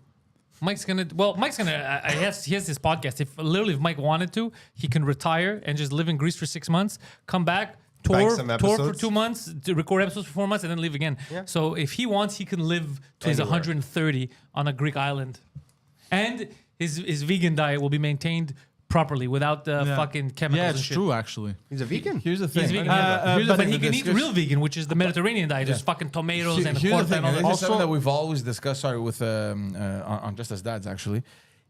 Mike's gonna. He has his podcast. If Mike wanted to, he can retire and just live in Greece for 6 months, come back, tour some for episodes. 2 months, to record episodes for 4 months, and then leave again. Yeah. So if he wants, he can live to his Anywhere. 130 on a Greek island, and his vegan diet will be maintained properly without the Yeah. fucking chemicals. Yeah, and it's shit. true, actually. He's a vegan. Here's the thing. He's vegan, Here's the but thing, he the can eat discussion- real vegan, which is the Mediterranean diet. There's fucking tomatoes and Here's the corn thing. and all This that. is something that we've always discussed. Sorry, with on Just As Dads actually.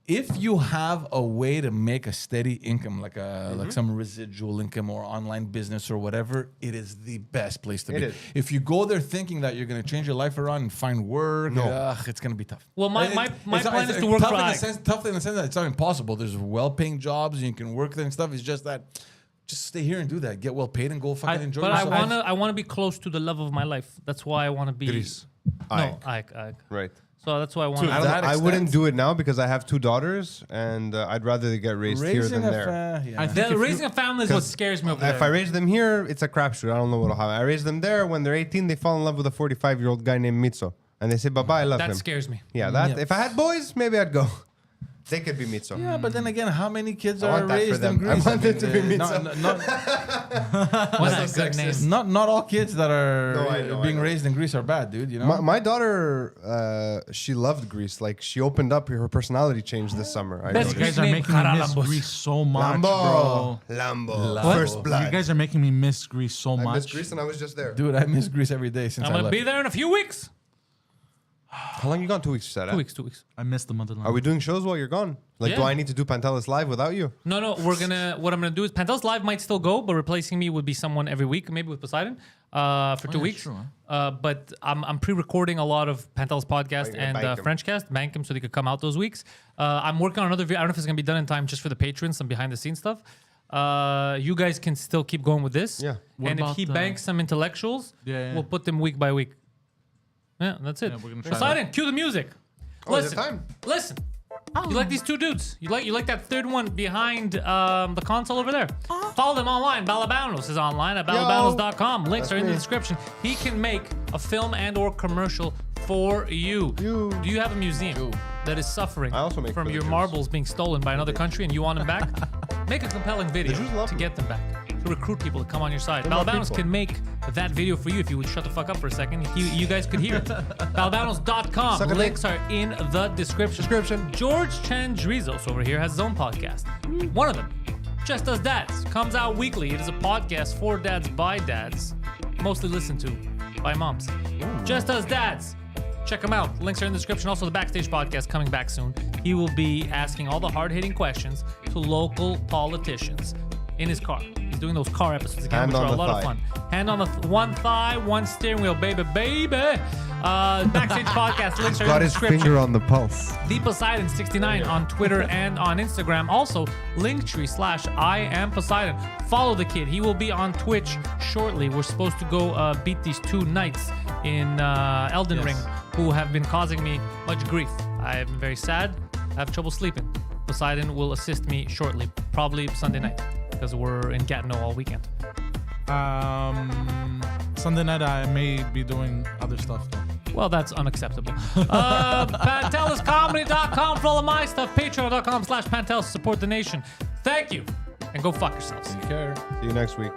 If you have a way to make a steady income, like like some residual income or online business or whatever, it is the best place to be. It is. If you go there thinking that you're going to change your life around and find work, No. it's going to be tough. Well, my It's plan not- is to work tough for in the Ike. sense, tough in the sense that it's not impossible. There's well-paying jobs and you can work there and stuff. It's just that just stay here and do that. Get well paid and go fucking enjoy But yourself. I wanna be close to the love of my life. That's why I want to be. Greece. No, Ike. Right. So that's why I want To to. that I wouldn't extent- do it now because I have 2 daughters and I'd rather they get raised here Raising than a there. yeah. I think if Raising a family is what scares me over If I there. raise them here, it's a crapshoot. I don't know what'll happen. I raise them there. When they're 18, they fall in love with a 45-year-old guy named Mitso. And they say, bye-bye, I love That him. scares me. Yeah, that. Yeah. If I had boys, maybe I'd go. They could be Mitso. Yeah, but then again, how many kids I are want that for raised them. in Greece? I want it to be me not, too. What's that good name? not all kids that are No, I know, being I know. raised in Greece are bad, dude. You know. My daughter, she loved Greece. Like, she opened up, her personality changed this summer. I That's You noticed. guys are Name making me miss Karalambos. Greece so much, Lambo. bro. Lambo. What? First blood. You guys are making me miss Greece so I much. miss Greece and I was just there. Dude, I miss Greece every day since I'm I gonna left. be there in a few weeks. How long you gone? 2 weeks, you said, 2 huh? weeks. 2 weeks. I miss the motherland. Are we doing shows while you're gone? Like, do Yeah. I need to do Pantelis live without you? No. What I'm gonna do is Pantelis Live might still go, but replacing me would be someone every week, maybe with Poseidon, for 2 yeah, weeks. true, But I'm pre-recording a lot of Pantelis podcast you're gonna and bank 'em. Frenchcast, bank them so they could come out those weeks. I'm working on another video. I don't know if it's gonna be done in time just for the patrons, some behind the scenes stuff. You guys can still keep going with this. Yeah. What And if about, he banks some intellectuals, Yeah. we'll put them week by week. Yeah, that's it. Yeah, we're gonna try Poseidon, cue the music. Oh, is it Listen, time? listen. You like these 2 dudes? You like that third one behind the console over there? Follow them online. Balabanos is online at balabanos.com. Links That's are in the me. description. He can make a film and/or commercial for you. You. Do you have a museum that is suffering I also make from for the your Jews. marbles being stolen by another country and you want them back? Make a compelling video Jews love to me. get them back. To recruit people to come on your side. They're my Balabanos people. can make that video for you if you would shut the fuck up for a second. You guys could hear it. Balabanos.com. Suck a dick. Links are in the description. George Chandrizos over here has his own podcast. One of them, Just As Dads, comes out weekly. It is a podcast for dads by dads, mostly listened to by moms. Just As Dads. Check him out. Links are in the description. Also, the Backstage podcast coming back soon. He will be asking all the hard-hitting questions to local politicians in his car. He's doing those car episodes again, Hand which on are a the lot of thigh. fun. Hand on the one thigh, one steering wheel, baby. Backstage podcast links are in Got the his description. finger on the pulse. The Poseidon69 on Twitter and on Instagram. Also, Linktree/I am Poseidon. Follow the kid. He will be on Twitch shortly. We're supposed to go beat these two knights in Elden Ring who have been causing me much grief. I am very sad. I have trouble sleeping. Poseidon will assist me shortly, probably Sunday night, because we're in Gatineau all weekend. Sunday night I may be doing other stuff though. Well, that's unacceptable. PantelisComedy.com for all of my stuff. Patreon.com/Pantelis. Support the nation. Thank you. And go fuck yourselves. Take care. See you next week.